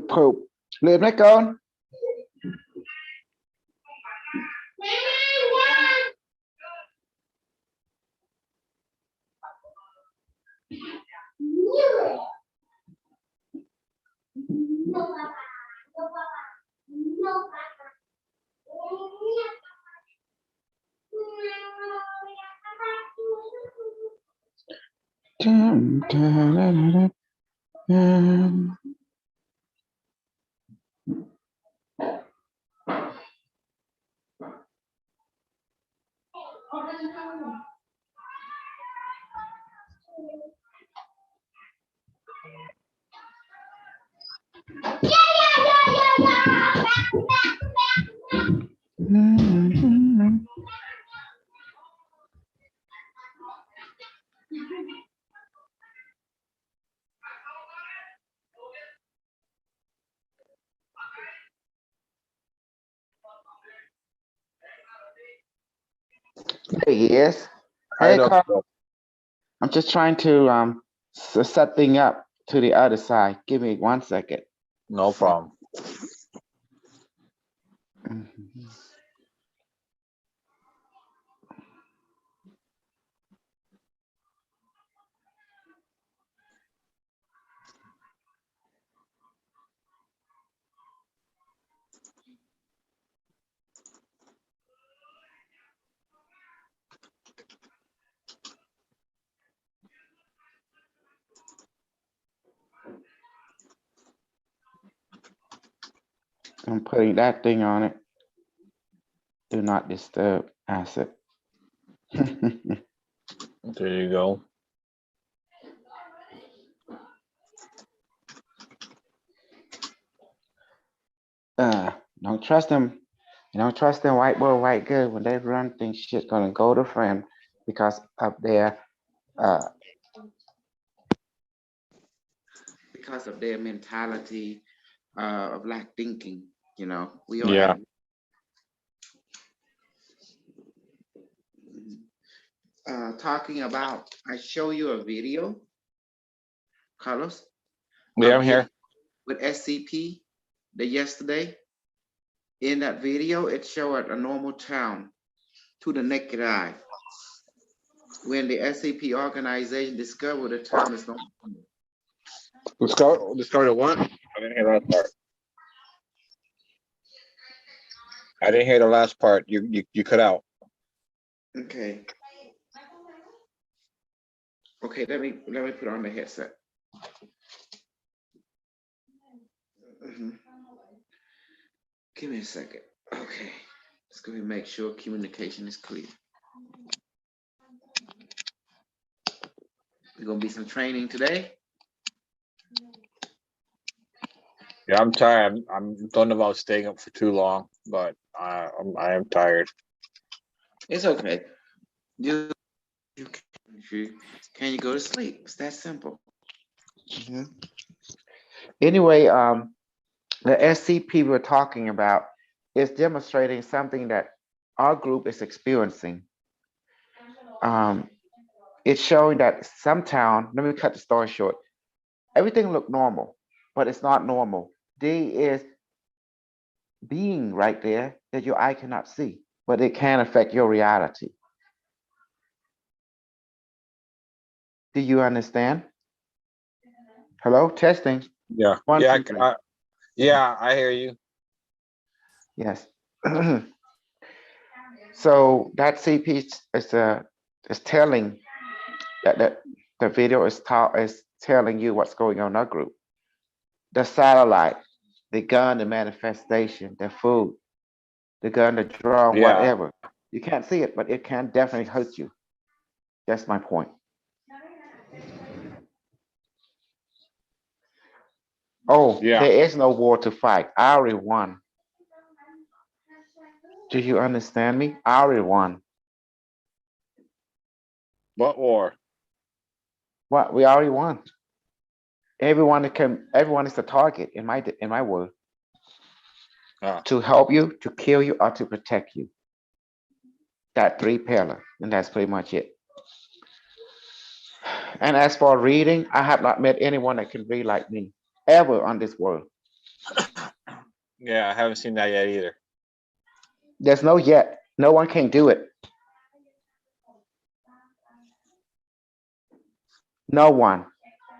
Poop. Lên mấy con. There he is. Hey, Carl. I'm just trying to set thing up to the other side. Give me 1 second. No problem. I'm putting that thing on it. Do not disturb asset. There you go. Don't trust them. You don't trust them white boy, white girl. When they run things, shit's gonna go to friend because of their mentality of lack thinking. You know, we all Yeah. talking about. I show you a video, Carlos. Yeah, I'm here. With SCP yesterday. In that video, it showed a normal town to the naked eye. When the SCP organization discovered the town is not. Discovered what? I didn't hear that part. I didn't hear the last part. You cut out. Okay. Okay, let me put on the headset. Give me a second. Okay. Let's go ahead and make sure communication is clear. There's gonna be some training today. Yeah, I'm tired. I'm don't know about staying up for too long, but I am tired. It's okay. Can you go to sleep? It's that simple. Anyway, the SCP we're talking about is demonstrating something that our group is experiencing. It's showing that some town, let me cut the story short. Everything looked normal, but it's not normal. There is being right there that your eye cannot see, but it can affect your reality. Do you understand? Hello, testing. Yeah. One, yeah. two, I hear you. Yes. So that CP is telling that the video is telling you what's going on in our group. The satellite, the gun, the manifestation, the food, the gun, the drone, Yeah. whatever. You can't see it, but it can definitely hurt you. That's my point. Oh, Yeah. there is no war to fight. I already won. Do you understand me? I already won. What war? What? We already won. Everyone is the target in my world Ah, to help you, to kill you, or to protect you. That three pillar, and that's pretty much it. And as for reading, I have not met anyone that can read like me ever on this world. yeah. I haven't seen that yet either. There's no yet. No one can do it. No one.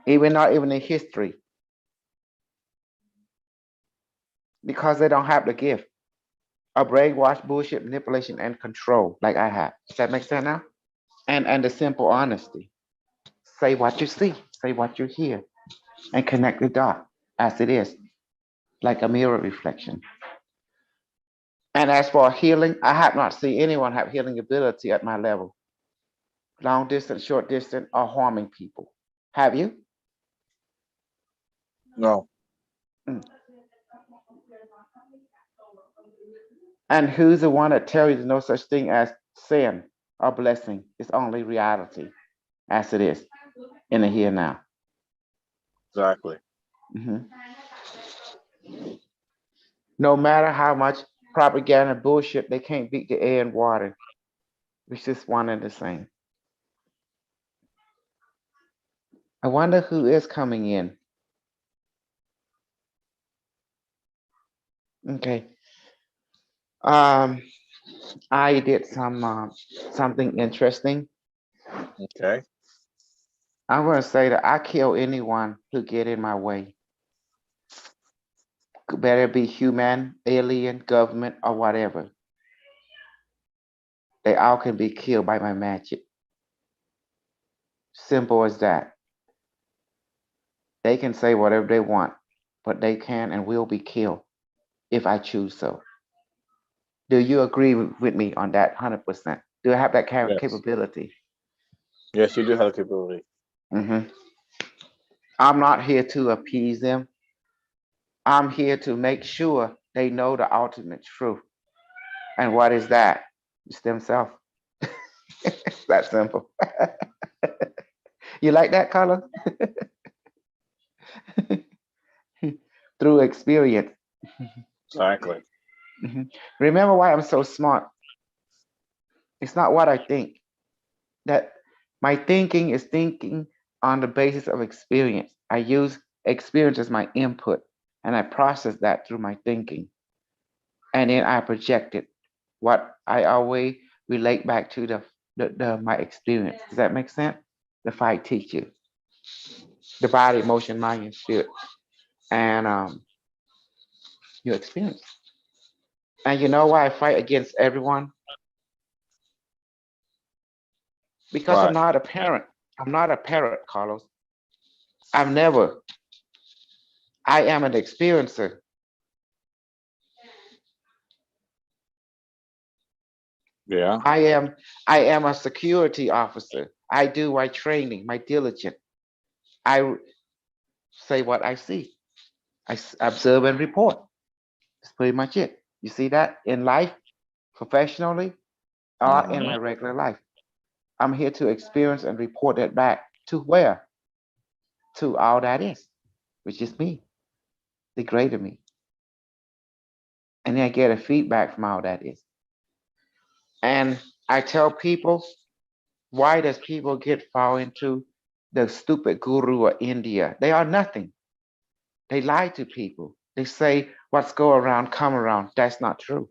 Even not even in history. Because they don't have the gift of brainwash, bullshit, manipulation, and control like I have. Does that make sense now? And the simple honesty. Say what you see, say what you hear, and connect the dot as it is, like a mirror reflection. And as for healing, I have not seen anyone have healing ability at my level. Long distance, short distance, or harming people. Have you? No. Mm. And who's the one that tells you there's no such thing as sin or blessing? It's only reality as it is in the here and now. Exactly. Mhm. No matter how much propaganda bullshit, they can't beat the air and water. It's just one and the same. I wonder who is coming in. Okay. Um, I did something interesting. Okay. I'm gonna say that I kill anyone who get in my way. Better be human, alien, government, or whatever. They all can be killed by my magic. Simple as that. They can say whatever they want, but they can and will be killed if I choose so. Do you agree with me on that 100%? Do I have that Yes. capability? Yes, you do have the capability. Hmm. I'm not here to appease them. I'm here to make sure they know the ultimate truth. And what is that? It's themselves. It's that simple. You like that, Carlos? Through experience. Exactly. Mhm. Remember why I'm so smart. It's not what I think. That my thinking is thinking on the basis of experience. I use experience as my input and I process that through my thinking. And then I project it. What I always relate back to the my experience. Does that make sense? The fight teach you. The body, emotion, mind, and spirit. And your experience. And you know why I fight against everyone? Because I'm Why? not a parent. I'm not a parrot, Carlos. I'm never. I am an experiencer. Yeah. I am a security officer. I do my training, my diligence. I say what I see. Observe and report. That's pretty much it. You see that in life, professionally, or in Hmm. my regular life. I'm here to experience and report it back to where? To all that is, which is me, the greater me. And then I get a feedback from all that is. And I tell people, why does people get fall into the stupid guru of India? They are nothing. They lie to people. They say what's go around come around. That's not true.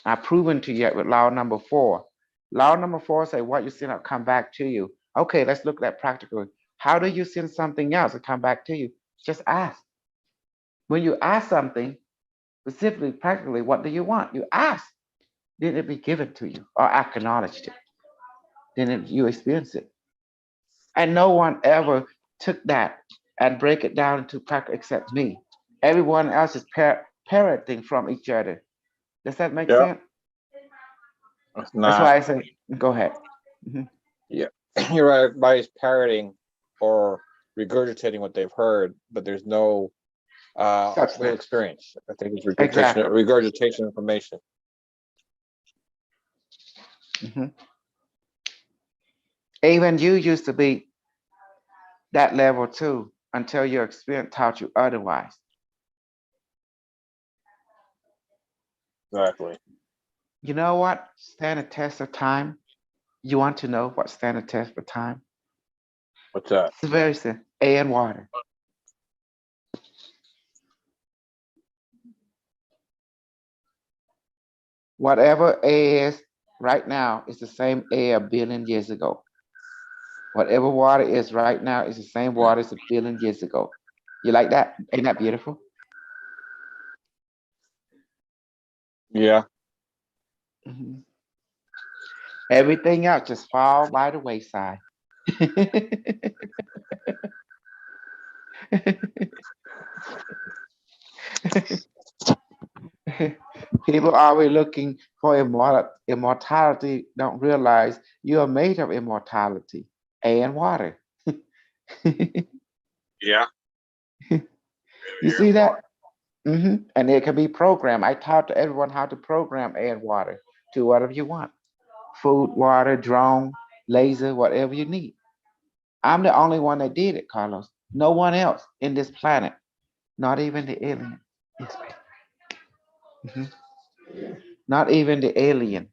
I've proven to you with law number 4. Law number 4 say what you send out come back to you. Okay, let's look at that practically. How do you send something else to come back to you? Just ask. When you ask something, specifically, practically, what do you want? You ask. Then it be given to you or acknowledged it. You experience it. And no one ever took that and break it down into practice except me. Everyone else is parroting from each other. Does that make Yeah. sense? It's That's not. why I say, go ahead. Mhm. Yeah, you're right. Everybody's parroting or regurgitating what they've heard, but there's no real Substance. experience. I think it's Exactly. regurgitation information. Mhm. Even you used to be that level too until your experience taught you otherwise. Exactly. You know what? Stand a test of time. You want to know what stand a test of time? What's that? It's very simple. Air and water. Whatever air is right now is the same air a billion years ago. Whatever water is right now is the same water as a billion years ago. You like that? Ain't that beautiful? Yeah. Mhm. Everything else just fall by the wayside. People always looking for immortality, don't realize you are made of immortality and water. Yeah. You see that? And it can be programmed. I taught to everyone how to program air and water to whatever you want. Food, water, drone, laser, whatever you need. I'm the only one that did it, Carlos. No one else in this planet, not even the alien. Yes, baby. Not even the alien.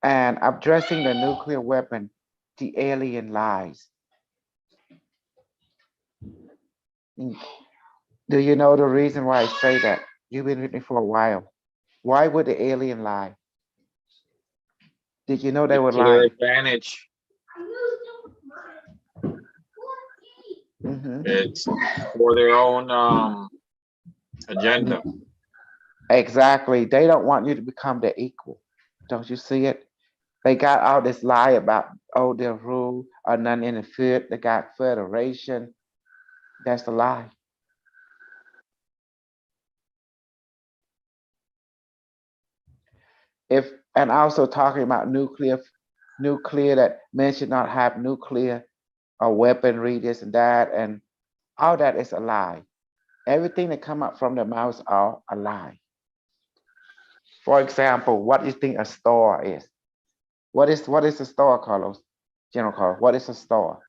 And addressing the nuclear weapon, the alien lies. Mm. Do you know the reason why I say that? You've been with me for a while. Why would the alien lie? Did you know they It's would to their lie? advantage. Hmm. It's for their own agenda. Exactly. They don't want you to become their equal. Don't you see it? They got all this lie about, oh, their rule or none interfered. They got federation. That's the lie. If and also talking about nuclear that men should not have nuclear or weaponry, this and that, and all that is a lie. Everything that come up from their mouths are a lie. For example, what do you think a star is? What is a star, Carlos? General Carlos, what is a star?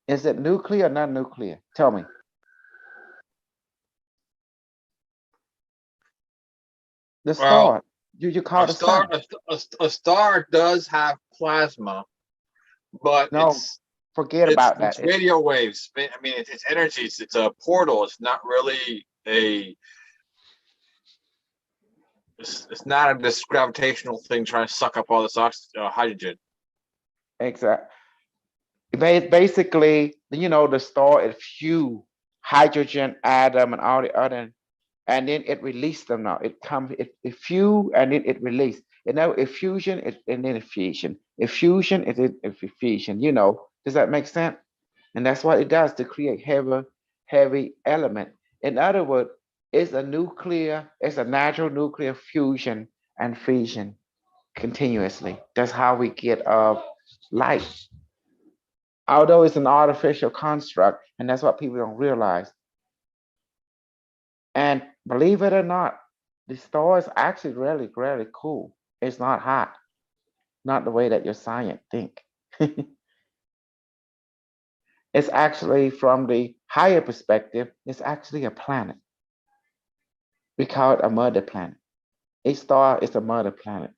Is it nuclear or non-nuclear? Tell me. The Well, star. You call a the star, sun. a star does have plasma, but No, forget about that. it's radio waves. I mean, it's energy. It's a portal. It's not really a. It's not this gravitational thing trying to suck up all this hydrogen. Exactly. Basically, the star is few hydrogen atom and all the other, and then it released them. Now it few and then it released. Effusion and then effusion. Effusion is effusion. Does that make sense? And that's what it does to create heavy element. In other words, it's a natural nuclear fusion and fission continuously. That's how we get light. Although it's an artificial construct, and that's what people don't realize. And believe it or not, the star is actually really, really cool. It's not hot, not the way that your science think. It's actually from the higher perspective, it's actually a planet. We call it a mother planet. A star is a mother planet.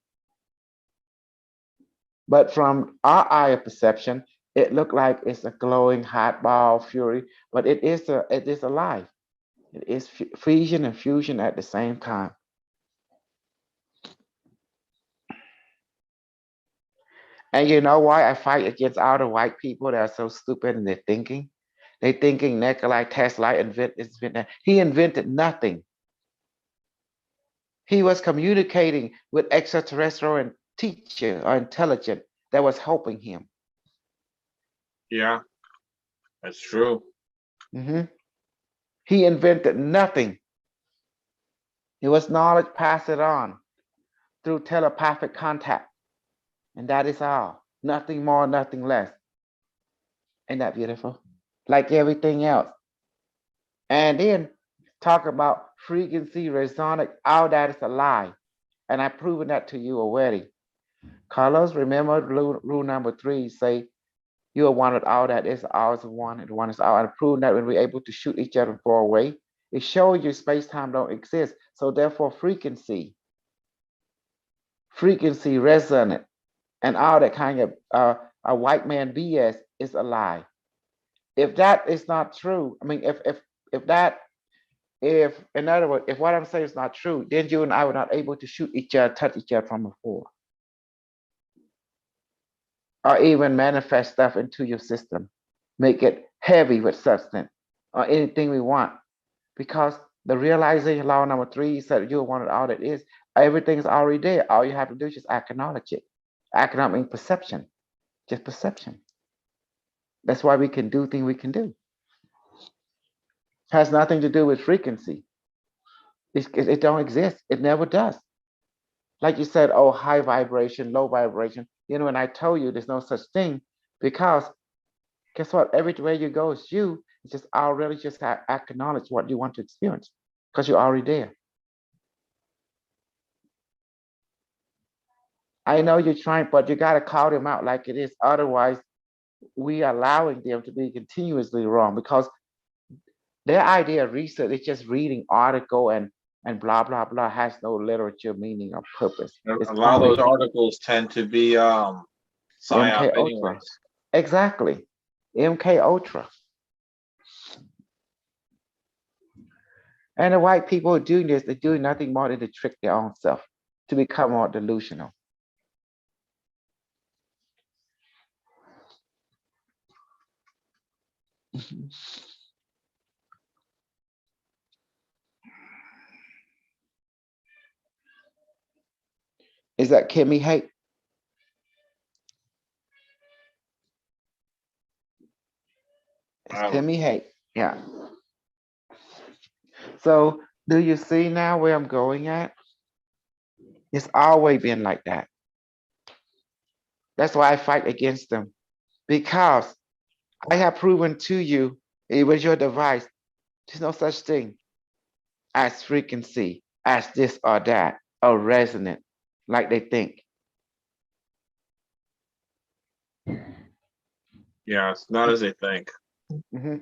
But from our eye perception, it looked like it's a glowing hot ball of fury, but it is alive. It is fission and fusion at the same time. And you know why I fight against all the white people that are so stupid in their thinking? They thinking Nikola Tesla invented. He invented nothing. He was communicating with extraterrestrial teacher or intelligent that was helping him. Yeah, that's true. Hmm. He invented nothing. It was knowledge passed it on through telepathic contact. And that is all. Nothing more, nothing less. Ain't that beautiful? Like everything else. And then talk about frequency, resonance, all that is a lie. And I've proven that to you already. Carlos, remember rule number 3, say you are one with all that is, all is one, and one is all. And proven that when we're able to shoot each other far away, it shows you space-time don't exist. So therefore frequency, resonant, and all that kind of a white man BS is a lie. If that is not true, I mean, if in other words, if what I'm saying is not true, then you and I were not able to shoot each other, touch each other from afar, or even manifest stuff into your system, make it heavy with substance, or anything we want, because the realization law number 3 said you wanted all that is, everything's already there. All you have to do is just acknowledge it. Acknowledge means perception, just perception. That's why we can do things we can do. Has nothing to do with frequency. It don't exist. It never does. Like you said, oh, high vibration, low vibration. You know, when I told you there's no such thing, because guess what? Everywhere you go is you. It's just already just acknowledge what you want to experience because you're already there. I know you're trying, but you got to call them out like it is. Otherwise, we are allowing them to be continuously wrong, because their idea of research is just reading article and blah blah blah, has no literature, meaning, or purpose. It's a lot of those articles tend to be MK psyop Ultra. anyways. Exactly. MK Ultra. And the white people are doing this, they're doing nothing more than to trick their own self to become more delusional. Is that Kimmy Hate? It's Kimmy Hate. Yeah. So do you see now where I'm going at? It's always been like that. That's why I fight against them, because I have proven to you it was your device. There's no such thing as frequency, as this or that, or resonant, like they think. Yeah, it's not as they think. Mm-hmm.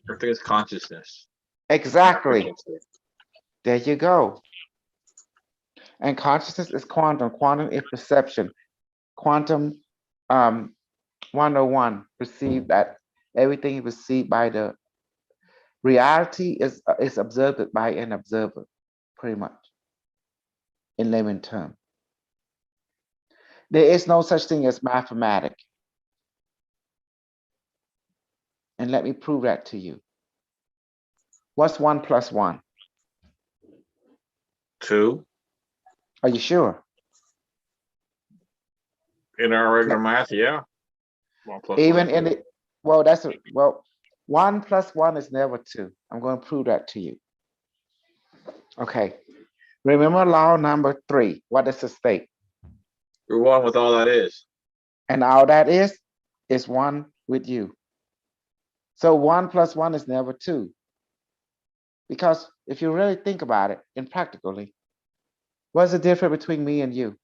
Everything is consciousness. Exactly. There you go. And consciousness is quantum. Quantum is perception. Quantum 101 perceive that everything is perceived by the reality is observed by an observer, pretty much, in layman terms. There is no such thing as mathematics. And let me prove that to you. What's 1 plus 1? 2. Are you sure? In our regular math, yeah. 1 plus Even 1 in it, well, 1 plus 1 is never 2. I'm going to prove that to you. Okay. Remember law number 3. What does it state? You're 1 with all that is. And all that is 1 with you. So 1 plus 1 is never 2. Because if you really think about it, and practically, what's the difference between me and you?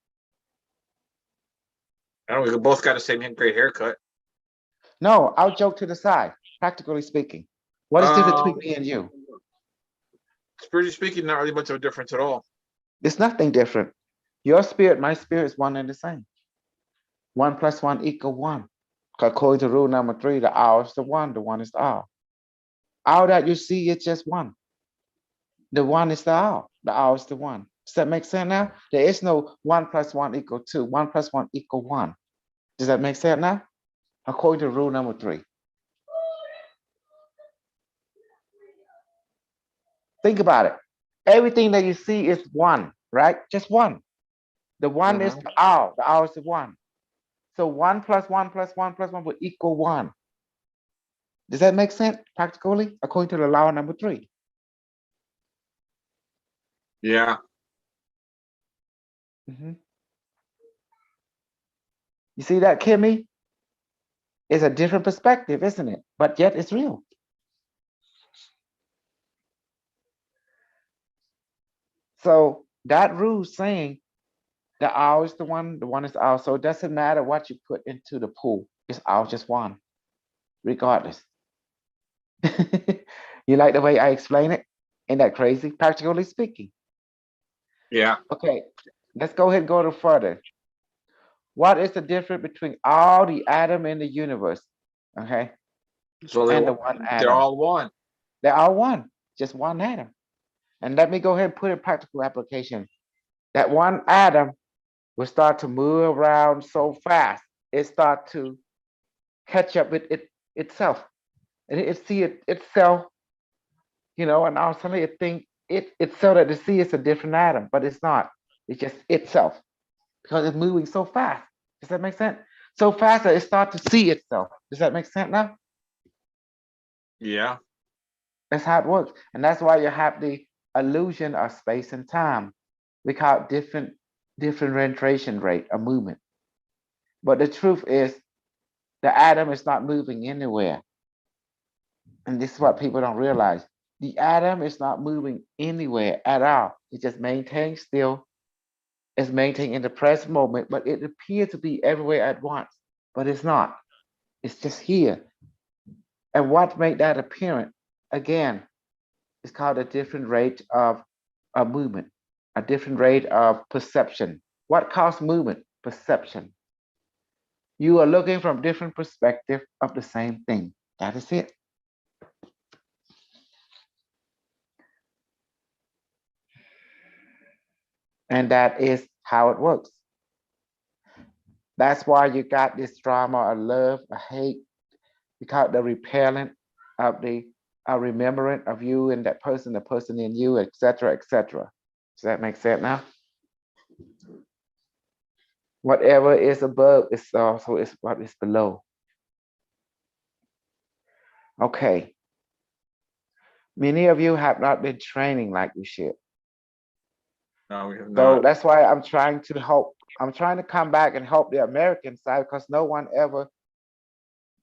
And we both got the same great haircut. No, I'll joke to the side, practically speaking. What is the difference between me and you? Spiritually speaking, not really much of a difference at all. There's nothing different. Your spirit, my spirit is one and the same. 1 plus 1 equal 1. According to rule number 3, the all is the one is the all. All that you see is just 1. The 1 is the all is the 1. Does that make sense now? There is no 1 plus 1 equal 2. 1 plus 1 equal 1. Does that make sense now? According to rule number 3. Think about it. Everything that you see is 1, right? Just 1. The 1 is the all is the 1. So 1 plus 1 plus 1 plus 1 will equal 1. Does that make sense practically, according to the law number 3? Yeah. Mhm. You see that, Kimmy? It's a different perspective, isn't it? But yet it's real. So that rule saying the owl is the one is owl. So it doesn't matter what you put into the pool. It's owl just one, regardless. You like the way I explain it? Ain't that crazy? Practically speaking. Yeah. Okay, let's go ahead and go to further. What is the difference between all the atom in the universe? Okay, So and the one they're atom. all one. They're all one, just one atom. And let me go ahead and put in practical application. That one atom will start to move around so fast, it start to catch up with itself. And it see itself, and all suddenly it think itself that the see is a different atom, but it's not. It's just itself because it's moving so fast. Does that make sense? So fast that it start to see itself. Does that make sense now? Yeah. That's how it works. And that's why you have the illusion of space and time. We call it differentiation rate of movement. But the truth is the atom is not moving anywhere. And this is what people don't realize. The atom is not moving anywhere at all. It just maintains still. It's maintained in the present moment, but it appears to be everywhere at once. But it's not. It's just here. And what made that apparent? Again, it's called a different rate of movement, a different rate of perception. What causes movement? Perception. You are looking from different perspective of the same thing. That is it. And that is how it works. That's why you got this drama of love, a hate, because the repellent of the remembrance of you and that person, the person in you, etc., etc. Does that make sense now? Whatever is above is also is what is below. Okay. Many of you have not been training like you should. No, we have So not. that's why I'm trying to help. I'm trying to come back and help the American side because no one ever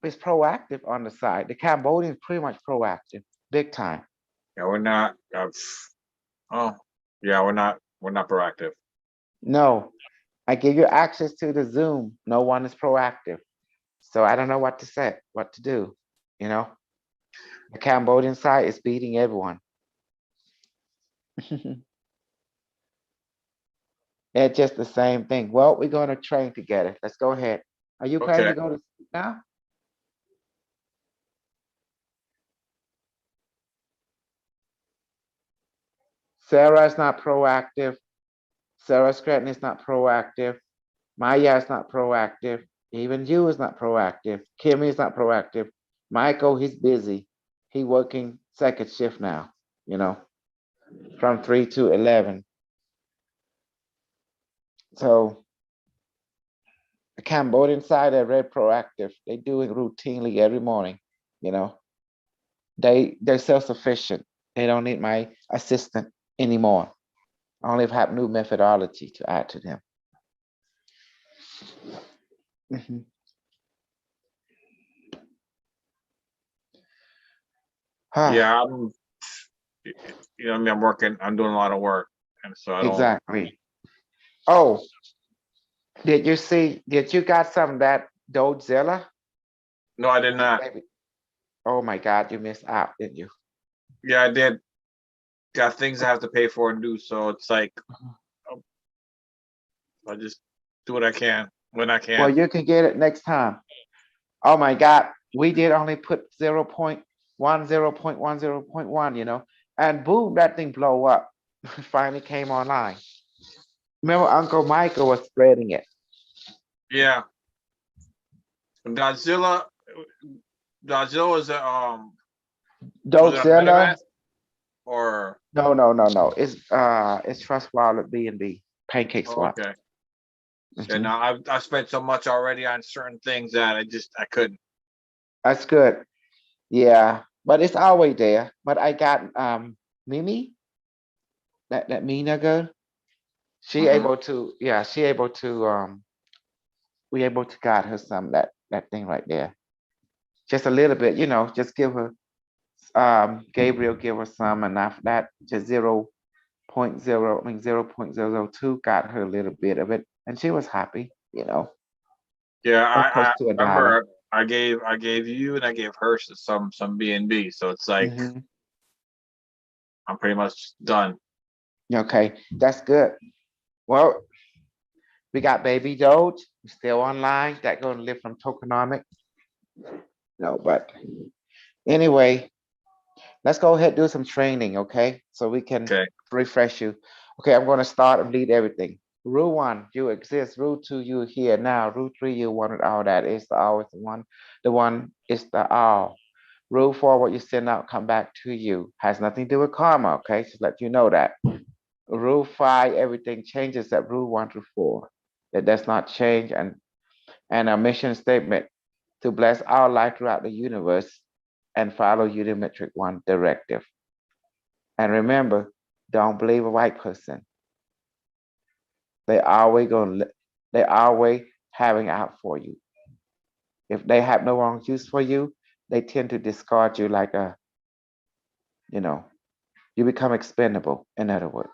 is proactive on the side. The Cambodians pretty much proactive, big time. Yeah, we're not. Oh, yeah, we're not proactive. No, I give you access to the Zoom. No one is proactive. So I don't know what to say, what to do. You know, the Cambodian side is beating everyone. It's just the same thing. Well, we're going to train together. Let's go ahead. Are you planning Okay. to go to sleep now? Sarah is not proactive. Sarah Scranton is not proactive. Maya is not proactive. Even you is not proactive. Kimmy is not proactive. Michael, he's busy. He working second shift now, from 3 to 11. So the Cambodian side are very proactive. They do it routinely every morning, you know. They're self-sufficient. They don't need my assistant anymore. I only have new methodology to add to them. Mhm. Yeah, I mean, I'm working. I'm doing a lot of work, and so I don't. Exactly. Oh, did you got some of that Dozilla? No, I did not. Maybe. Oh my God, you missed out, didn't you? Yeah, I did. Got things I have to pay for and do. So it's like I just do what I can when I Well, can. you can get it next time. Oh my God, we did only put 0.1, 0.1, 0.1, and boom, that thing blow up. Finally came online. Remember, Uncle Michael was spreading it. Yeah, Godzilla. Godzilla was was it on Dozilla? MetaMask or? No, no, no, no. It's Trust Wallet BNB Pancake Oh, Swap. okay. And Mhm. now I spent so much already on certain things that I couldn't. That's good. Yeah, but it's always there. But I got Mimi. that Mina girl, she Mhm. able to, yeah, she able to, we able to got her some that thing right there. Just a little bit, just give her, Gabriel give her some, and after that, just 0.0, I mean 0.002 got her a little bit of it, and she was happy, Yeah, or close I to a dollar. remember I gave you and I gave her some B&B. So it's like Hmm. I'm pretty much done. Okay, that's good. Well, we got Baby Doge still online. That gonna live from tokenomics. No, but anyway, let's go ahead and do some training, okay? So we can Okay. refresh you. Okay, I'm gonna start and lead everything. Rule 1, you exist. Rule 2, you here now. Rule 3, you wanted all that. Is the all is the one. The one is the all. Rule 4, what you send out come back to you. Has nothing to do with karma, okay? Just let you know that. Rule 5, everything changes at rule 1 to 4. It does not change. And our mission statement to bless our life throughout the universe and follow Unimetric 1 directive. And remember, don't believe a white person. They always gonna they always having out for you. If they have no wrong use for you, they tend to discard you like you know, you become expendable, in other words.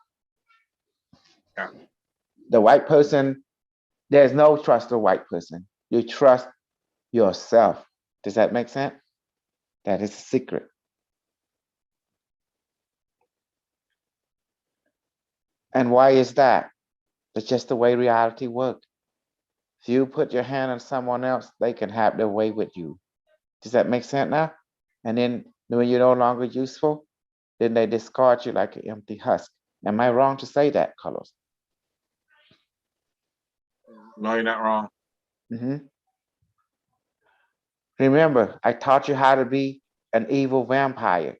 Yeah. The white person, there's no trust a white person. You trust yourself. Does that make sense? That is a secret. And why is that? It's just the way reality works. If you put your hand on someone else, they can have their way with you. Does that make sense now? And then when you're no longer useful, then they discard you like an empty husk. Am I wrong to say that, Carlos? No, you're not wrong. Hmm. Remember, I taught you how to be an evil vampire.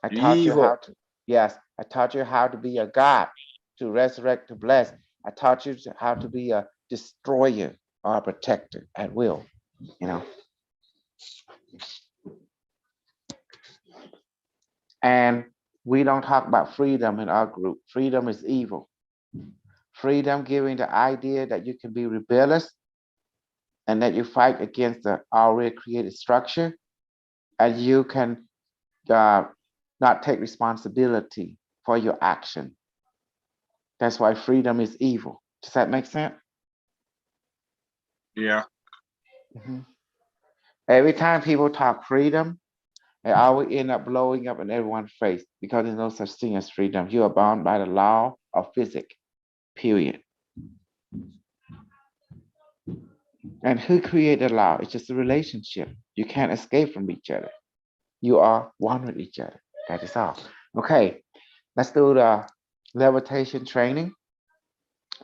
I taught you how Evil. to, yes, I taught you how to be a god, to resurrect, to bless. I taught you how to be a destroyer or a protector at will, you know. And we don't talk about freedom in our group. Freedom is evil. Freedom giving the idea that you can be rebellious and that you fight against the already created structure and you can uh, not take responsibility for your action. That's why freedom is evil. Does that make sense? Yeah. Mhm. Every time people talk freedom, they always end up blowing up in everyone's face because there's no such thing as freedom. You are bound by the law of physics, period. And who created the law? It's just a relationship. You can't escape from each other. You are one with each other. That is all. Okay, let's do the levitation training.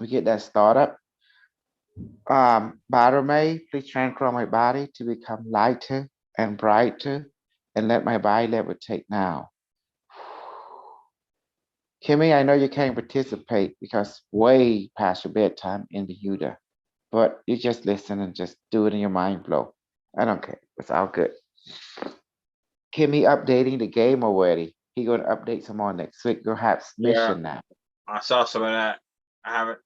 We get that started. Barame, please transform my body to become lighter and brighter and let my body levitate now. Kimmy, I know you can't participate because way past your bedtime in the Yuda, but you just listen and just do it in your mind flow. I don't care. It's all good. Kimmy updating the game already. He gonna update some more next week. Perhaps Yeah. mission now. I saw some of that. I haven't.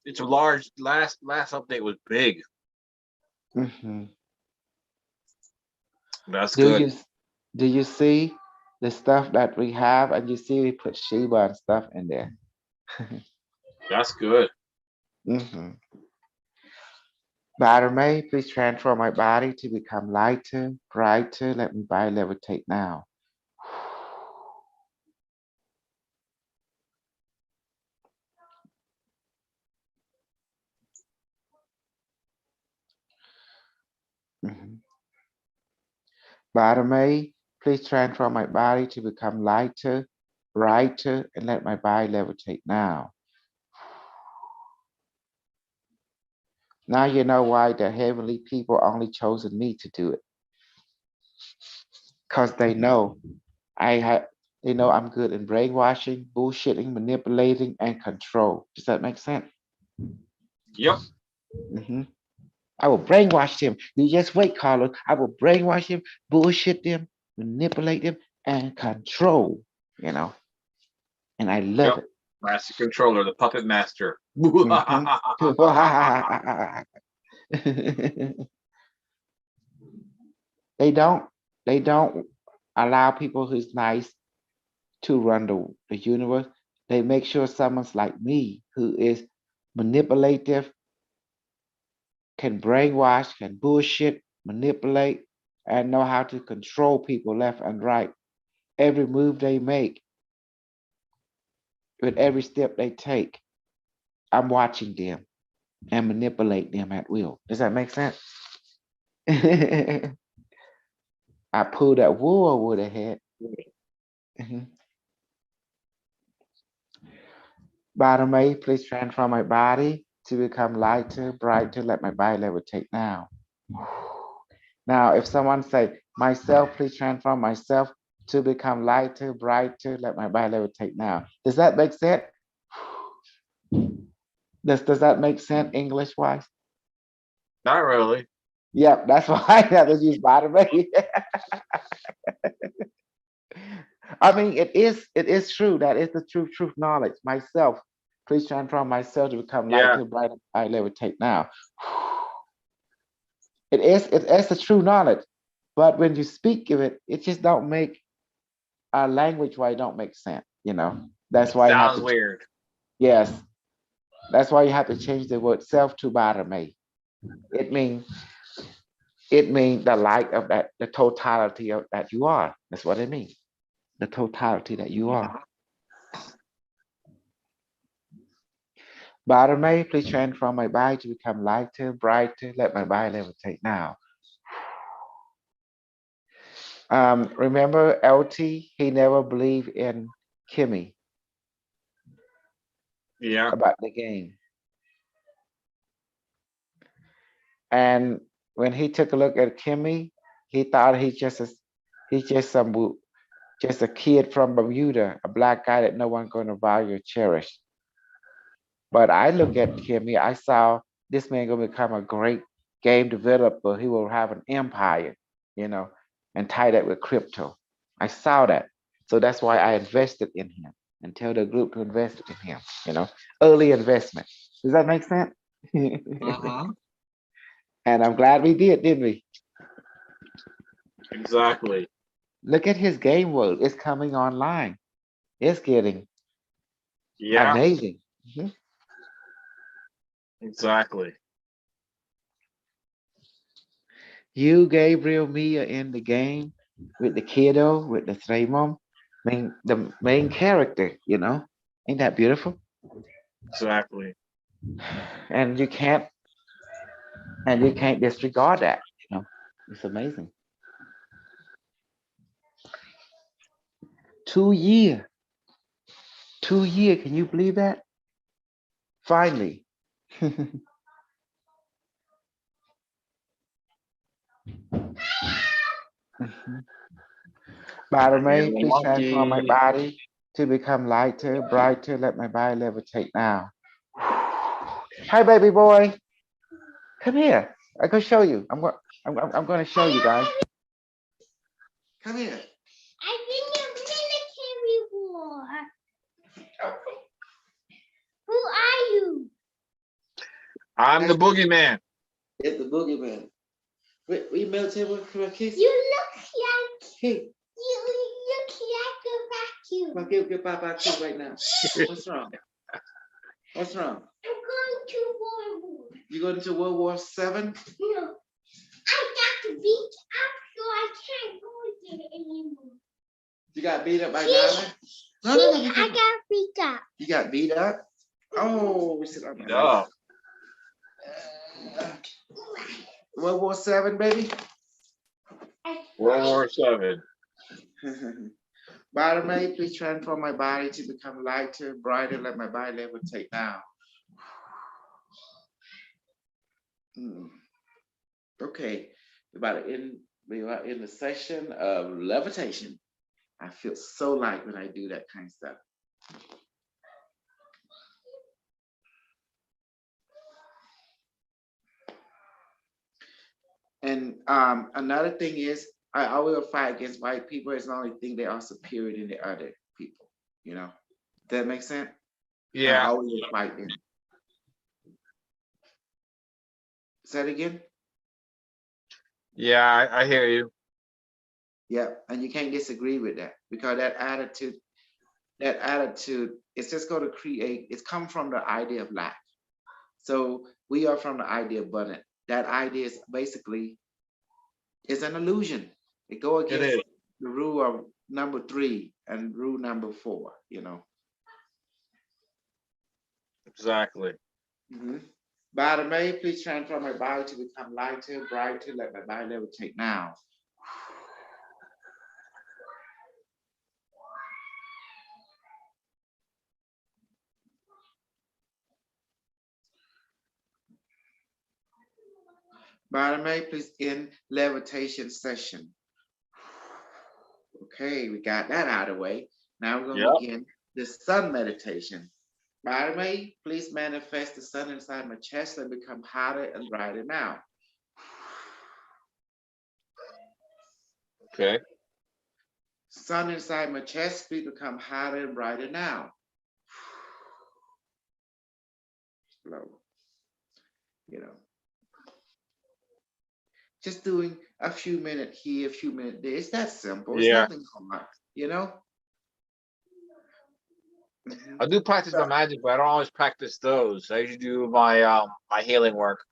It's a large. Last update was big. Hmm. That's Do good. you do you see the stuff that we have, and you see we put Shiba and stuff in there? That's good. Hmm. May please transform my body to become lighter, brighter. Let me body levitate now. Mm-hmm. May please transform my body to become lighter, brighter, and let my body levitate now. Now you know why the heavenly people only chosen me to do it. Because I have they know I'm good in brainwashing, bullshitting, manipulating, and control. Does that make sense? Yep. Hmm. I will brainwash them. You just wait, Carlos. I will brainwash them, bullshit them, manipulate them, and control, you know, and I love Yep. it. Master controller, the puppet master. Mhm. they they don't allow people who's nice to run the universe. They make sure someone's like me who is manipulative, can brainwash, can bullshit, manipulate, and know how to control people left and right. Every move they make, with every step they take, I'm watching them and manipulate them at will. Does that make sense? I pulled that wool over the head. Mhm. Bottom A, please transform my body to become lighter, brighter. Let my body levitate now. Now, if someone say, myself, please transform myself to become lighter, brighter. Let my body levitate now. Does that make sense? Does that make sense English wise? Not really. Yep, that's why I have to use bottom A. I mean, it is true. That is the truth knowledge. Myself, please transform myself to become Yeah, lighter, brighter. I levitate now. It's the true knowledge. But when you speak of it, it just don't make our language why it don't make sense. That's it why you have sounds to. weird. Yes, that's why you have to change the word self to bottom A. It means the light of that, the totality of that you are. That's what it means. The totality that you are. Bottom A, please transform my body to become lighter, brighter. Let my body levitate now. Remember LT? He never believed in Kimmy Yeah, about the game. And when he took a look at Kimmy, he thought he's just a kid from Bermuda, a black guy that no one's going to value or cherish. But I look at Kimmy, I saw this man gonna become a great game developer. He will have an empire, you know, and tie that with crypto. I saw that. So that's why I invested in him and tell the group to invest in him. Early investment. Does that make sense? uh-huh. And I'm glad we did, didn't we? Exactly. Look at his game world. It's coming online. It's getting Yeah, amazing. Mhm. exactly. You, Gabriel, me are in the game with the kiddo, with the Thremom, the main character. Ain't that beautiful? Exactly. And you can't disregard that. It's amazing. 2 year. 2 year, can you believe that? Finally. Bottom I'm May, hearing the please transform my monkey. body to become lighter, brighter. Let my body levitate now. Hi, baby boy. Come here. I can show you. I'm going to show you guys. Come here. I think I'm military war. Who are you? I'm the boogeyman. It's the boogeyman. We military for a kiss. You look like Hey, you look like a come on, vacuum. give Papa a kiss right now. What's wrong? What's wrong? I'm going to war. You going to World War VII? No, I got beat up, so I can't go there anymore. You got beat up by See? Nana? See, I got beat up. You got beat up? Oh, we sit on my No. lap. World War VII, baby. World War Seven. Bottom A, please transform my body to become lighter, brighter. Let my body levitate now. Okay, we are in the session of levitation. I feel so light when I do that kind of stuff. And another thing is, I will fight against white people as long as I think they are superior than the other people. You know, does that make sense? I Yeah, always fight them. Say it again. yeah, I hear you. Yeah, and you can't disagree with that because that attitude, it's just going to create. It's come from the idea of lack. So we are from the idea of abundant. That idea is basically is an illusion. It go It against is. the rule of number 3 and rule number 4. You know. Exactly. Mm-hmm. By the way, please transform my body to become lighter, brighter. Let my body levitate now. By the way, please end levitation session. Okay, we got that out of the way. Now we're going to Yep. begin the sun meditation. By the way, please manifest the sun inside my chest and become hotter and brighter now. Okay. Sun inside my chest, please become hotter and brighter now. Slow, you know. Just doing a few minutes here, a few minutes there. It's that simple. It's Yeah. nothing hard, you know? Mhm. I do practice my magic, but I don't always practice those. I usually do my healing work.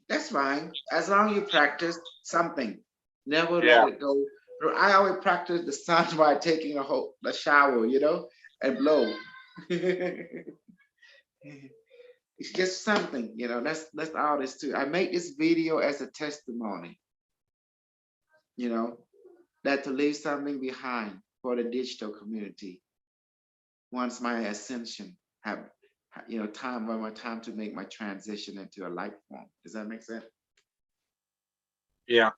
That's fine. As long as you practice something, never let Yeah. it go. I always practice the sun while taking a shower, you know, and blow. It's just something, you know. That's all this too. I make this video as a testimony, you know, that to leave something behind for the digital community. Once my ascension have, you know, time to make my transition into a life form. Does that make sense? Yeah.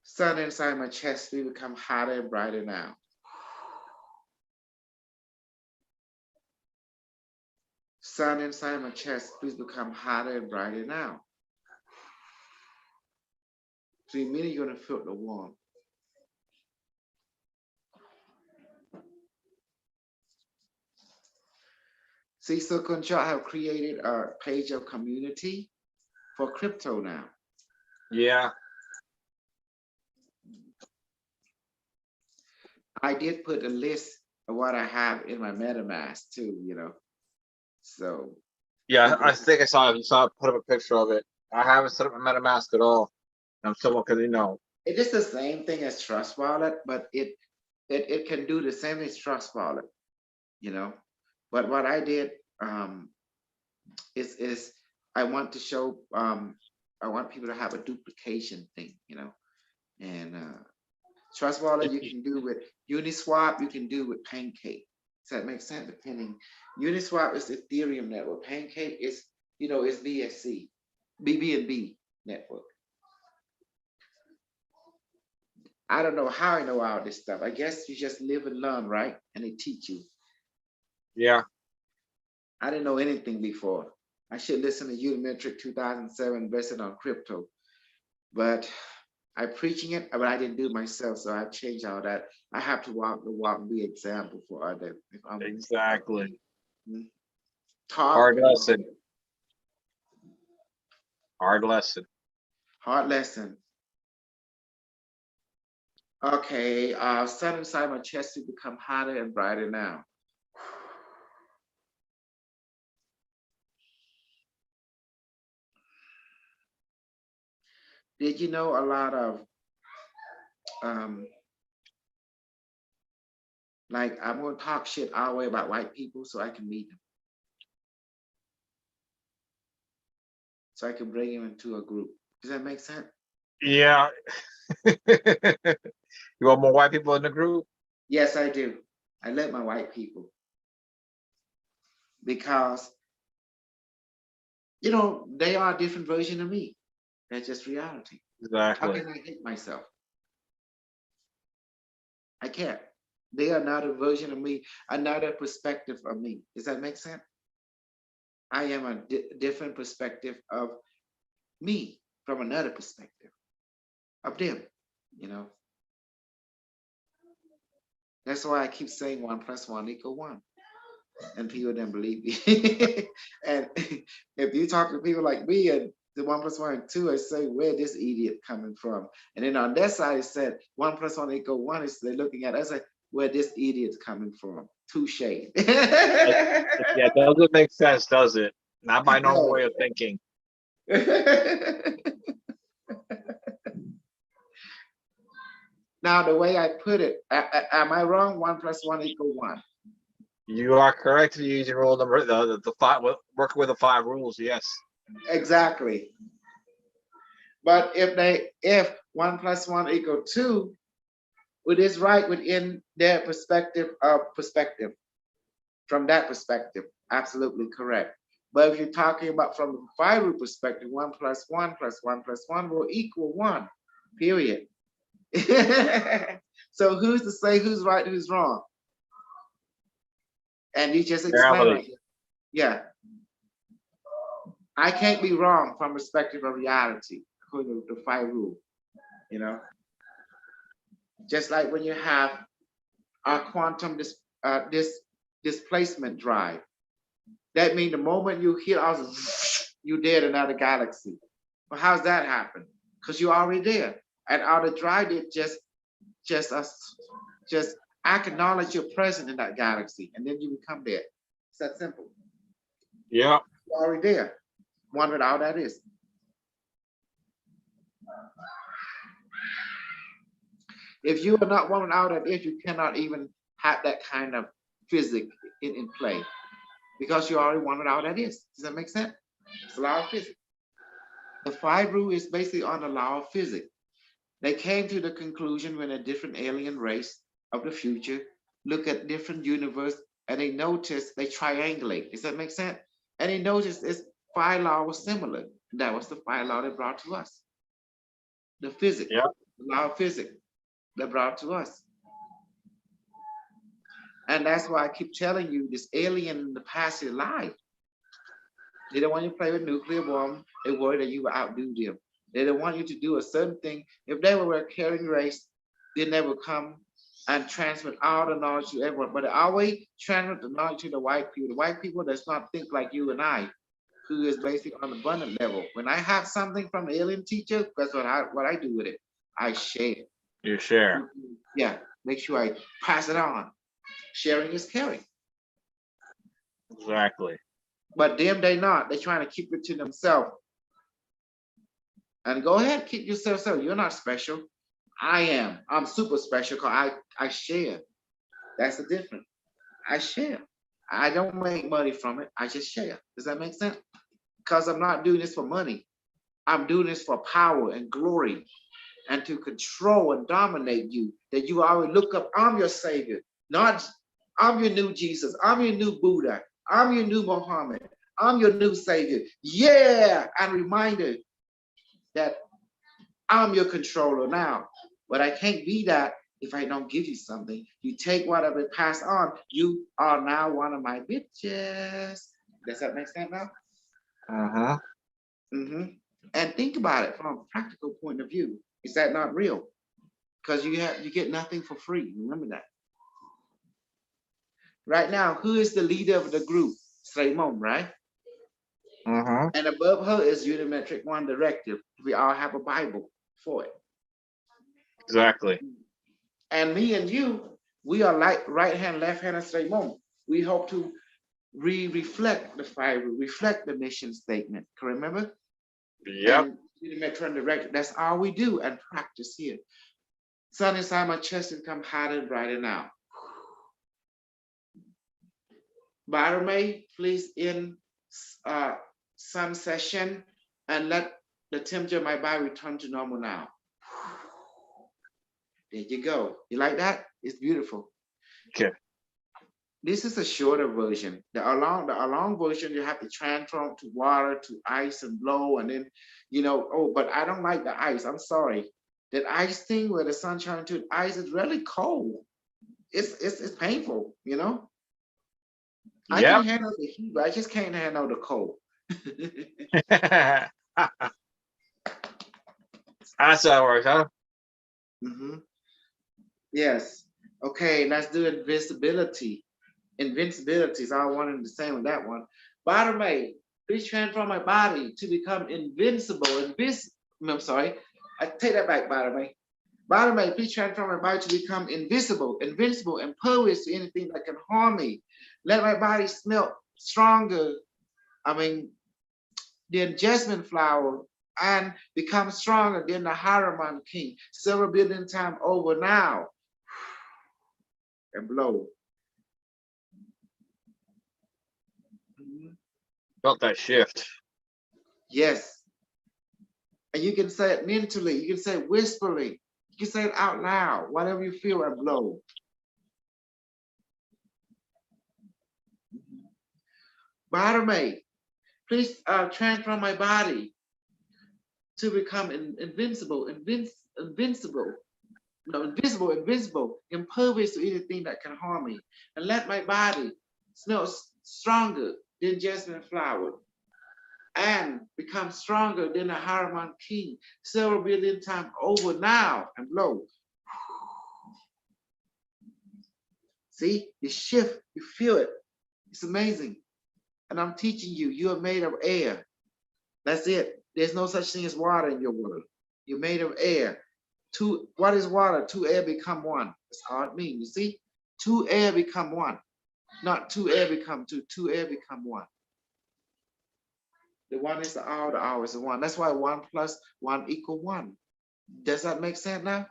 Sun inside my chest, we become hotter and brighter now. Sun inside my chest, please become hotter and brighter now. So immediately you're gonna feel the warmth. See, so Control have created a page of community for crypto now. Yeah. I did put a list of what I have in my MetaMask too, you know. So Yeah. people, I think I saw it. You saw it, put up a picture of it. I haven't set up my MetaMask at all. I'm still because it is the same thing as Trust Wallet, but it can do the same as Trust Wallet, you know. But what I did is I want to show I want people to have a duplication thing, you know. And Trust Wallet you can do with Uniswap, you can do with Pancake. Does that make sense? Depending, Uniswap is Ethereum network. Pancake is, you know, is BSC, BBNB network. I don't know how I know all this stuff. I guess you just live and learn, right? And they teach you. Yeah. I didn't know anything before. I should listen to Unimetric 2007 invested on crypto, but I'm preaching it, but I didn't do it myself, so I've changed all that. I have to walk the walk and be example for others. If I'm Exactly. talk, Hard lesson. Hard lesson. hard lesson. Okay, sun inside my chest to become hotter and brighter now. Did you know a lot of like I'm gonna talk shit all the way about white people so I can meet them. So I can bring them into a group. Does that make sense? Yeah. You want more white people in the group? Yes, I do. I let my white people because you know they are a different version of me. That's just reality. How Exactly. can I hate myself? I can't. They are another version of me, another perspective of me. Does that make sense? I am a different perspective of me from another perspective. of them, you know. That's why I keep saying 1 + 1 = 1. And people don't believe me. And if you talk to people like me and the 1 + 1 = 2, I say, where this idiot coming from? And then on that side, it said 1 + 1 = 1. Is they're looking at us like, where this idiot's coming from? Touche. Yeah, it doesn't make sense, does it? Not my normal way of thinking. Now, the way I put it, am I wrong? 1 + 1 = 1. You are correct in using rule number the five, working with the 5 rules. Yes. Exactly. But if 1 + 1 = 2, it is right within their perspective of perspective. From that perspective, absolutely correct. But if you're talking about from the 5 rule perspective, 1 + 1 + 1 + 1 will equal 1. Period. So who's to say who's right, who's wrong? And you just explain Reality. it. Yeah. I can't be wrong from perspective of reality, according to the 5 rule. You know, just like when you have a quantum displacement drive, that means the moment you hit us, you're dead in another galaxy. Well, how's that happen? Because you're already there, and all the drive did just acknowledge you're present in that galaxy, and then you become there. It's that simple. Yeah. You're already there. Wonder how that is. If you are not wondering how that is, you cannot even have that kind of physics in play, because you already wondered how that is. Does that make sense? It's a law of physics. The 5 rule is basically on the law of physics. They came to the conclusion when a different alien race of the future look at different universe, and they noticed, they triangulate. Does that make sense? And they noticed this 5 law was similar. That was the 5 law they brought to us. The physics, Yeah. the law of physics that brought to us. And that's why I keep telling you, this alien in the past is life. They don't want you to play with nuclear bomb. They worry that you will outdo them. They don't want you to do a certain thing. If they were a caring race, then they would come and transmit all the knowledge to everyone. But they always transmit the knowledge to the white people. The white people does not think like you and I, who is basically on the abundant level. When I have something from the alien teacher, that's what I do with it. I share. You share. Yeah, make sure I pass it on. Sharing is caring. Exactly. But them, they not. They're trying to keep it to themselves. And go ahead, keep yourself so. You're not special. I am. I'm super special because I share. That's the difference. I share. I don't make money from it. I just share. Does that make sense? Because I'm not doing this for money. I'm doing this for power and glory and to control and dominate you. That you always look up, I'm your savior. Not, I'm your new Jesus. I'm your new Buddha. I'm your new Muhammad. I'm your new savior. Yeah. And reminder that I'm your controller now. But I can't be that if I don't give you something. You take whatever pass on. You are now one of my bitches. Does that make sense now? Uh-huh. And think about it from a practical point of view. Is that not real? Because you get nothing for free. Remember that. Right now, who is the leader of the group? Mom, right? Uh-huh. And above her is Unimetric 1 directive. We all have a Bible for it. Exactly. And me and you, we are like right hand, left hand, and straight mom. We hope to reflect the 5 rule, reflect the mission statement. Can you remember? Yep. And Unimetric directive. That's all we do and practice here. Sun inside my chest and come harder and brighter now. Barame, please in sun session and let the temperature of my body return to normal now. There you go. You like that? It's beautiful. Okay. This is a shorter version. The long version, you have to transform to water, to ice and blow, and then, but I don't like the ice. I'm sorry. That ice thing where the sun shines into ice is really cold. It's painful, I can handle the heat, but I just can't handle the cold. That's how it works, huh? Yes. Okay, let's do invincibility. Invincibility is all one and the same with that one. Bottom A, please transform my body to become invincible. I'm sorry. I take that back, bottom A. Bottom A, please transform my body to become invincible, impervious to anything that can harm me. Let my body smell stronger. The adjustment flower and become stronger than the Haraman king. Several billion times over now. And blow. Felt that shift. Yes. And you can say it mentally, you can say it whisperly, you can say it out loud, whatever you feel, and blow. Bottom A, please transform my body to become invisible, impervious to anything that can harm me. And let my body smell stronger than jasmine flower and become stronger than a Haraman king several billion times over now, and blow. See, you shift, you feel it. It's amazing. And I'm teaching you, you are made of air. That's it. There's no such thing as water in your world. You're made of air. What is water? Two air become one. That's all it means. You see? Two air become one. Not two air become two. Two air become one. The one is the all is the one. That's why 1 + 1 = 1. Does that make sense now?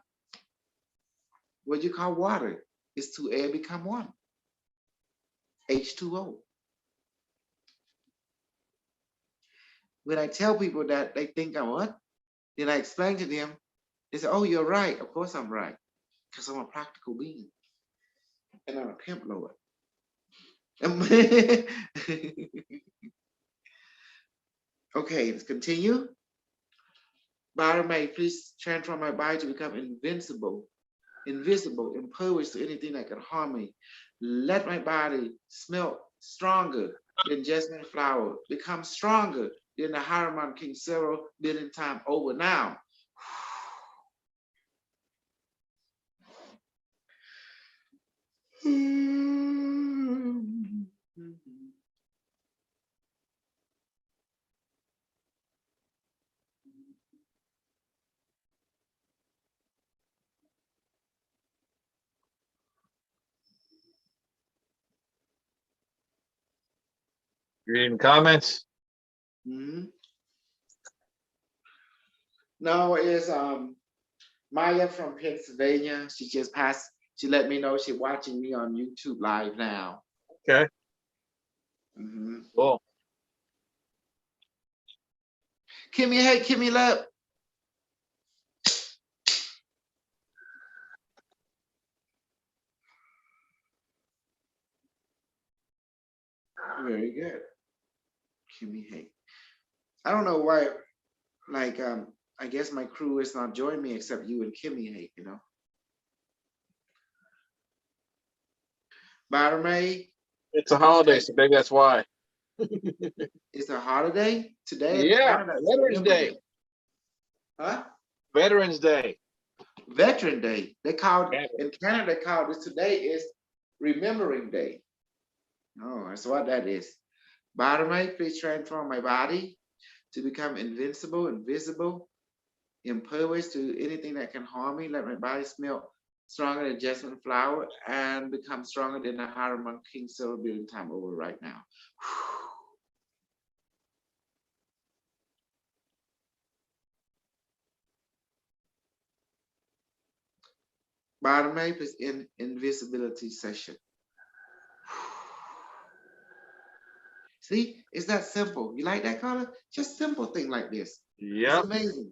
What you call water is two air become one. H2O. When I tell people that, they think I'm what? Then I explain to them, they say, oh, you're right. Of course I'm right. Because I'm a practical being. And I'm a pimp lord. Okay, let's continue. Bottom A, please transform my body to become invisible, impervious to anything that can harm me. Let my body smell stronger than jasmine flower, become stronger than the Haraman king several billion times over now. Reading comments? No, it's Maya from Pennsylvania. She just passed. She let me know she's watching me on YouTube live now. Okay. Cool. Kimmy, hey, Kimmy, love. Very good. Kimmy, hey. I don't know why, like, I guess my crew is not joining me except you and Kimmy, hey, you know. Barame. It's a holiday, so maybe that's why. It's a holiday today. Yeah, Veterans Day. Huh? Veterans Day. Veteran Day. They called in Canada. They called this today is Remembering Day. Oh, that's what that is. Barame, please transform my body to become invincible, invisible, impervious to anything that can harm me. Let my body smell stronger than jasmine flower and become stronger than the Haraman king several billion times over right now. Bottom A is in invisibility session. See, it's that simple. You like that color? Just simple thing like this. Yeah. It's amazing.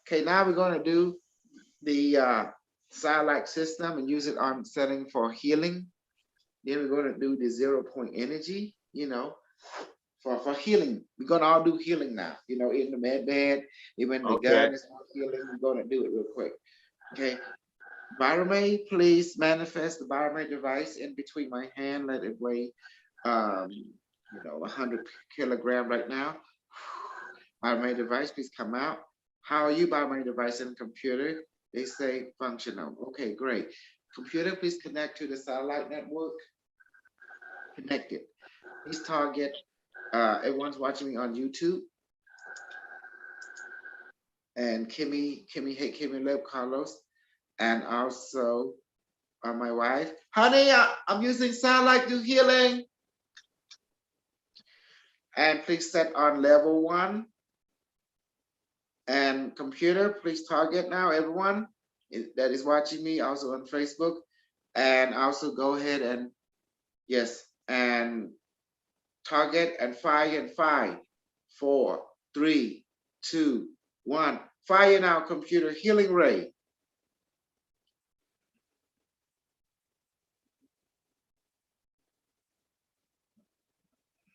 Okay, now we're going to do the Silac system and use it on setting for healing. Then we're going to do the 0 point energy, you know, for healing. We're going to all do healing now, you know, in the med bed, even the gun is for healing. We're going to do it real quick. Okay. Barame, please manifest the Barame device in between my hand. Let it weigh, 100 kilogram right now. Barame device, please come out. How are you by my device and computer? They say functional. Okay, great. Computer, please connect to the satellite network. Connected. Please target. Everyone's watching me on YouTube. And Kimmy, hey Kimmy Leb Carlos, and also my wife. Honey, I'm using satellite do healing. And please set on level 1. And computer, please target now, everyone that is watching me also on Facebook. And also go ahead and, yes, and target and fire and 5, 4, 3, 2, 1. Fire now, computer, healing ray.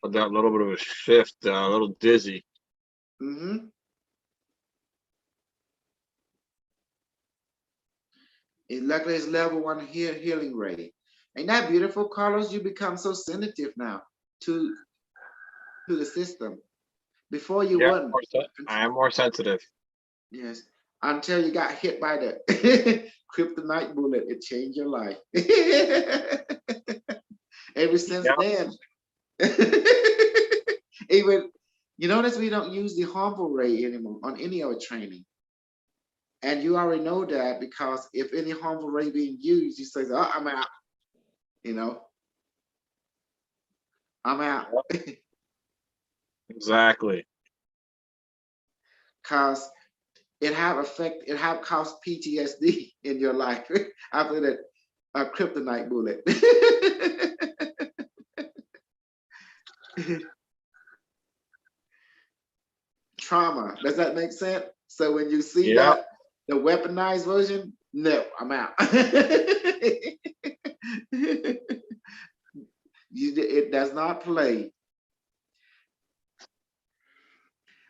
But that little bit of a shift, a little dizzy. Mm-hmm. Luckily, it's level 1 here healing ray. Ain't that beautiful, Carlos? You become so sensitive now to the system. Before you Yeah, weren't. I am more sensitive. Yes, until you got hit by the kryptonite bullet, it changed your life. Ever since then, even you notice we don't use the harmful ray anymore on any of our training. And you already know that because if any harmful ray being used, you say, oh, I'm out. You know, I'm out. Exactly. Because it have caused PTSD in your life after that kryptonite bullet. Trauma. Does that make sense? So when you see that the weaponized version, no, I'm out. It does not play.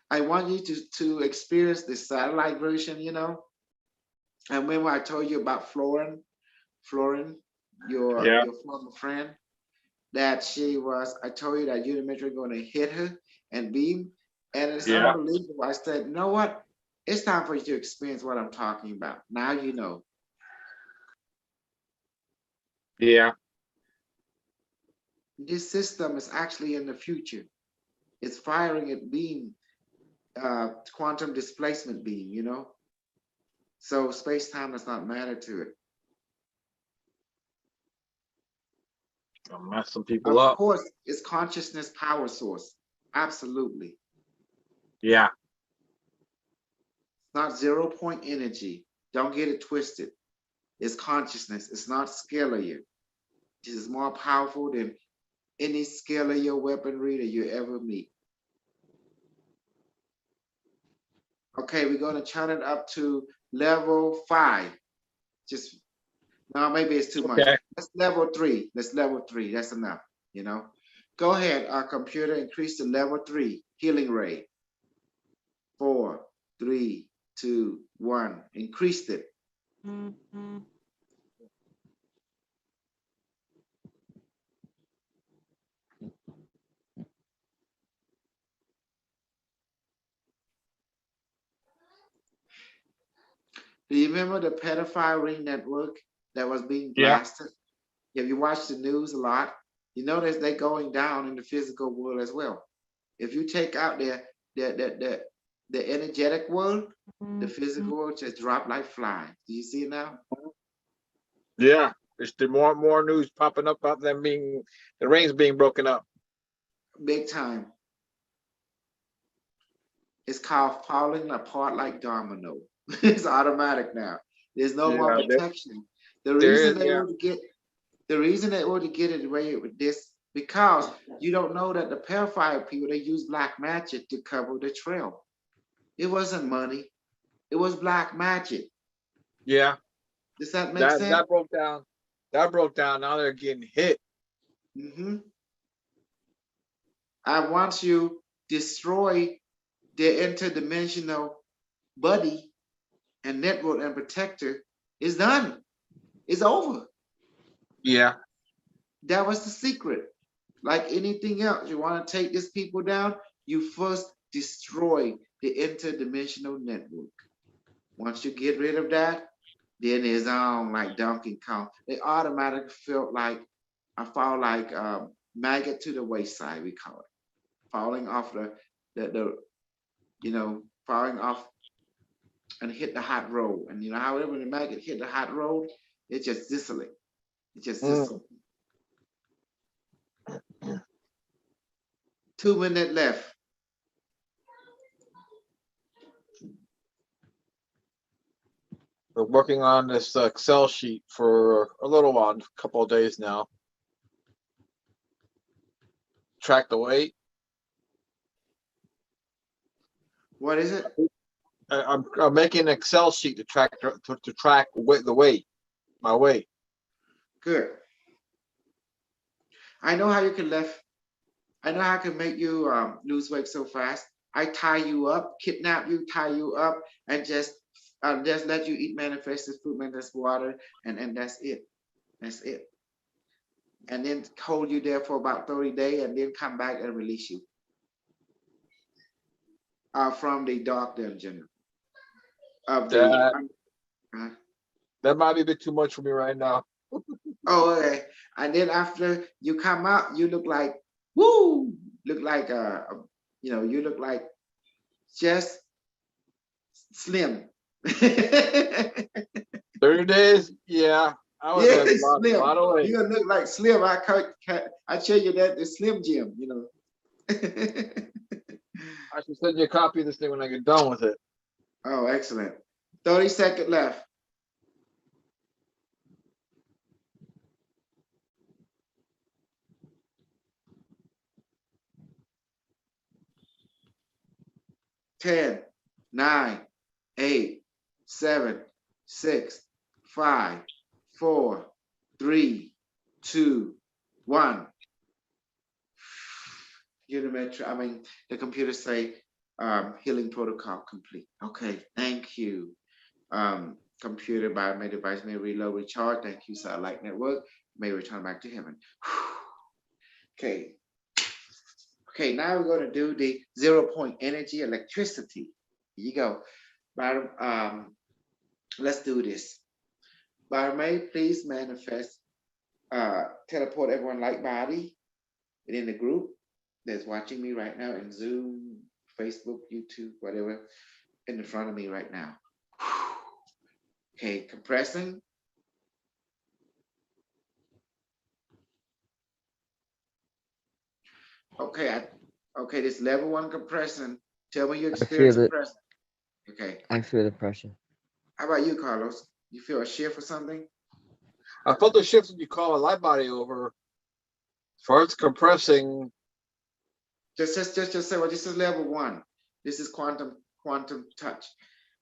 I want you to experience the satellite version, you know. And remember I told you about Florin, your former friend, that she was, I told you that Unimetry going to hit her and beam. And it's unbelievable. I said, you know what? It's time for you to experience what I'm talking about. Now you know. Yeah. This system is actually in the future. It's firing at beam, quantum displacement beam, you know? So space-time does not matter to it. I'll mess some people up. Of course, it's consciousness power source. Absolutely. Yeah. It's not 0 point energy. Don't get it twisted. It's consciousness. It's not scalar. This is more powerful than any scalar weaponry that you ever meet. Okay, we're going to turn it up to level 5. Just no, maybe it's too much. That's level 3. That's level 3. That's enough. You know. Go ahead, our computer, increase to level 3 healing ray. 4, 3, 2, 1. Increased it. Do you remember the pedophile ring network that was being blasted? If you watch the news a lot, you notice they're going down in the physical world as well. If you take out the energetic world, the physical world just drop like flies. Do you see it now? Yeah, there's more news popping up about them being the rings being broken up. Big time. It's called falling apart like domino. It's automatic now. There's no more protection. The reason they want to get it away with this, because you don't know that the Pathfinder people, they use black magic to cover the trail. It wasn't money. It was black magic. Yeah. Does that make sense? That broke down. That broke down. Now they're getting hit. I want you destroy their interdimensional buddy and network and protector. It's done. It's over. Yeah. That was the secret. Like anything else, you want to take these people down, you first destroy the interdimensional network. Once you get rid of that, then it's on like Donkey Kong. They automatically feel like I fall like maggot to the wayside, we call it. Falling off the falling off and hit the hot road. And you know, however the maggot hit the hot road, it just dissolates. It just dissolates. 2 minutes left. We're working on this Excel sheet for a little while, a couple of days now. Track the weight. What is it? I'm making an Excel sheet to track the weight, my weight. Good. I know how you can I know how I can make you lose weight so fast. I tie you up, kidnap you, tie you up, and just let you eat manifested food, manifested water, and that's it. That's it. And then hold you there for about 30 days, and then come back and release you from the dark dungeon of the. That might be a bit too much for me right now. Oh, okay. And then after you come out, you look like woo, look like you look like just slim. 30 days? Yeah. I would have slim. a lot of weight. You're gonna look like slim. I tell you that the Slim Jim, you know. I should send you a copy of this thing when I get done with it. Oh, excellent. 30 seconds left. Ten, 9, 8, 7, 6, 5, 4, 3, 2, 1. The computer say healing protocol complete. Okay, thank you. Computer biomed device may reload, recharge. Thank you, satellite network. May return back to heaven. Okay. Okay, now we're going to do the 0-point energy electricity. Here you go. Let's do this. Barmaid, please manifest, teleport everyone like body within the group that's watching me right now in Zoom, Facebook, YouTube, whatever, in the front of me right now. Okay, compressing. Okay, okay, this level 1 compression. Tell me your experience compressing. Okay. I feel the pressure. How about you, Carlos? You feel a shift or something? I felt the shift when you call a light body over. As far as compressing. Just say, well, this is level 1. This is quantum touch.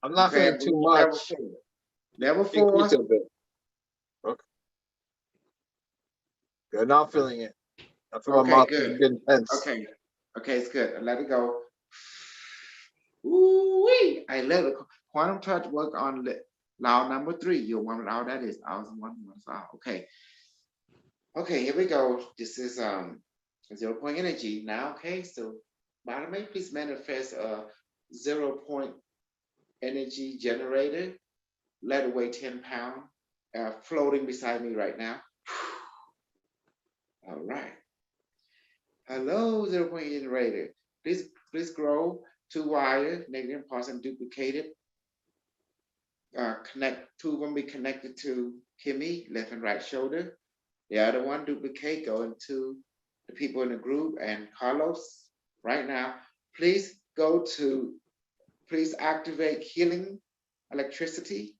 I'm not feeling too much. Level 4. Okay. Good, not feeling it. I feel my mouth is getting tense. Okay, it's good. I let it go. Ooh-wee. I let it go. Quantum touch work on law number 3. You want to know how that is. Okay. Okay, here we go. This is 0-point energy. Now, okay, so bottom eight, please manifest a 0-point energy generator. Let it weigh 10 pounds. Floating beside me right now. All right. Hello, 0-point generator. Please grow 2 wires, negative parts, and duplicate it. Connect 2 of them be connected to Kimmy, left and right shoulder. The other one duplicate, go into the people in the group and Carlos right now. Please activate healing electricity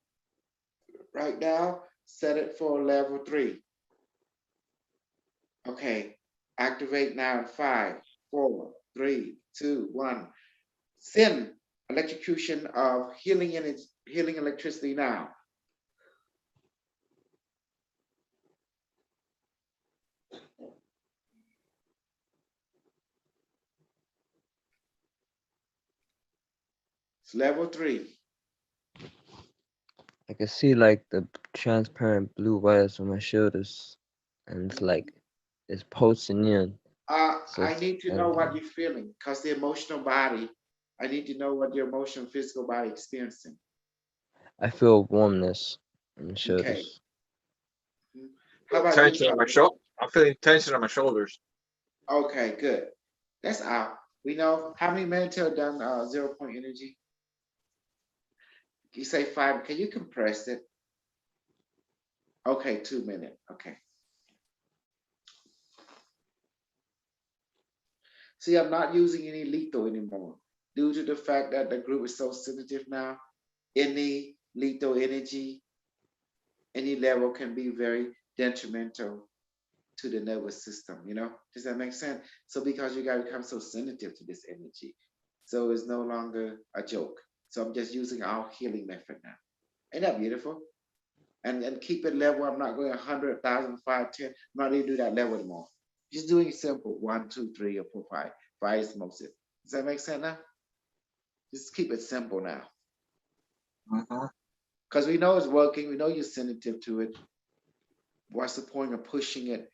right now. Set it for level 3. Okay, activate now in 5, 4, 3, 2, 1. Send electrocution of healing electricity now. It's level 3. I can see like the transparent blue wires on my shoulders, and it's like it's pulsing in. I need to know what you're feeling, because the emotional body I need to know what your emotional, physical body experiencing. I feel warmness in the Okay. shoulders. How about you, Tension on my Charlie? shoulder. I'm feeling tension on my shoulders. Okay, good. That's out. We know how many minutes have done 0 point energy? You say 5. Can you compress it? Okay, 2 minutes. Okay. See, I'm not using any lethal anymore due to the fact that the group is so sensitive now. Any lethal energy, any level can be very detrimental to the nervous system, you know? Does that make sense? So because you guys become so sensitive to this energy, so it's no longer a joke. So I'm just using our healing method now. Ain't that beautiful? And keep it level. I'm not going 100,000, 5, 10. I'm not even do that level anymore. Just doing simple 1, 2, 3, or 4, 5. 5 is most it. Does that make sense now? Just keep it simple now. Because we know it's working. We know you're sensitive to it. What's the point of pushing it?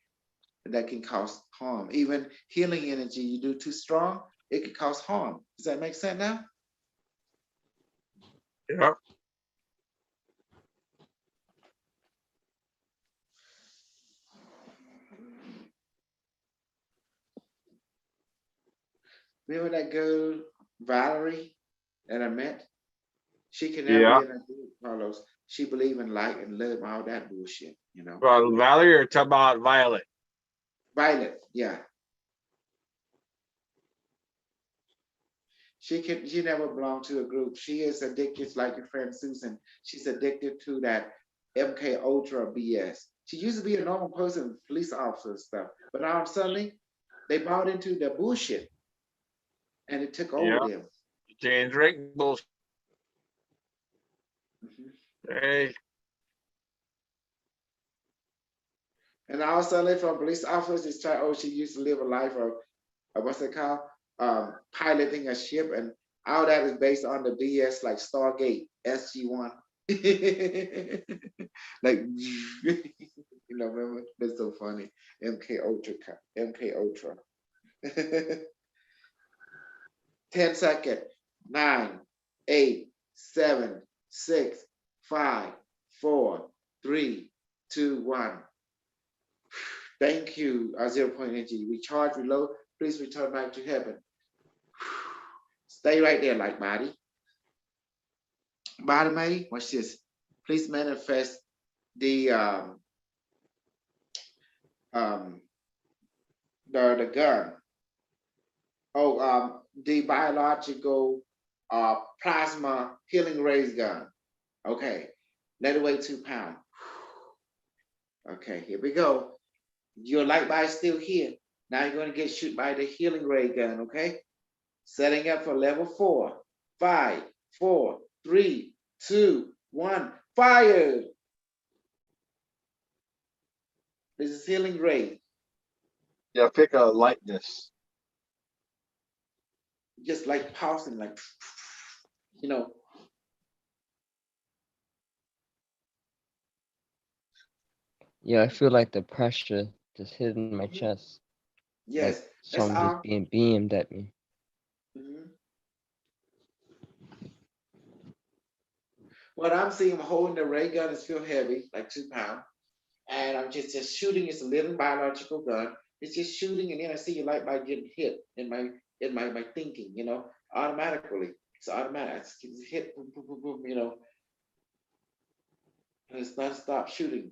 That can cause harm. Even healing energy, you do too strong, it could cause harm. Does that make sense now? Yeah. Remember that girl, Valerie, that I met? She can never be Yeah. in a group, Carlos. She believe in light and love, all that bullshit, you know? Well, Valerie, or talk about Violet. Violet, yeah. She never belonged to a group. She is addicted, like your friend Susan. She's addicted to that MK Ultra BS. She used to be a normal person, police officer and stuff, but now suddenly they bought into the bullshit and it took over Yeah. them. James Drake bullshit. Mhm. Hey. And all of a sudden, from police officers, it's try. Oh, she used to live a life of what's it called? Piloting a ship, and all that is based on the BS like Stargate SG-1. Like, you know, remember? That's so funny. MK Ultra, MK Ultra. 10 seconds. 9, 8, 7, 6, 5, 4, 3, 2, 1. Thank you, 0 point energy. Recharge, reload. Please return back to heaven. Stay right there, like body. Body, May, watch this. Please manifest the um the gun. Oh, the biological plasma healing rays gun. Okay, let it weigh 2 pounds. Okay, here we go. Your light bar is still here. Now you're going to get shoot by the healing ray gun, okay? Setting up for level 4, 5, 4, 3, 2, 1. Fire! This is healing ray. Yeah, pick a lightness. Just like pulsing, like, you know. Yeah, I feel like the pressure just hitting my chest. Like Yes, that's something just all. being beamed at me. Mhm. What I'm seeing, I'm holding the ray gun is feel heavy, like 2 pounds. And I'm just shooting. It's a living biological gun. It's just shooting, and then I see your light by getting hit in my thinking, you know, automatically. It's automatic. It's hit, boom, boom, boom, boom, you know, and it's not stop shooting.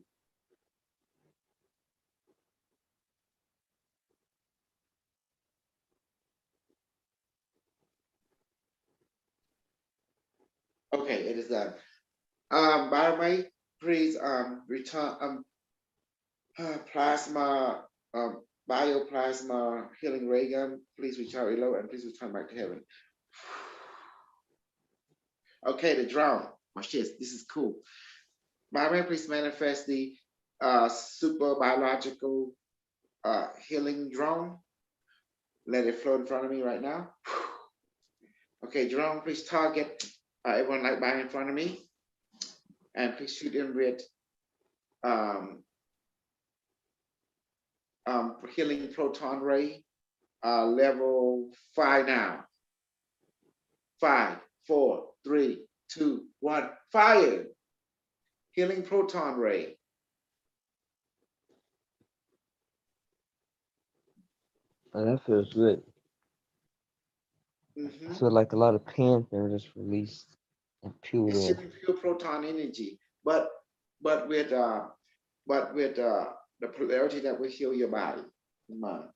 Okay, it is done. By the way, please return plasma bioplasma healing ray gun. Please return reload and please return back to heaven. Okay, the drone. Watch this. This is cool. By the way, please manifest the super biological healing drone. Let it float in front of me right now. Okay, drone, please target everyone like by in front of me. And please shoot him with um, healing proton ray level 5 now. 5, 4, 3, 2, 1, fire. Healing proton ray. Oh, that feels good. I Mhm. feel like a lot of pain been just released and peeled It's off. shooting pure proton energy, but with the polarity that will heal your body and mind.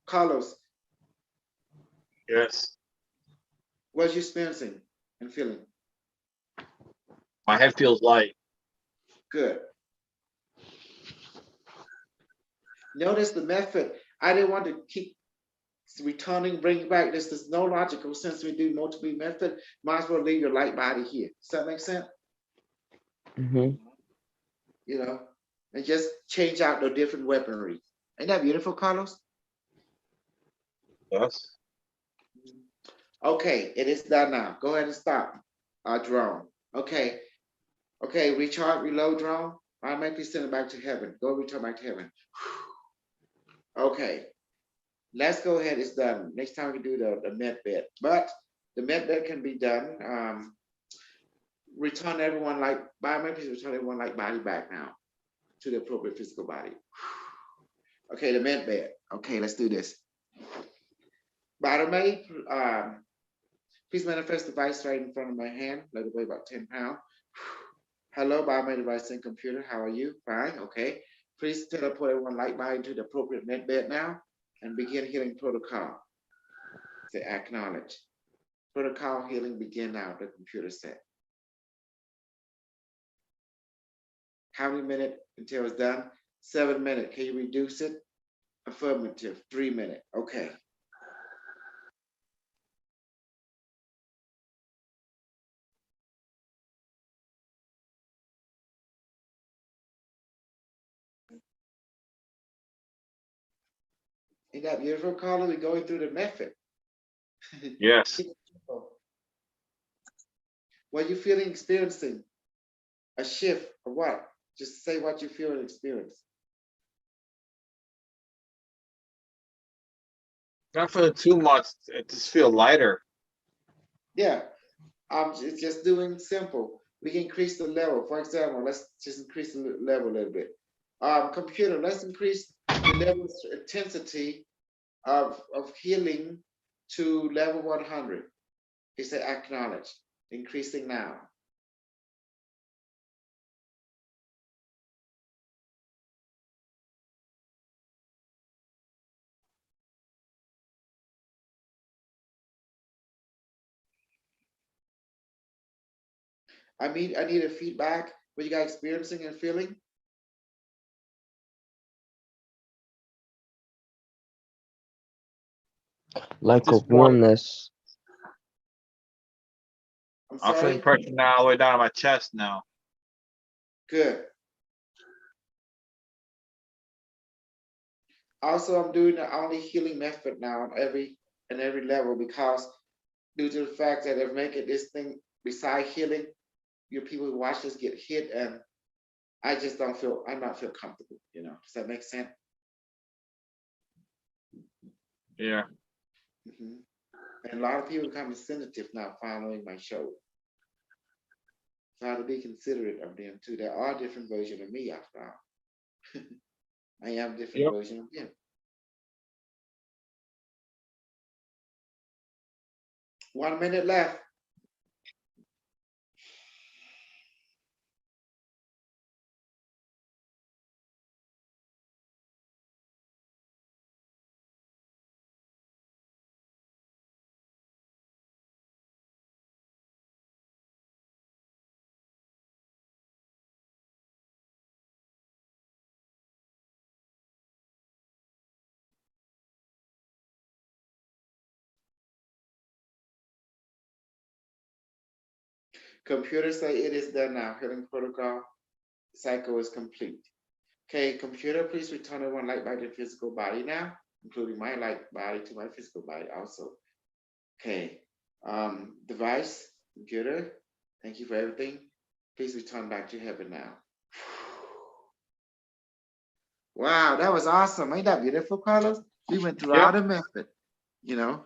Carlos, Yes. what you experiencing and feeling? My head feels light. Good. Notice the method. I didn't want to keep returning, bringing back this. There's no logical sense we do multiple method. Might as well leave your light body here. Does that make sense? Mm-hmm. You know, and just change out the different weaponry. Ain't that beautiful, Carlos? Yes. Okay, it is done now. Go ahead and stop our drone. Okay, recharge, reload drone. Automatically send it back to heaven. Go return back to heaven. Okay, let's go ahead. It's done. Next time we do the med bed, but the med bed can be done. Return everyone like biometrics. Return everyone like body back now to the appropriate physical body. Okay, the med bed. Okay, let's do this. Bottom please manifest the device right in front of my hand. Let it weigh about 10 pounds. Hello, biomed device and computer. How are you? Fine. Okay. Please teleport everyone light by into the appropriate med bed now and begin healing protocol. Say acknowledge. Protocol healing begin now. The computer said. How many minutes until it's done? 7 minutes. Can you reduce it? Affirmative. 3 minutes. Okay. Ain't that beautiful, Carla? We're going through the method. Yes. What you feeling, experiencing? A shift or what? Just say what you feel and experience. Not feeling too much. It just feel lighter. Yeah, it's just doing simple. We can increase the level. For example, let's just increase the level a little bit. Computer, let's increase the level intensity of healing to level 100. He said acknowledge, increasing now. I need a feedback. What you guys experiencing and feeling? Like a Just more. warmness. I'm I'm feeling sorry. pressure now all the way down to my chest now. Good. Also, I'm doing the only healing method now on every level because due to the fact that they're making this thing beside healing, your people who watch this get hit, and I just don't feel comfortable. Does that make sense? Yeah. Mm-hmm. And a lot of people become sensitive now following my show. So I have to be considerate of them too. There are different versions of me after all. I am different Yep. version of them. 1 minute left. Computer say it is done now. Healing protocol cycle is complete. Okay, computer, please return everyone light by the physical body now, including my light body to my physical body also. Okay, device, computer, thank you for everything. Please return back to heaven now. Wow, that was awesome. Ain't that beautiful, Carlos? We went through Yep. all the method, you know.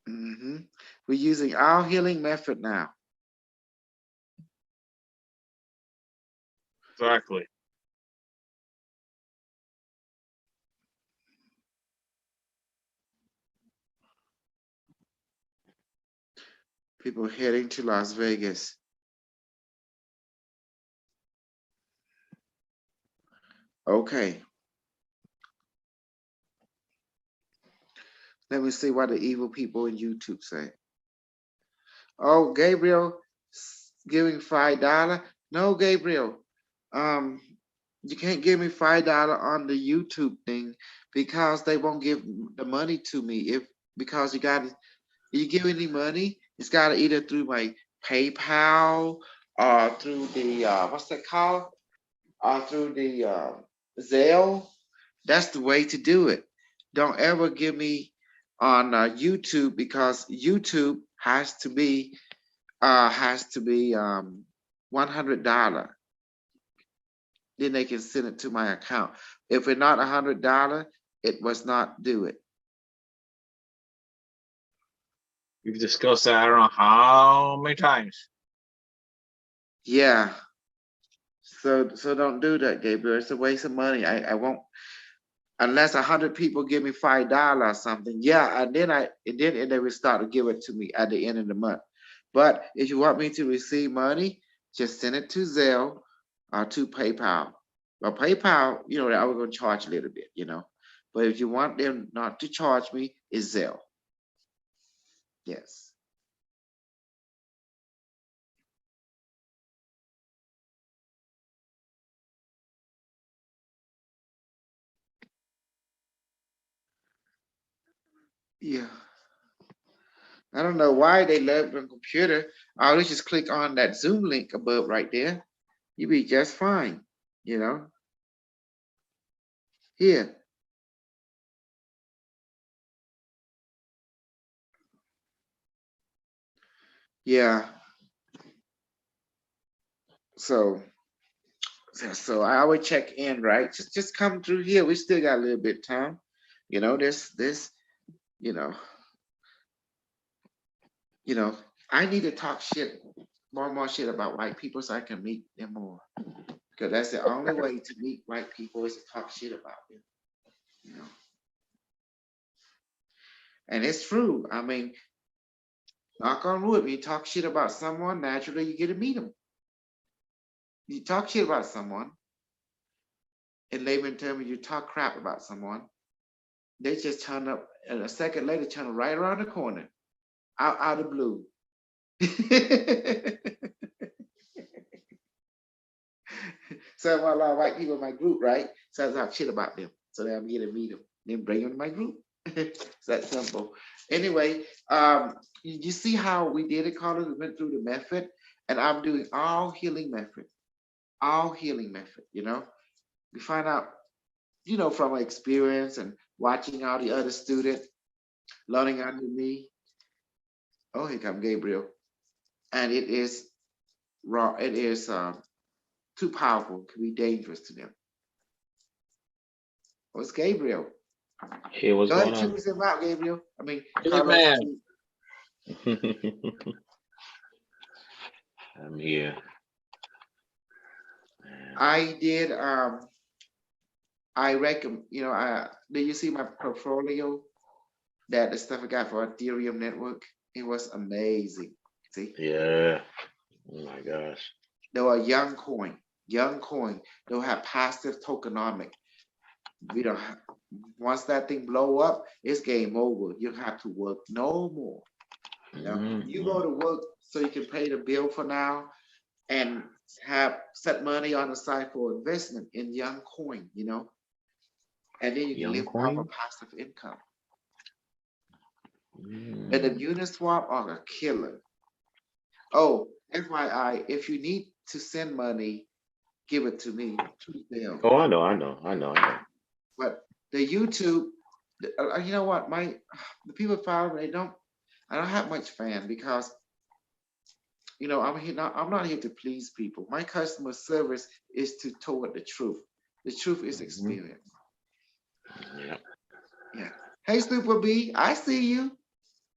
We're using our healing method now. Exactly. People heading to Las Vegas. Okay. Let me see what the evil people in YouTube say. Oh, Gabriel giving $5. No, Gabriel. You can't give me $5 on the YouTube thing because they won't give the money to me. Because you give any money, it's gotta either through my PayPal or through the what's that called? Or through the Zelle. That's the way to do it. Don't ever give me on YouTube because YouTube has to be $100. Then they can send it to my account. If it's not $100, it must not do it. We've discussed that I don't know how many times. Yeah. So don't do that, Gabriel. It's a waste of money. I won't unless 100 people give me $5 or something. Yeah, and then they will start to give it to me at the end of the month. But if you want me to receive money, just send it to Zelle or to PayPal. Well, PayPal, I was going to charge a little bit, But if you want them not to charge me, it's Zelle. Yes. Yeah. I don't know why they love the computer. Let's just click on that Zoom link above right there. You'll be just fine, Here. Yeah. So I always check in, right? Just come through here. We still got a little bit of time. This, you know, I need to talk more and more shit about white people so I can meet them more. Because that's the only way to meet white people is to talk shit about them, And it's true. I mean, knock on wood, when you talk shit about someone, naturally you get to meet them. You talk shit about someone, in layman terms, you talk crap about someone, they just turn up, and a second later, turn right around the corner, out of blue. So a lot of white people in my group, right? So I talk shit about them. So then I'm going to meet them, then bring them to my group. It's that simple. Anyway, you see how we did it, Carlos? We went through the method, and I'm doing all healing method. We find out, from my experience and watching all the other students, learning under me. Oh, here come Gabriel. And it is raw, it is too powerful, can be dangerous to them. What's Gabriel? Hey, what's Go ahead, going choose him out, Gabriel. I mean, Hey, Carlos. man. on? I'm here. I did I recommend, did you see my portfolio? That the stuff I got for Ethereum network, it was amazing. See, Yeah. Oh my gosh. they were young coin. They'll have passive tokenomic. We don't have, once that thing blow up, it's game over. You have to work no more. You go to work so you can pay the bill for now and have set money on the side for investment in young coin, and then you can Young live off coin? of passive income. And the Uniswap are a killer. Oh, FYI, if you need to send money, give it to me through Zelle. Oh, I know. But the YouTube, you know what? The people follow me. I don't have much fan because I'm not here to please people. My customer service is to toward the truth. The truth is experience. Yeah. Yeah. Hey, Super B, I see you.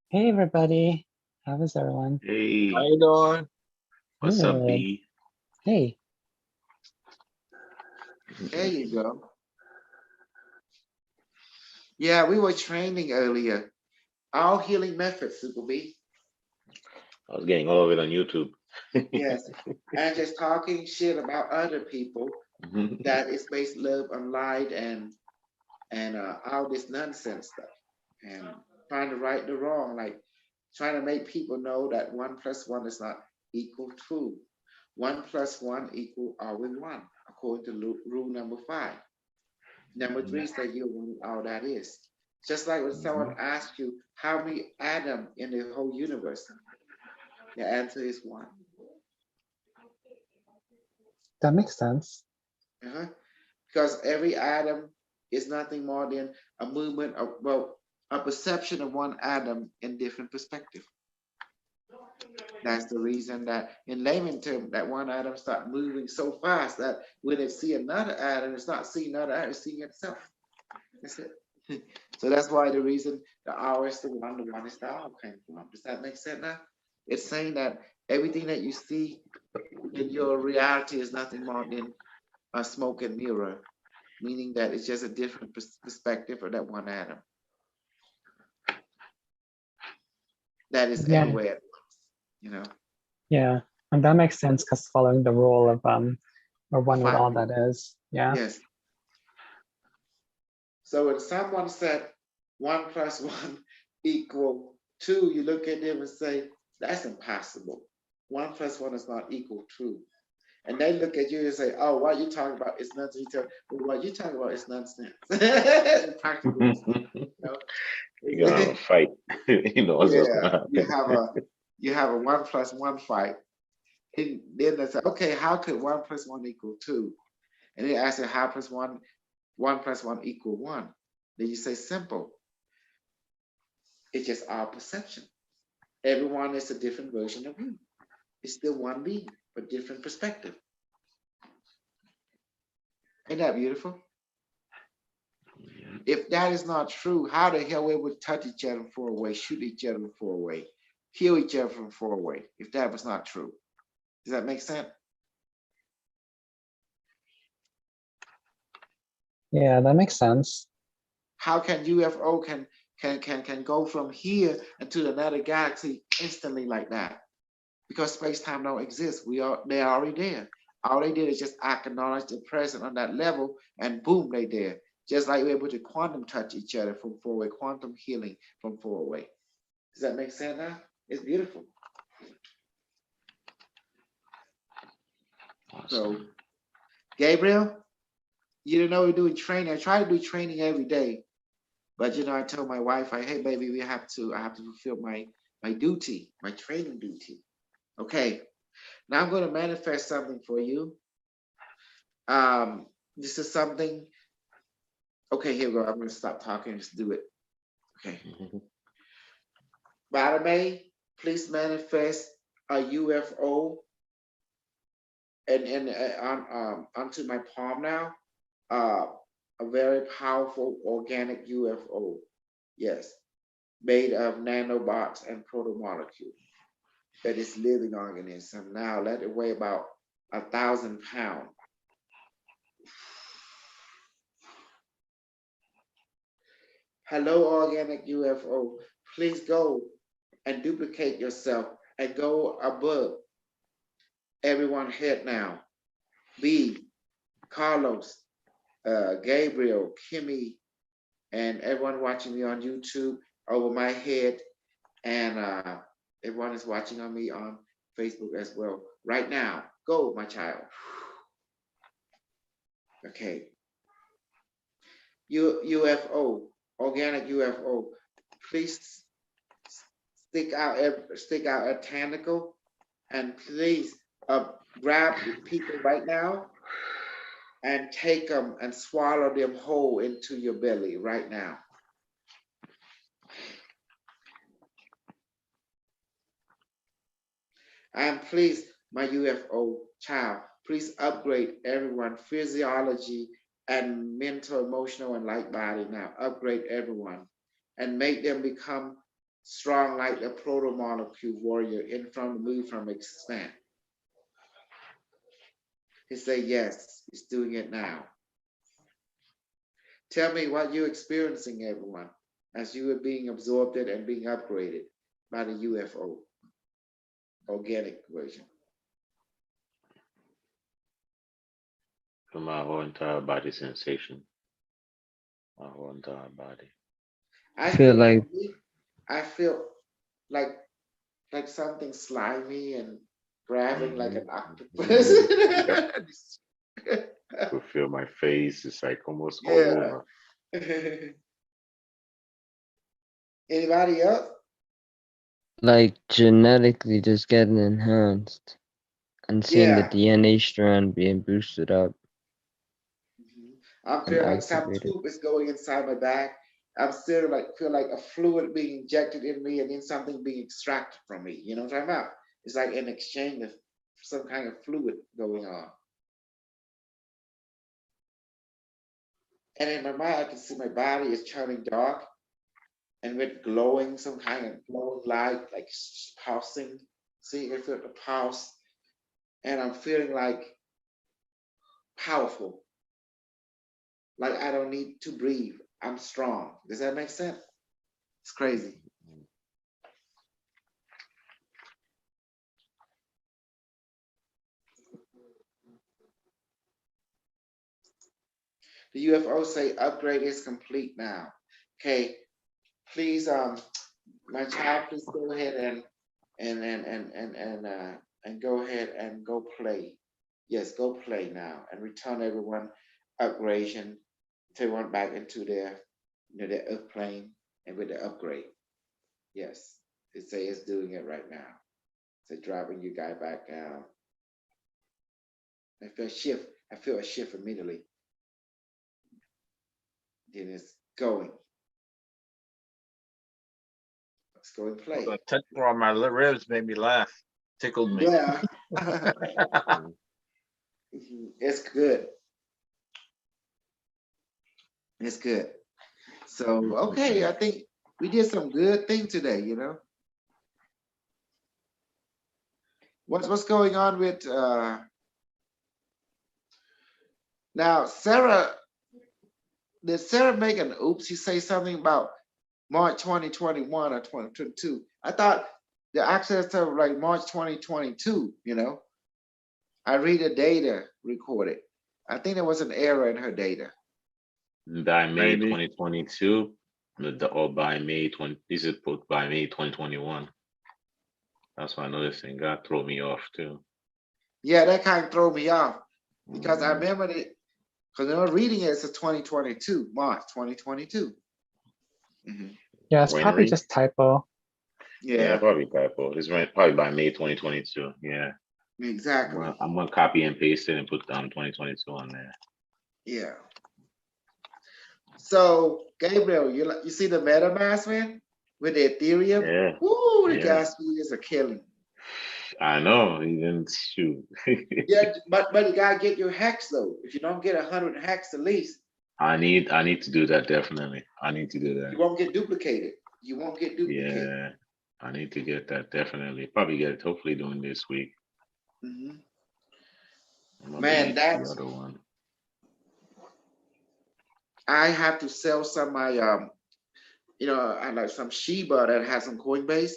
Hey everybody, how is everyone? How Hey, you doing? what's up, Good. B? Hey, There you go. Yeah, we were training earlier. All healing methods, Super B. I was getting all of it on YouTube. Yes. And just talking shit about other people that is based love on light and all this nonsense stuff. And trying to right the wrong, like trying to make people know that 1 + 1 is not equal 2. 1 + 1 equal always 1, according to rule number 5. Number 3 says you're one, all that is. Just like when someone asks you how many atoms in the whole universe, the answer is 1. that makes sense. Uh-huh. Because every atom is nothing more than a movement of, well, a perception of one atom in different perspective. That's the reason that in layman term, that one atom start moving so fast that when it see another atom, it's not seeing another atom, it's seeing itself. That's it. So that's why the reason the R is the one is the R came from. Does that make sense now? It's saying that everything that you see in your reality is nothing more than a smoke and mirror, meaning that it's just a different perspective of that one atom that is Yeah, everywhere at once, you know. yeah, and that makes sense because following the rule of or one with 5 all that is. Yeah, Yes. So when someone said 1 + 1 equal 2, you look at them and say, that's impossible. 1 + 1 is not equal 2. And they look at you and say, oh, what you talking about is nonsense. Well, what you talking about is nonsense. Practical, you know. You got a fight. You know what's Yeah, gonna you happen. have a 1 + 1 fight. And then they say, okay, how could 1 + 1 equal 2? And they ask you how plus 1 + 1 equal 1. Then you say simple. It's just our perception. Everyone is a different version of you. It's still one being, but different perspective. Ain't that beautiful? If that is not true, how the hell we would touch each other from far away, shoot each other from far away, kill each other from far away, if that was not true? Does that make sense? yeah, that makes sense. How can UFO can go from here into another galaxy instantly like that? Because space-time don't exist. They're already there. All they did is just acknowledge the present on that level, and boom, they there. Just like we're able to quantum touch each other from far away, quantum healing from far away. Does that make sense now? It's beautiful. So, Gabriel, you didn't know we're doing training. I try to do training every day, but I told my wife, hey baby, I have to fulfill my duty, my training duty. Okay, now I'm going to manifest something for you. This is something. Okay, here we go. I'm going to stop talking and just do it. Okay. Barame, please manifest a UFO and onto my palm now. A very powerful organic UFO. Yes, made of nanobots and protomolecules. That is living organism. Now let it weigh about 1,000 pounds. Hello, organic UFO. Please go and duplicate yourself and go above everyone head now. B, Carlos, Gabriel, Kimmy, and everyone watching me on YouTube over my head, and everyone is watching on me on Facebook as well. Right now, go, my child. Okay. UFO, organic UFO, please stick out a tentacle, and please grab people right now and take them and swallow them whole into your belly right now. And please, my UFO child, please upgrade everyone physiology and mental, emotional, and light body now. Upgrade everyone and make them become strong like the proto-molecule warrior in from the move from expand. He said, yes, he's doing it now. Tell me what you're experiencing, everyone, as you are being absorbed and being upgraded by the UFO, organic version. To my whole entire body sensation. My whole entire body. I feel like I feel like something slimy and grabbing like an octopus. I could feel my face. It's like almost all Yeah. over. Anybody else? like genetically just getting enhanced and seeing the Yeah. DNA strand being boosted up I and feel like some activated. tube is going inside my back. I'm still feel like a fluid being injected in me and then something being extracted from me. You know what I'm talking about? It's like an exchange of some kind of fluid going on. And in my mind, I can see my body is turning dark and with glowing, some kind of glowing light, like pulsing. See, I feel the pulse. And I'm feeling like powerful. Like I don't need to breathe. I'm strong. Does that make sense? It's crazy. The UFO say upgrade is complete now. Okay, please, my child, please go ahead and go ahead and go play. Yes, go play now and return everyone upgradation, everyone back into their their airplane and with the upgrade. Yes, it say it's doing it right now. It's dropping you guy back down. I feel a shift. I feel a shift immediately. Then it's going. Let's go and play. The tickle on my ribs made me laugh. Tickled me. Yeah. It's good. It's good. So okay, I think we did some good things today, you know. What's going on with now Sarah, did Sarah make an oops? She say something about March 2021 or 2022. I thought the access to like March 2022, you know. I read the data recorded. I think there was an error in her data. By May Maybe. 2022, or by May 20, this is put by May 2021. That's why I know this thing got throw me off too. Yeah, that kind of threw me off because I remember it because I was reading it, it's a 2022, March 2022. Yeah, it's When probably read? just typo. Yeah, probably typo. It's probably by May 2022. Yeah, Exactly. I'm gonna copy and paste it and put 2022 on there. Yeah. So Gabriel, you see the MetaMask, man, with the Ethereum? Yeah. Woo, the Yeah. gas fees are killing. I know. He didn't shoot. Yeah, but you gotta get your hacks though. If you don't get 100 hacks at least, I need to do that definitely. I need to do that. you won't get duplicated. You won't get duplicated. Yeah, I need to get that definitely. Probably get it hopefully during this week. Mhm. I'm gonna Man, delete that's the other one. I have to sell some of my you know, I like some Shiba that has some Coinbase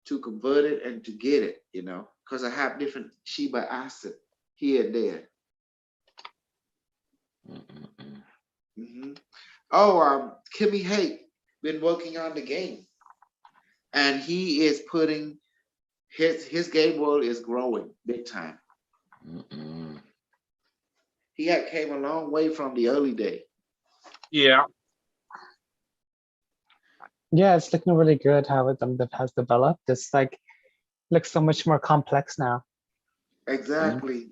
to convert it and to get it, you know, because I have different Shiba asset here and there. Oh, Kimmy Hake been working on the game, and he is putting his game world is growing big time. He had came a long way from the early day. Yeah. Yeah, it's looking really good how it has developed. It's like looks so much more complex now. Exactly.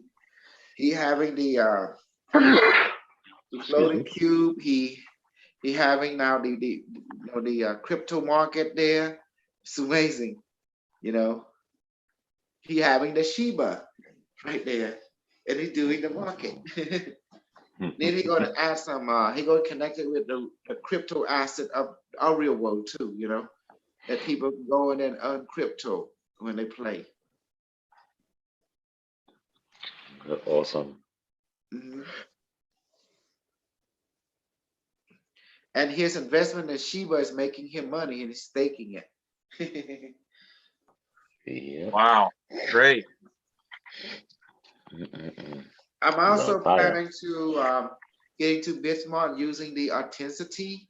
He having the floating cube. He having now the crypto market there. It's amazing, you know. He having the Shiba right there, and he's doing the market. Then he gonna add some. He gonna connect it with the crypto asset of our real world too. You know, that people can go in and earn crypto when they play. Awesome. Mhm. And his investment in Shiba is making him money, and he's staking it. Yeah. Wow, great. I'm also Fire. planning to get into Bitmart using the authenticity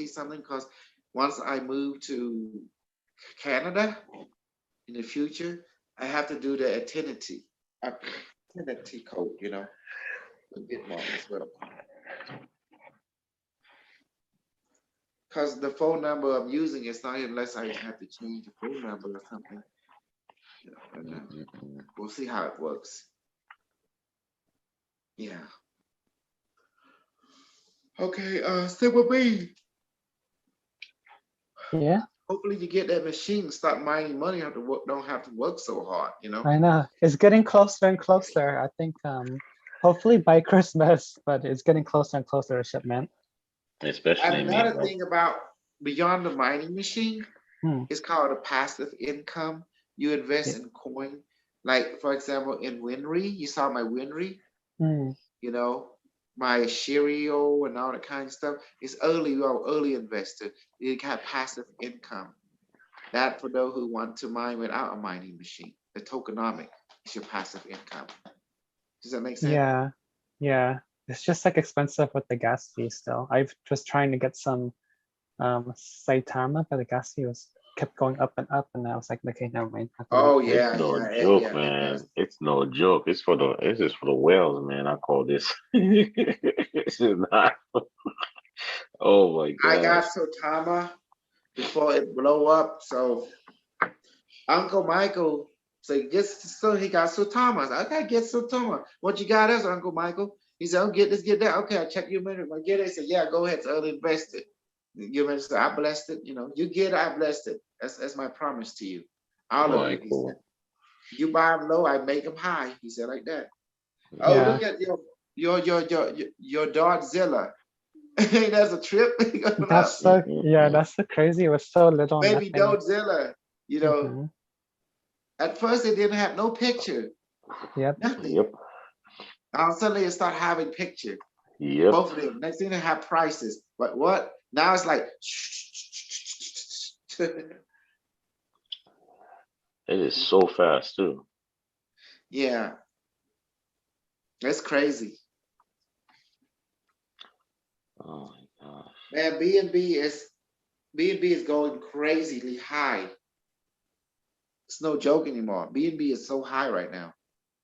something, because once I move to Canada in the future, I have to do the identity code, you know, with Bitmart as well. Because the phone number I'm using is not unless I have to change the phone number or something. You know, and, we'll see how it works. Yeah. Okay, stick with me. Yeah, Hopefully you get that machine, start mining money, don't have to work so hard, you know. I know. It's getting closer and closer. I think hopefully by Christmas, but it's getting closer and closer to shipment. Especially And me. another thing about beyond the mining machine, Hmm. it's called a passive income. You invest in coin, like for example in Winry, you saw my Winry, Hmm. you know, my Shirio and all that kind of stuff. It's early investor. You have passive income. That for those who want to mine without a mining machine. The tokenomic is your passive income. Does that make sense? Yeah, yeah. It's just like expensive with the gas fee still. I've just trying to get some Saitama, but the gas fee was kept going up, and I was like, okay, never mind. I have to Oh wait. It's yeah, no yeah, joke, yeah. man. It's no joke. It's just for the whales, man. I call this. This is not. Oh my I got gosh. Sotama before it blow up. So Uncle Michael said, so he got Sotama. I said, okay, get Sotama. What you got us, Uncle Michael? He said, oh, get this, get that. Okay, I check your minute. I get it. He said, yeah, go ahead. It's early invested. You said, I blessed it. You know, you get it, I blessed it. That's my promise to you. All All of you. right, He cool. said, you buy them low, I make them high. He said like that. Oh, Yeah. look at your Dartzilla. That's a trip. Going That's up. so yeah, that's so crazy. It was so little, Baby nothing. Dartzilla. You know, Mhm. at first it didn't have no picture, Yep. nothing. Yep. Now suddenly it start having picture. Yep. Both of them. Next thing they have prices. But what? Now it's like It is so fast too. yeah. That's crazy. Oh my gosh. Man, B&B is going crazily high. It's no joke anymore. B&B is so high right now.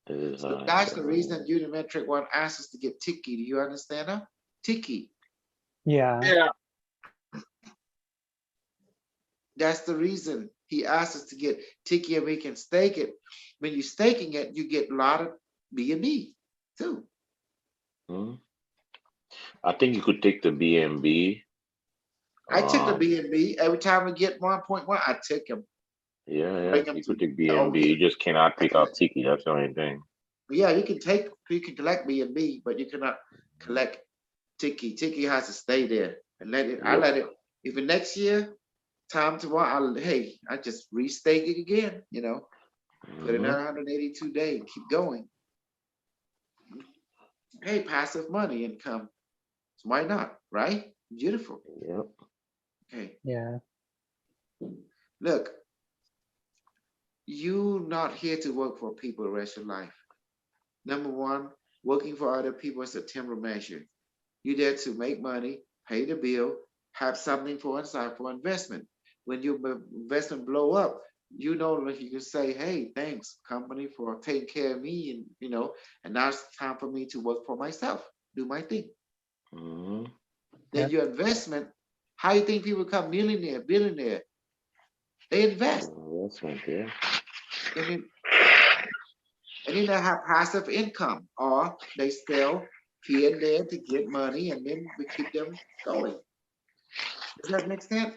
It is So high. that's the reason Unimetric One asked us to get Tiki. Do you understand that? Tiki. Yeah. Yeah. That's the reason he asked us to get Tiki, and we can stake it. When you're staking it, you get a lot of B&B too. Hmm? I think you could take the BNB. I took the B&B. Every time we get 1.1, I take them. Yeah, Bring them you to could take over BNB. here. You just cannot I take collect. out Tiki. That's the only thing. Yeah, you can collect B&B, but you cannot collect Tiki. Tiki has to stay there and let it. I Yep. let it. If the next year, time tomorrow, I just restake it again. You know, put it Mhm. 182 days, keep going. Hey, passive money income. So why not? Right? Beautiful. Yep. Okay. Yeah. Look, you not here to work for people the rest of your life. Number one, working for other people is a temporary measure. You're there to make money, pay the bill, have something for inside for investment. When your investment blow up, you know, like you can say, hey, thanks, company, for taking care of me, and and now it's time for me to work for myself, do my thing. Mhm. Then Yep. your investment, how you think people become millionaire, billionaire? They invest. That's right there. And then they have passive income, or they sell here and there to get money, and then we keep them going. Does that make sense?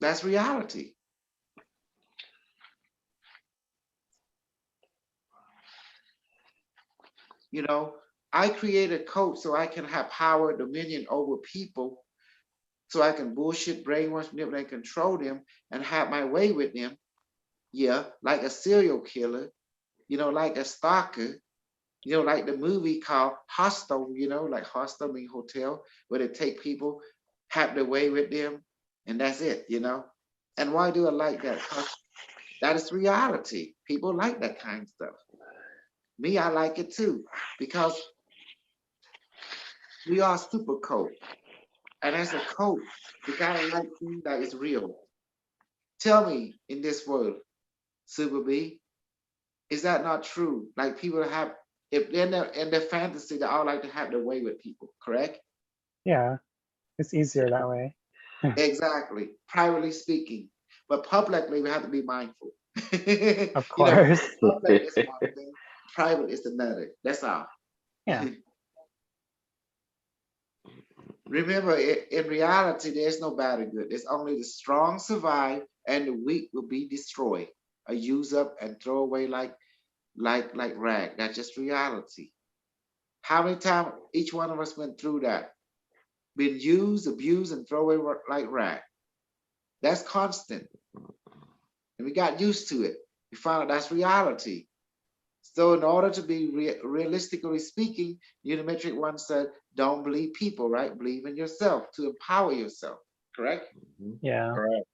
That's reality. You know, I created a cult so I can have power, dominion over people, so I can bullshit, brainwash, manipulate, control them, and have my way with them. Yeah, like a serial killer, like a stalker, like the movie called Hostel, like Hostel mean hotel, where they take people, have their way with them, and that's it. And why do I like that? 'Cause that is reality. People like that kind of stuff. Me, I like it too, because we are super code. And as a code, we gotta like things that is real. Tell me in this world, Super B, is that not true? Like people have, if in their fantasy, they all like to have their way with people, correct? Yeah, it's easier that way. Exactly. Privately speaking. But publicly, we have to be mindful. Of course. Public is one thing, private is another. That's all. Yeah. Remember, in reality, there's no bad or good. There's only the strong survive and the weak will be destroyed, or use up and throw away like rag. That's just reality. How many times each one of us went through that? Been used, abused, and throw away like rag. That's constant. And we got used to it. We found out that's reality. So in order to be realistically speaking, Unimetric One said, don't believe people, right? Believe in yourself to empower yourself, correct? Yeah. Correct.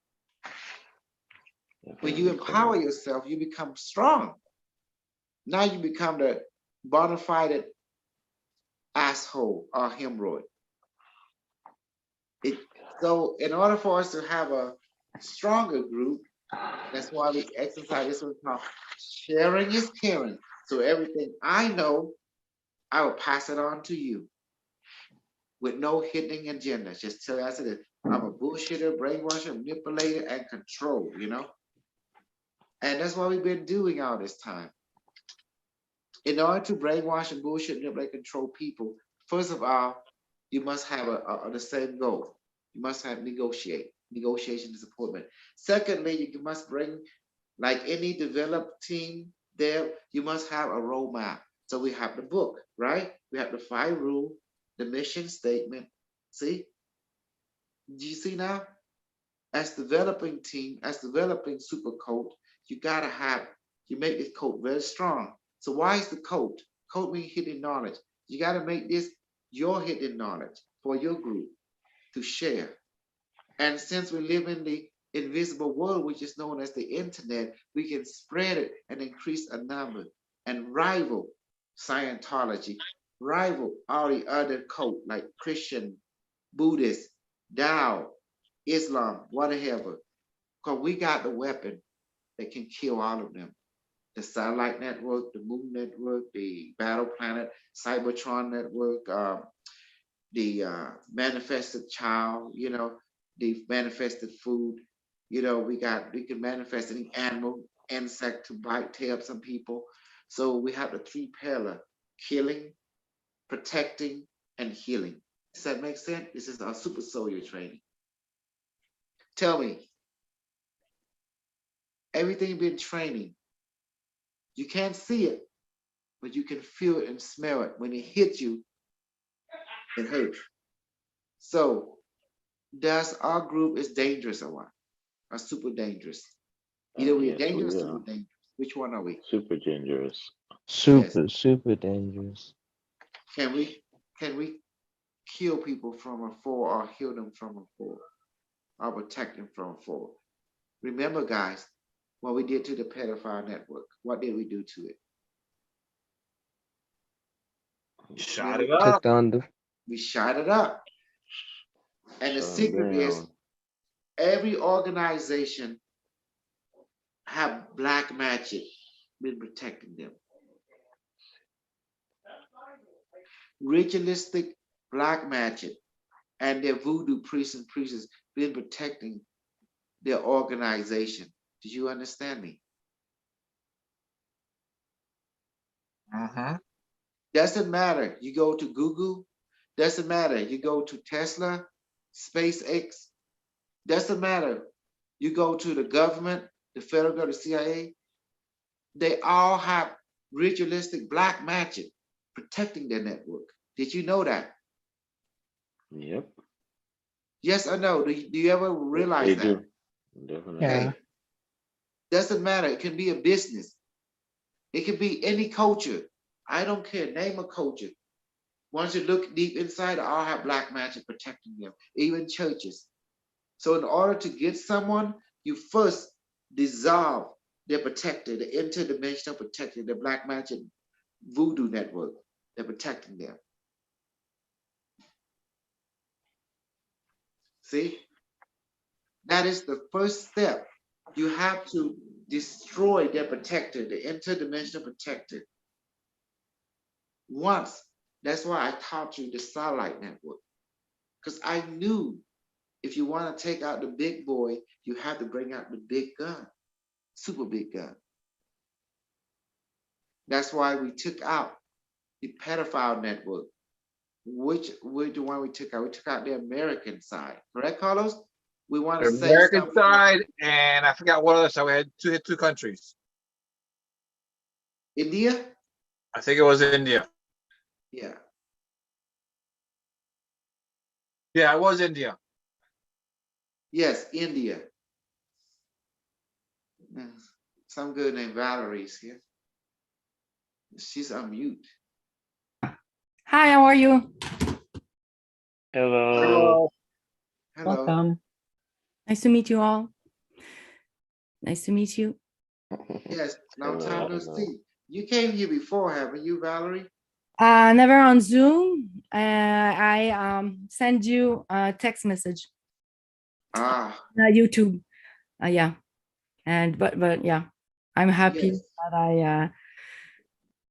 When you empower yourself, you become strong. Now you become the bona fide asshole or hemorrhoid. So in order for us to have a stronger group, that's why we exercise this one called sharing is caring. So everything I know, I will pass it on to you with no hidden agenda. Just tell you as it is. I'm a bullshitter, brainwasher, manipulator, and control, And that's what we've been doing all this time. In order to brainwash and bullshit, manipulate, control people, first of all, you must have the same goal. You must have negotiation is important. Secondly, you must bring, like any developed team there, you must have a roadmap. So we have the book, right? We have the 5 rule, the mission statement. See? Do you see now? As developing team, as developing super code, you make this code very strong. So why is the code? Code means hidden knowledge. You got to make this your hidden knowledge for your group to share. And since we live in the invisible world, which is known as the internet, we can spread it and increase a number and rival Scientology, rival all the other cult like Christian, Buddhist, Tao, Islam, whatever. Because we got the weapon that can kill all of them. The satellite network, the moon network, the battle planet, Cybertron network, the manifested child, the manifested food. We can manifest any animal, insect to bite, tear up some people. So we have the 3 pillar: killing, protecting, and healing. Does that make sense? This is our super soldier training. Tell me, everything been training. You can't see it, but you can feel it and smell it. When it hits you, it hurts. So does our group is dangerous or what? Or super dangerous? Either we're Yes, dangerous we or are. we're dangerous. Which one are we? Super dangerous. Super dangerous. Can we kill people from afar or heal them from afar or protect them from afar? Remember, guys, what we did to the pedophile network. What did we do to it? Shot it Took up. down the We shot it up. And the Shut 'em secret is down. every organization have black magic been protecting them. Ritualistic black magic and their voodoo priests and priestesses been protecting their organization. Do you understand me? Doesn't matter. You go to Google, doesn't matter. You go to Tesla, SpaceX, doesn't matter. You go to the government, the federal government, the CIA, they all have ritualistic black magic protecting their network. Did you know that? Yep. Yes or no? Do you ever realize They that? do. Definitely. Yeah. Okay. Doesn't matter. It can be a business. It can be any culture. I don't care. Name a culture. Once you look deep inside, they all have black magic protecting them, even churches. So in order to get someone, you first dissolve their protector, the interdimensional protector, the black magic voodoo network. They're protecting them. See? That is the first step. You have to destroy their protector, the interdimensional protector. Once, that's why I taught you the satellite network. Because I knew if you want to take out the big boy, you have to bring out the big gun, super big gun. That's why we took out the pedophile network. Which the one we took out? We took out the American side, correct, Carlos? We want to say American something. side, and I forgot what other side. We had two countries. India? I think it was India. Yeah. Yeah, it was India. Yes, India. Some girl named Valerie's here. She's on mute. Hi, how are you? Hello. Hello. Welcome. Nice to meet you all. Nice to meet you. Yes, long Hello, time no hello. see. You came here before, haven't you, Valerie? Never on Zoom. I send you a text message, Ah, YouTube. Yeah, and but yeah, I'm happy yes. that I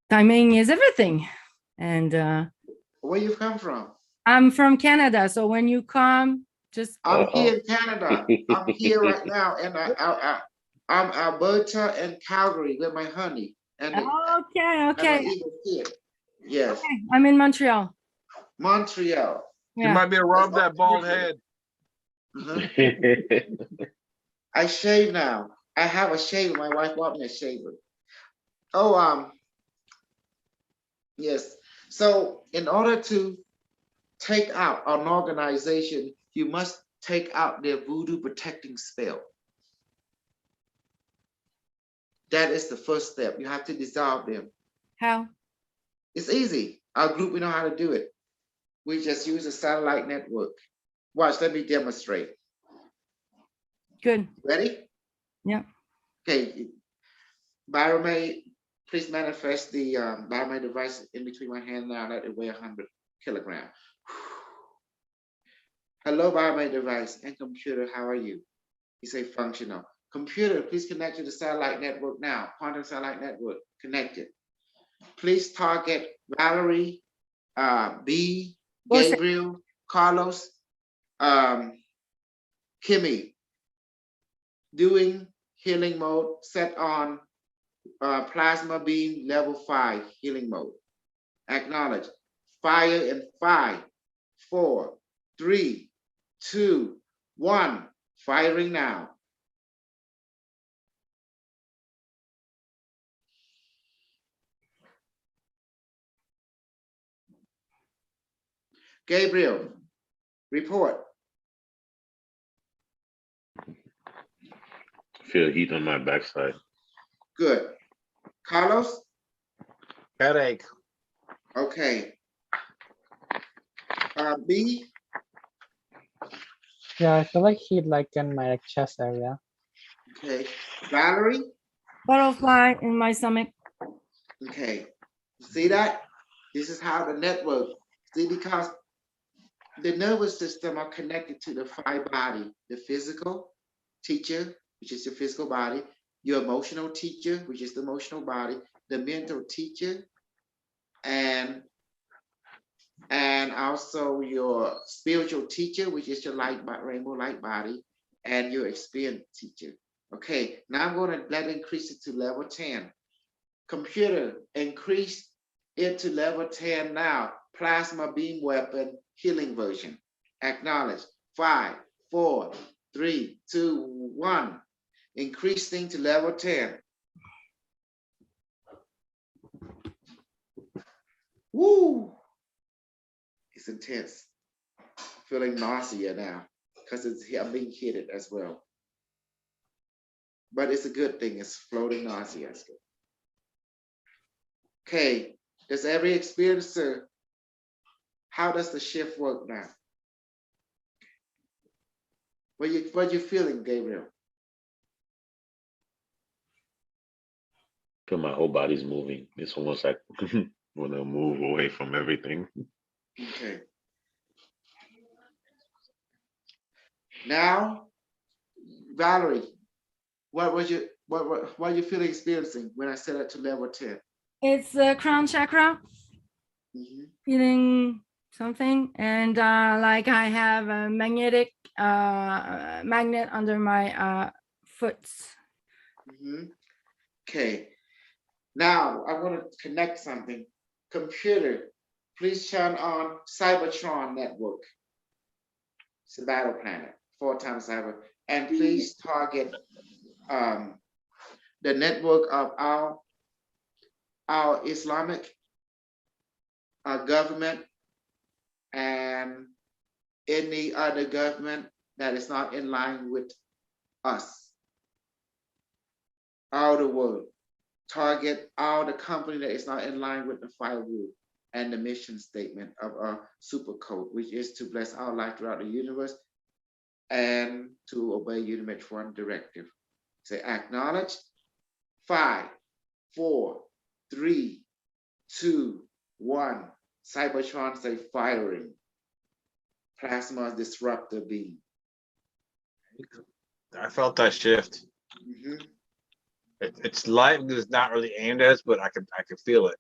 timing is everything, and Where you come from? I'm from Canada. So when you come, just I'm Uh-oh. here in Canada. I'm here right now, and I'm Alberta and Calgary with my honey and okay, my okay. eagle here. Yes, I'm in Montreal. Montreal. You Yeah. might be rub that bald head. Uh-huh. I shave now. I have a shaver. My wife bought me a shaver. Oh, yes. So in order to take out an organization, you must take out their voodoo protecting spell. That is the first step. You have to dissolve them. How? It's easy. Our group, we know how to do it. We just use a satellite network. Watch, let me demonstrate. Good. Ready? Yeah. Okay. Byromay, please manifest the Byromay device in between my hand now. Let it weigh 100 kilograms. Hello, Byromay device and computer. How are you? You say functional. Computer, please connect to the satellite network now. Quantum satellite network connected. Please target Valerie, B, What's Gabriel, Carlos, Kimmy. Doing healing mode, set on plasma beam level 5 healing mode. Acknowledge. Fire in 5, 4, 3, 2, 1. Firing now. Gabriel, report. Feel heat on my backside. Good. Carlos? Headache. Okay. B? Yeah, I feel like he'd like in my like, chest area. Okay. Valerie? butterfly in my stomach? Okay. See that? This is how the network, see, because the nervous system are connected to the 5 body, the physical teacher, which is the physical body, your emotional teacher, which is the emotional body, the mental teacher, and also your spiritual teacher, which is your light, rainbow light body, and your experience teacher. Okay, now I'm going to let increase it to level 10. Computer, increase it to level 10 now. Plasma beam weapon healing version. Acknowledge. 5, 4, 3, 2, 1. Increasing to level 10. Woo! It's intense. Feeling nausea now because I'm being hit as well. But it's a good thing. It's floating nausea. It's good. Okay. Does every experiencer, how does the shift work now? What you feeling, Gabriel? Feel my whole body's moving. It's almost like want to move away from everything. Okay. Now, Valerie, what are you feeling experiencing when I set it to level 10? It's the crown chakra, Mhm. feeling something, and like I have a magnetic magnet under my foot. Mhm. Okay. Now I want to connect something. Computer, please turn on Cybertron network. It's a battle planet, 4 times cyber. And please target the network of our Islamic government and any other government that is not in line with us. All the world. Target all the company that is not in line with the firewall and the mission statement of our super code, which is to bless our life throughout the universe and to obey Unit 1 directive. Say acknowledge. 5, 4, 3, 2, 1. Cybertron say firing. Plasma disruptor beam. I felt that shift. Mhm. It's light because it's not really aimed at us, but I could feel it.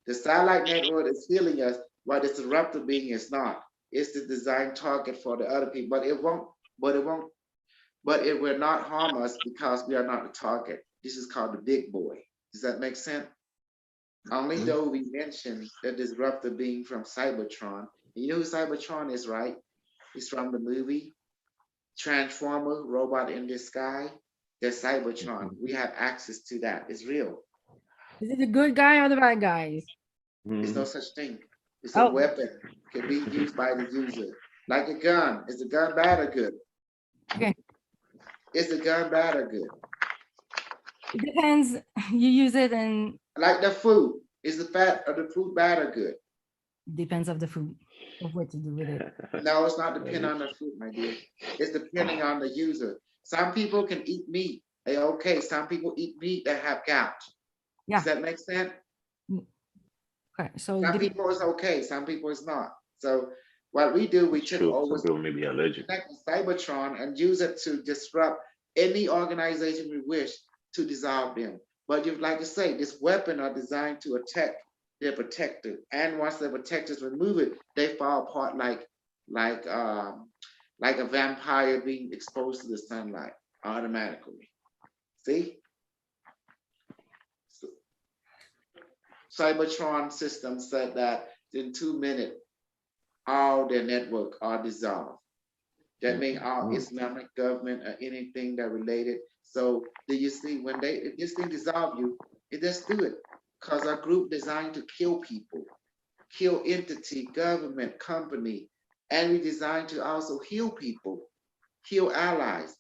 The satellite network is healing us, while the disruptor being is not. It's the design target for the other people, but it will not harm us because we are not the target. This is called the big boy. Does that make sense? Only though we mentioned the disruptor being from Cybertron. You know who Cybertron is, right? He's from the movie Transformer, Robot in the Sky. There's Cybertron. We have access to that. It's real. Is it the good guy or the bad guys? There's no such thing. It's a Oh. weapon. Can be used by the user. Like a gun. Is the gun bad or good? Okay. Is the gun bad or good? It depends. You use it and Like the food. Is the fat or the food bad or good? depends of the food, of what to do with it. No, it's not depending on the food, my dear. It's depending on the user. Some people can eat meat. They okay. Some people eat meat that have gout. Yeah. Does that make sense? Okay. So Some people is okay. Some people is not. So what we do, we It's took true. over Some people may be allergic. Cybertron and use it to disrupt any organization we wish to dissolve them. But you like to say, this weapon are designed to attack their protector. And once their protectors remove it, they fall apart like a vampire being exposed to the sunlight automatically. See? So, Cybertron system said that in 2 minutes, all their network are dissolved. That means our Islamic government or anything that related. So do you see when if this thing dissolve you, it just do it. Because our group designed to kill people, kill entity, government, company, and we designed to also heal people, heal allies,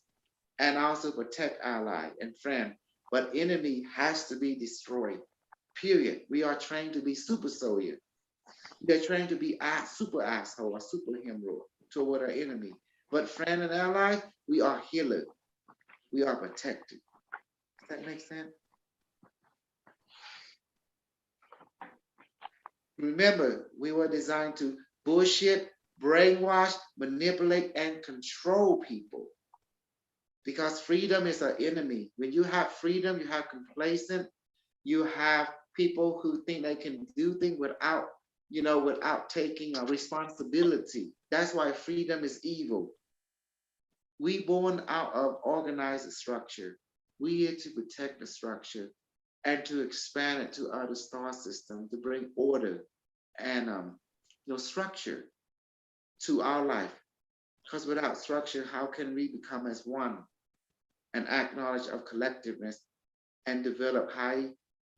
and also protect ally and friend. But enemy has to be destroyed. Period. We are trained to be super soldier. We are trained to be a super asshole or super hero toward our enemy. But friend and ally, we are healer. We are protected. Does that make sense? Remember, we were designed to bullshit, brainwash, manipulate, and control people. Because freedom is our enemy. When you have freedom, you have complacent, you have people who think they can do things without taking a responsibility. That's why freedom is evil. We born out of organized structure. We here to protect the structure and to expand it to other star systems to bring order and structure to our life. Because without structure, how can we become as one and acknowledge of collectiveness and develop high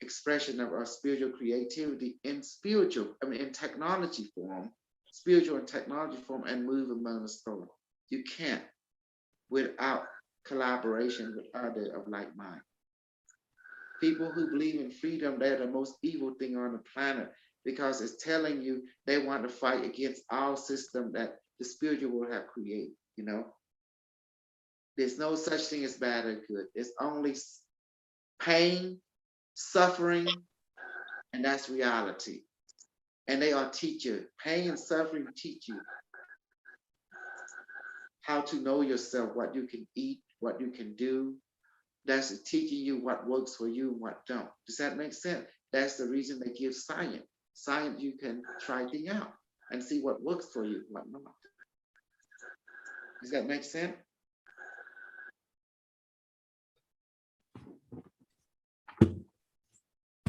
expression of our spiritual creativity in technology form, spiritual and technology form, and move among the stars. You can't without collaboration with others of like mind. People who believe in freedom, they're the most evil thing on the planet, because it's telling you they want to fight against our system that the spiritual world have created, you know? There's no such thing as bad or good. It's only pain, suffering, and that's reality. And they are teachers. Pain and suffering teach you how to know yourself, what you can eat, what you can do. That's teaching you what works for you and what don't. Does that make sense? That's the reason they give science. Science, you can try things out and see what works for you, what not. Does that make sense?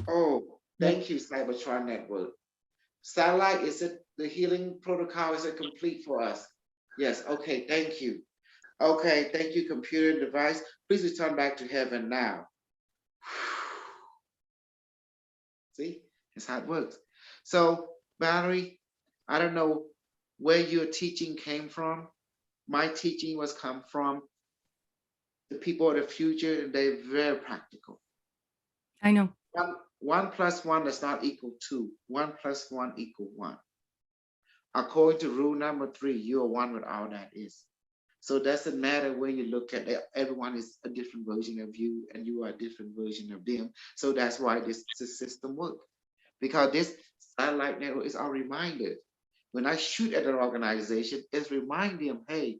Oh, thank you, Cybertron Network. Satellite, is it the healing protocol? Is it complete for us? Yes, okay, thank you. Okay, thank you, computer device. Please return back to heaven now. See, that's how it works. So, Valerie, I don't know where your teaching came from. My teaching was come from the people of the future, and they're very practical. I know. 1 + 1 does not equal 2. 1 + 1 = 1. According to rule number 3, you are one with all that is. So it doesn't matter where you look at it, everyone is a different version of you, and you are a different version of them. So that's why this system works. Because this satellite network is our reminder. When I shoot at an organization, it's reminding them, hey,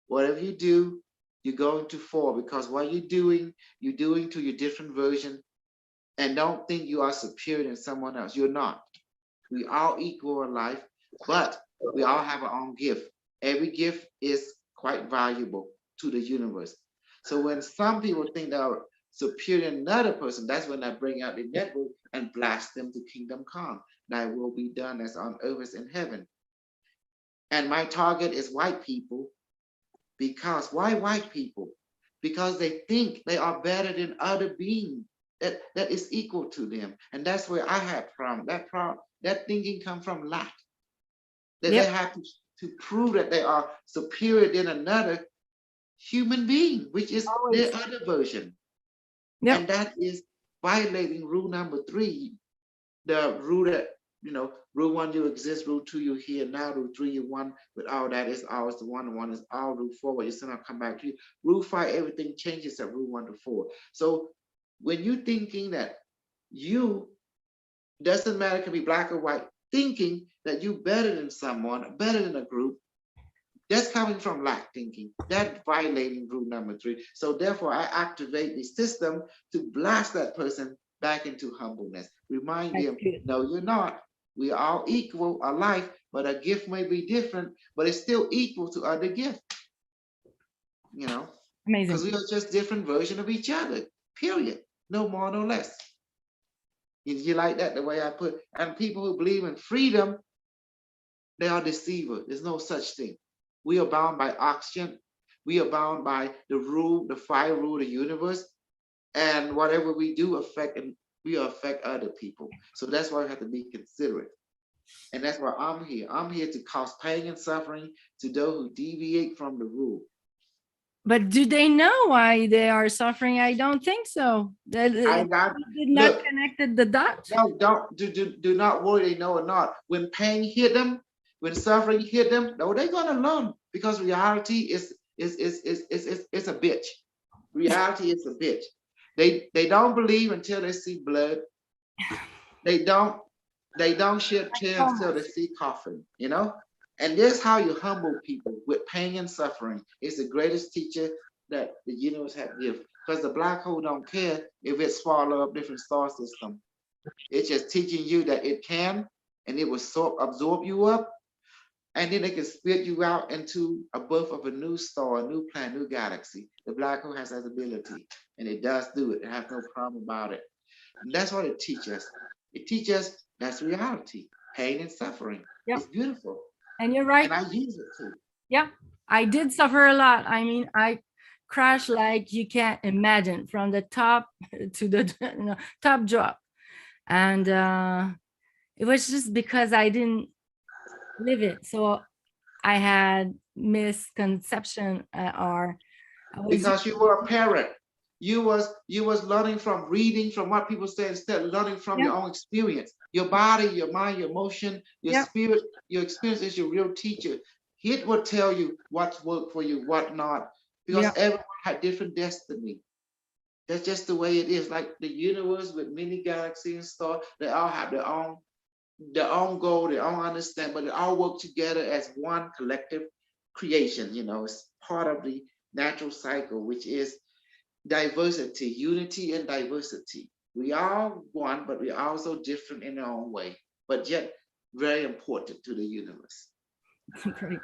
whatever you do, you're going to fall, because what you're doing to your different version. And don't think you are superior than someone else. You're not. We all equal in life, but we all have our own gift. Every gift is quite valuable to the universe. So when some people think they are superior than another person, that's when I bring out the network and blast them to kingdom come. Thy will be done as on earth as in heaven. And my target is white people. Because why white people? Because they think they are better than other beings that is equal to them. And that's where I had problem. That thinking comes from lack. That Yep. they have to prove that they are superior than another human being, which is Always. their other version. Yep. And that is violating rule number 3, the rule that, rule 1, you exist, rule 2, you're here now, rule 3, you're one with all that is always the one is all, rule 4, where you still not come back to you. Rule 5, everything changes at rule 1 to 4. So when you're thinking that you, doesn't matter, it can be black or white, thinking that you're better than someone, better than a group, that's coming from lack thinking. That's violating rule number 3. So therefore, I activate the system to blast that person back into humbleness. Remind That's them, good. no, you're not. We are all equal, alike, but a gift may be different, but it's still equal to other gifts. Because Amazing. we are just different versions of each other, period. No more, no less. You like that, the way I put, and people who believe in freedom, they are deceivers. There's no such thing. We are bound by oxygen. We are bound by the rule, the 5 rule of the universe. And whatever we do we affect other people. So that's why we have to be considerate. And that's why I'm here. I'm here to cause pain and suffering to those who deviate from the rule. But do they know why they are suffering? I don't think so. They did not look, connected the dots. No, do not worry, they know or not. When pain hit them, when suffering hit them, no, they're gonna learn, because reality is a bitch. Reality is a bitch. They don't believe until they see blood. They don't shed tears until they see coffin, And this is how you humble people with pain and suffering. It's the greatest teacher that the universe has given. Because the black hole don't care if it swallow up different star system. It's just teaching you that it can, and it will absorb you up, and then it can spit you out into a birth of a new star, a new planet, new galaxy. The black hole has that ability, and it does do it. It has no problem about it. And that's what it teaches. It teaches that's reality, pain and suffering. Yep. It's beautiful. And you're right. And I use it too. Yeah, I did suffer a lot. I mean, I crashed like you can't imagine, from the top to the top drop. and it was just because I didn't live it. So I had misconception, or I was Because you were a parent. You was learning from reading from what people say instead of learning from Yeah. your own experience. Your body, your mind, your emotion, your Yeah. spirit, your experience is your real teacher. It will tell you what's worked for you, what not, because Yeah. everyone had different destiny. That's just the way it is. Like the universe with many galaxies and stars, they all have their own goal, their own understanding, but they all work together as one collective creation. You know, it's part of the natural cycle, which is diversity, unity and diversity. We are one, but we're also different in our own way, but yet very important to the universe. Great.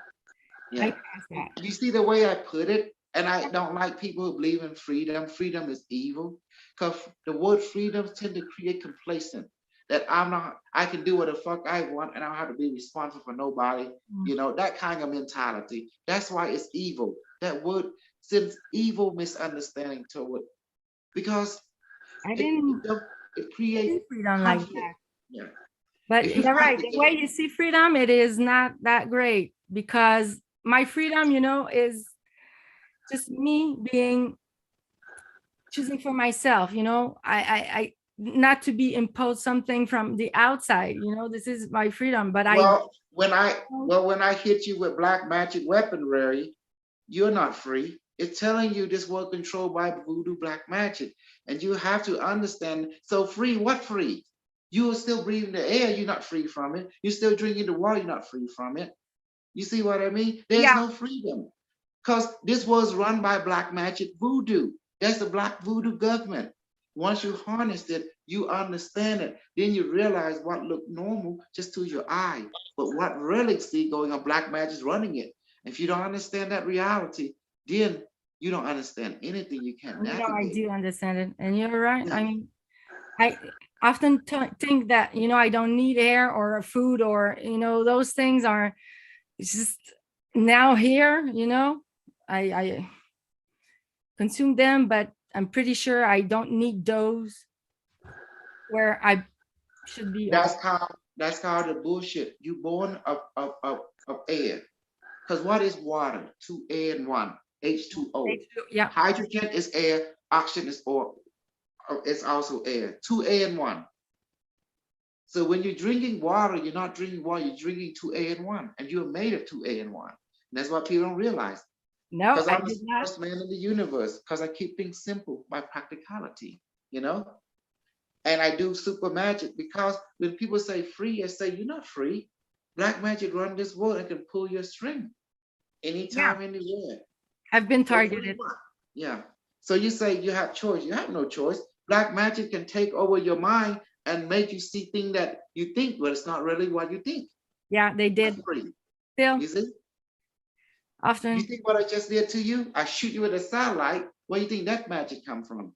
I Yeah. passed that. You see the way I put it? And I don't like people who believe in freedom. Freedom is evil because the word freedom tend to create complacent that I can do what the fuck I want and I don't have to be responsible for nobody. You know, that kind of mentality. That's why it's evil. That word sends evil misunderstanding to it because I it, didn't it creates see freedom like conflict. that. Yeah. But If you you're right. fight The way you see freedom, it is not that great, because my freedom, is just me choosing for myself. I not to be imposed something from the outside. This is my freedom. But when I hit you with black magic weaponry, you're not free. It's telling you this was controlled by voodoo black magic. And you have to understand, so free, what free? You are still breathing the air, you're not free from it. You're still drinking the water, you're not free from it. You see what I mean? There's yeah, no freedom. Because this was run by black magic voodoo. That's the black voodoo government. Once you harness it, you understand it. Then you realize what looked normal just to your eye. But what really see going on, black magic is running it. If you don't understand that reality, then you don't understand anything. You can't I navigate. do understand it, and you're right. Yeah. I mean, I often think that I don't need air or food, or those things are just now here. I consume them, but I'm pretty sure I don't need those where I should be. That's called the bullshit. You born of air. Because what is water? 2 A and 1, H2O. Yeah. Hydrogen is air, oxygen is it's also air. 2A and 1. So when you're drinking water, you're not drinking water, you're drinking 2A and 1. And you're made of 2A and 1. And that's what people don't realize. No, Because I I'm the did not. first man in the universe, because I keep things simple by practicality, And I do super magic because when people say free, I say, you're not free. Black magic run this world and can pull your string anytime, anywhere. I've been targeted. Yeah. So you say you have choice. You have no choice. Black magic can take over your mind and make you see things that you think, but it's not really what you think. Yeah, they did. That's free. Still, You see? often. You think what I just did to you? I shoot you with a satellite. Where do you think that magic come from?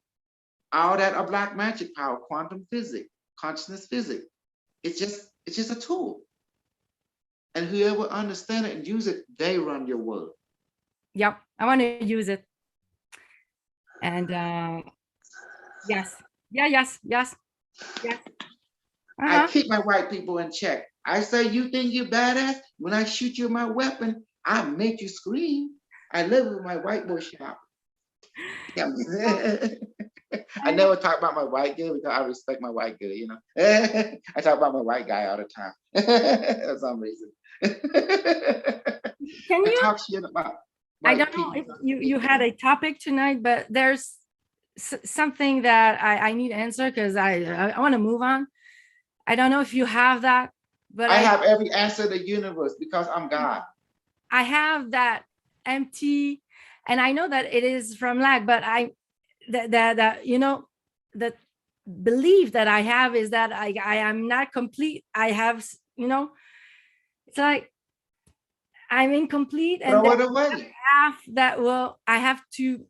All that are black magic power, quantum physics, consciousness physics. It's just a tool. And whoever understand it and use it, they run your world. Yep, I want to use it. And yes. I keep my white people in check. I say, you think you're badass? When I shoot you with my weapon, I make you scream. I live with my white boy shop. Yeah. I never talk about my white girl because I respect my white girl, I talk about my white guy all the time for some reason. Can you talk shit about I don't know if you had a topic tonight, but there's something that I need to answer, because I want to move on. I don't know if you have that, but I have every answer in the universe because I'm God. I have that empty, and I know that it is from lack, but the belief that I have is that I am not complete. I have, it's like I'm incomplete, and throw it away. Half that I have to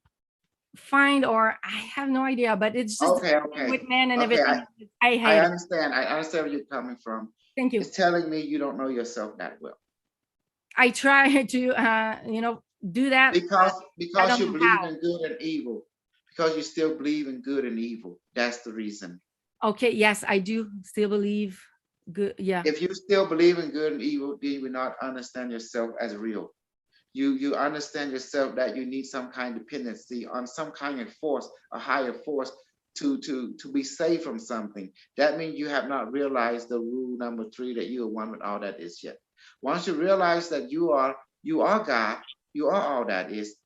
find, or I have no idea, but it's just okay. with man and okay, everything. I hate I it. understand. I understand where you're coming from. Thank you. It's telling me you don't know yourself that well. I try to do that because you believe how. in good and evil. Because you still believe in good and evil. That's the reason. Okay, yes, I do still believe good. Yeah. If you still believe in good and evil, then you will not understand yourself as real. You understand yourself that you need some kind of dependency on some kind of force, a higher force, to be saved from something. That means you have not realized the rule number 3, that you are one with all that is yet. Once you realize that you are God, you are all that is.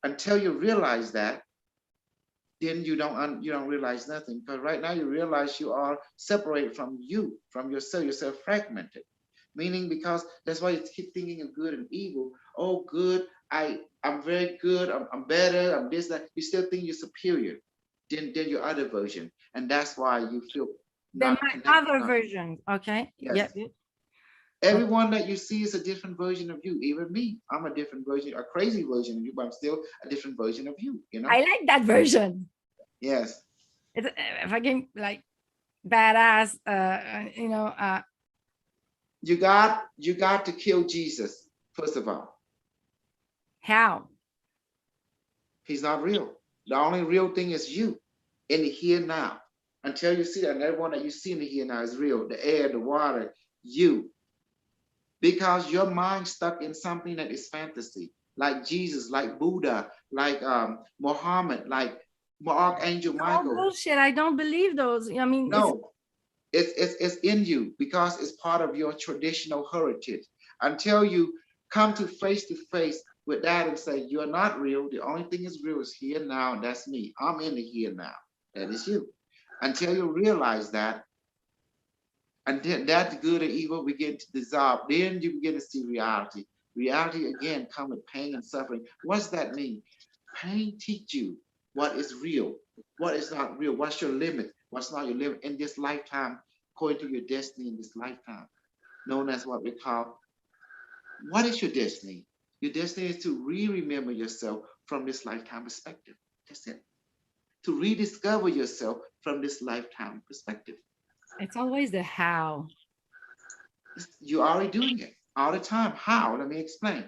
Until you realize that, then you don't realize nothing, because right now you realize you are separated from yourself fragmented. Meaning, because that's why you keep thinking of good and evil. Oh, good, I'm very good, I'm better, I'm this, that. You still think you're superior than your other version, and that's why you feel Then not my connected. other not- version. Okay. Yes. Yeah. Everyone that you see is a different version of you. Even me, I'm a different version, a crazy version of you, but I'm still a different version of you. I like that version. Yes. It's fucking like badass. You got to kill Jesus, first of all. How? He's not real. The only real thing is you in the here now. Until you see that, and everyone that you see in the here now is real. The air, the water, you. Because your mind stuck in something that is fantasy, like Jesus, like Buddha, like Muhammad, like Archangel Oh, Michael. bullshit. I don't believe those. I mean, No, it's in you, because it's part of your traditional heritage. Until you come to face with that and say, you're not real. The only thing is real is here now, and that's me. I'm in the here now. That is you. Until you realize that, and then that good and evil begin to dissolve, then you begin to see reality. Reality again comes with pain and suffering. What's that mean? Pain teach you what is real, what is not real, what's your limit, what's not your limit in this lifetime, according to your destiny in this lifetime, known as what we call, what is your destiny? Your destiny is to remember yourself from this lifetime perspective. That's it. To rediscover yourself from this lifetime perspective. it's always the how. You're already doing it all the time. How? Let me explain.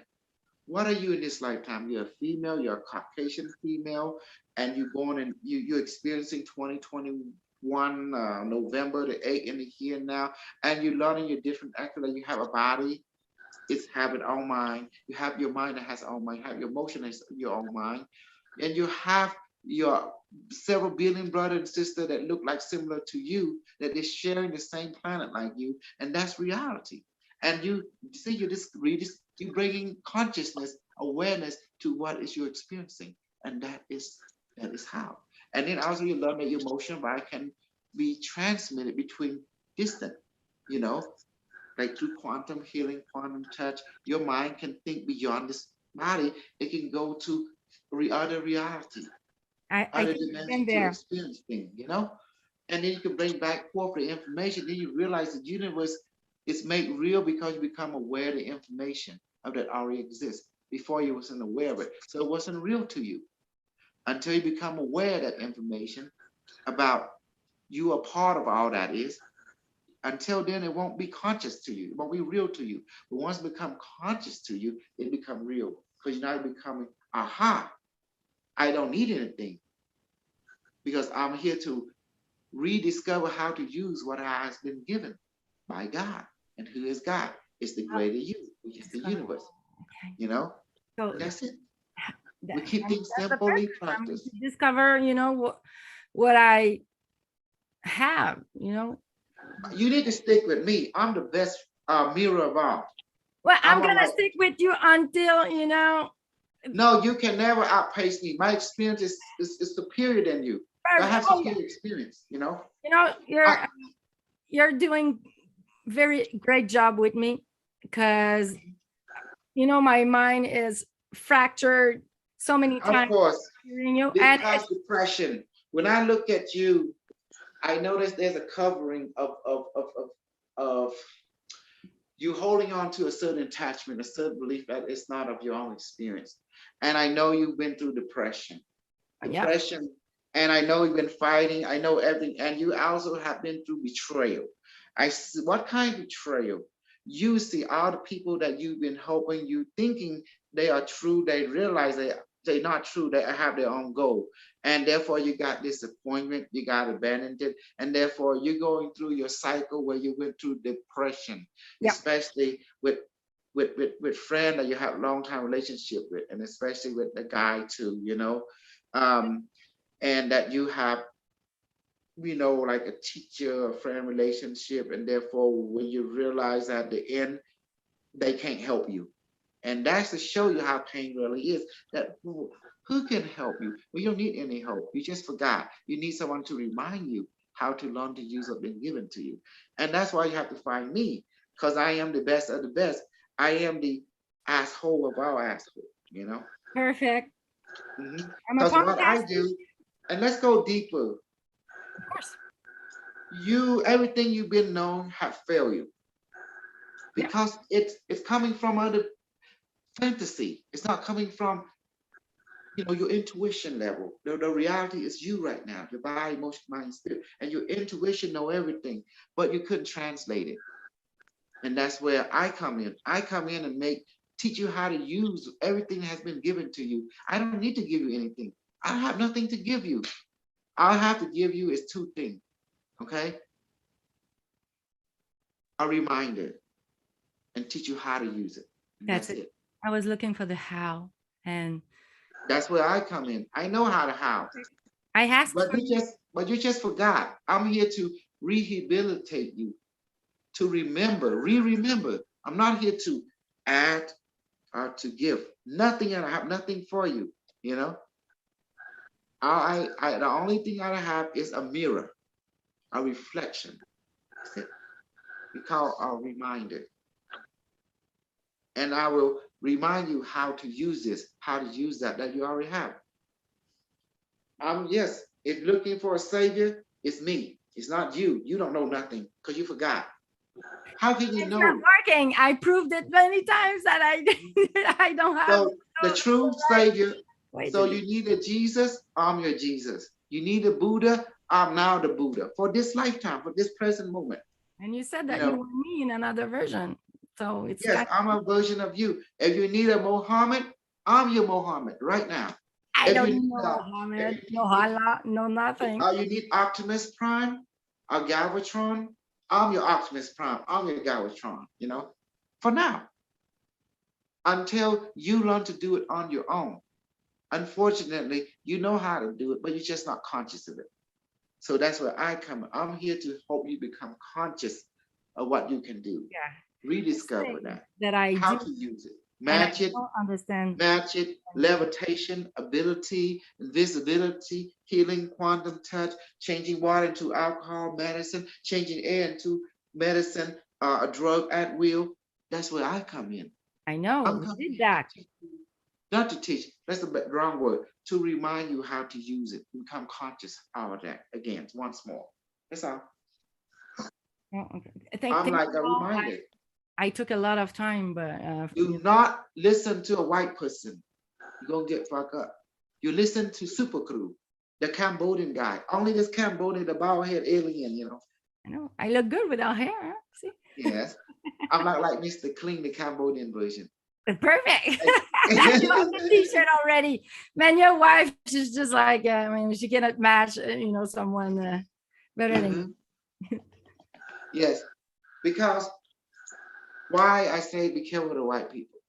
What are you in this lifetime? You're a female, you're a Caucasian female, and you're born in, you're experiencing 2021, November the 8th in the here now, and you're learning your different actions. Like you have a body, it's have its own mind. You have your mind that has its own mind. You have your emotion that has your own mind. And you have your several billion brother and sister that look like similar to you, that they're sharing the same planet like you, and that's reality. And you see, you're bringing consciousness, awareness to what is you're experiencing, and that is how. And then also you learn that your emotion, right, can be transmitted between distant, you know, like through quantum healing, quantum touch. Your mind can think beyond this body. It can go to other reality, I other think I've dimension been to there. experience things, you know? And then you can bring back forth the information. Then you realize the universe is made real because you become aware of the information of that already exists. Before you wasn't aware of it. So it wasn't real to you until you become aware of that information about you are part of all that is. Until then, it won't be conscious to you. It won't be real to you. But once it becomes conscious to you, it becomes real. Because you're now becoming, aha, I don't need anything. Because I'm here to rediscover how to use what has been given by God. And who is God? It's the greater you, which is the universe. Okay. You know? So That's it. that- We keep things that's the simple, we purpose. I mean, practice. to discover, what I have, You need to stick with me. I'm the best mirror of all. Well, I'm I'm gonna like- stick with you until, No, you can never outpace me. My experience is superior than you. I have oh, superior experience, you know? you're doing very great job with me because, my mind is fractured so many Of times course, hearing you. And because depression. When I look at you, I notice there's a covering of you holding on to a certain attachment, a certain belief that it's not of your own experience. And I know you've been through depression. Yeah. And I know you've been fighting. I know everything. And you also have been through betrayal. I see what kind of betrayal? You see all the people that you've been hoping, you thinking they are true, they realize they they're not true. They have their own goal. And therefore you got disappointment, you got abandoned it, and therefore you're going through your cycle where you went through depression, Yeah. especially with friend that you have long time relationship with, and especially with the guy too, you know, and that you have, you know, like a teacher or friend relationship, and therefore when you realize at the end they can't help you. And that's to show you how pain really is. That who can help you? Well, you don't need any help. You just forgot. You need someone to remind you how to learn to use what's been given to you. And that's why you have to find me, because I am the best of the best. I am the asshole of our asshole, you know? Perfect. I'm a Because what I podcast. do, and let's go deeper. Of course. Everything you've been known have failed you. Yeah. Because it's coming from other fantasy. It's not coming from, you know, your intuition level. The reality is you right now, your body, emotion, mind, spirit, and your intuition know everything, but you couldn't translate it. And that's where I come in. I come in and teach you how to use everything that has been given to you. I don't need to give you anything. I have nothing to give you. All I have to give you is two things, okay? A reminder, and teach you how to use it. And That's it. I was looking for the how, and that's where I come in. I know how to how. I asked But for you just forgot. I'm here to rehabilitate you, to remember. I'm not here to add or to give. Nothing, and I have nothing for you, you know? The only thing I have is a mirror, a reflection. That's it. We call a reminder. And I will remind you how to use this, how to use that you already have. Yes, if looking for a savior, it's me. It's not you. You don't know nothing because you forgot. How can you it's know? not working. I proved it many times that I don't have. So the true savior. Wait So a you minute. need a Jesus, I'm your Jesus. You need a Buddha, I'm now the Buddha. For this lifetime, for this present moment. And you said that You know, you were me in another version. So it's yes, I'm a version of you. If you need a Mohammed, I'm your Mohammed right now. I If don't you need know Mohammed, no Allah, no nothing. you need Optimus Prime, a Galvatron, I'm your Optimus Prime. I'm your Galvatron, you know, for now. Until you learn to do it on your own. Unfortunately, you know how to do it, but you're just not conscious of it. So that's where I come in. I'm here to help you become conscious of what you can do. Yeah. Rediscover That I how do. to use it. And I Match it. don't understand. Match it, levitation, ability, invisibility, healing, quantum touch, changing water into alcohol, medicine, changing air into medicine, a drug at will. That's where I come in. I know, I'm we coming did that. not to teach, that's the wrong word, to remind you how to use it, become conscious of that again, once more. That's all. Oh, okay. I'm Thank like you a all. reminder. I took a lot of time, but Do not listen to a white person. You're gonna get fucked up. You listen to Super Crew, the Cambodian guy. Only this Cambodian, the bald head alien, you know. I know I look good without hair. Huh? See, Yes. I'm not like Mr. Clean, the Cambodian version. perfect. You have the t-shirt already, man. Your wife, she's just like, I mean, she cannot match, someone better than you. Yes, because why I say be careful with the white people.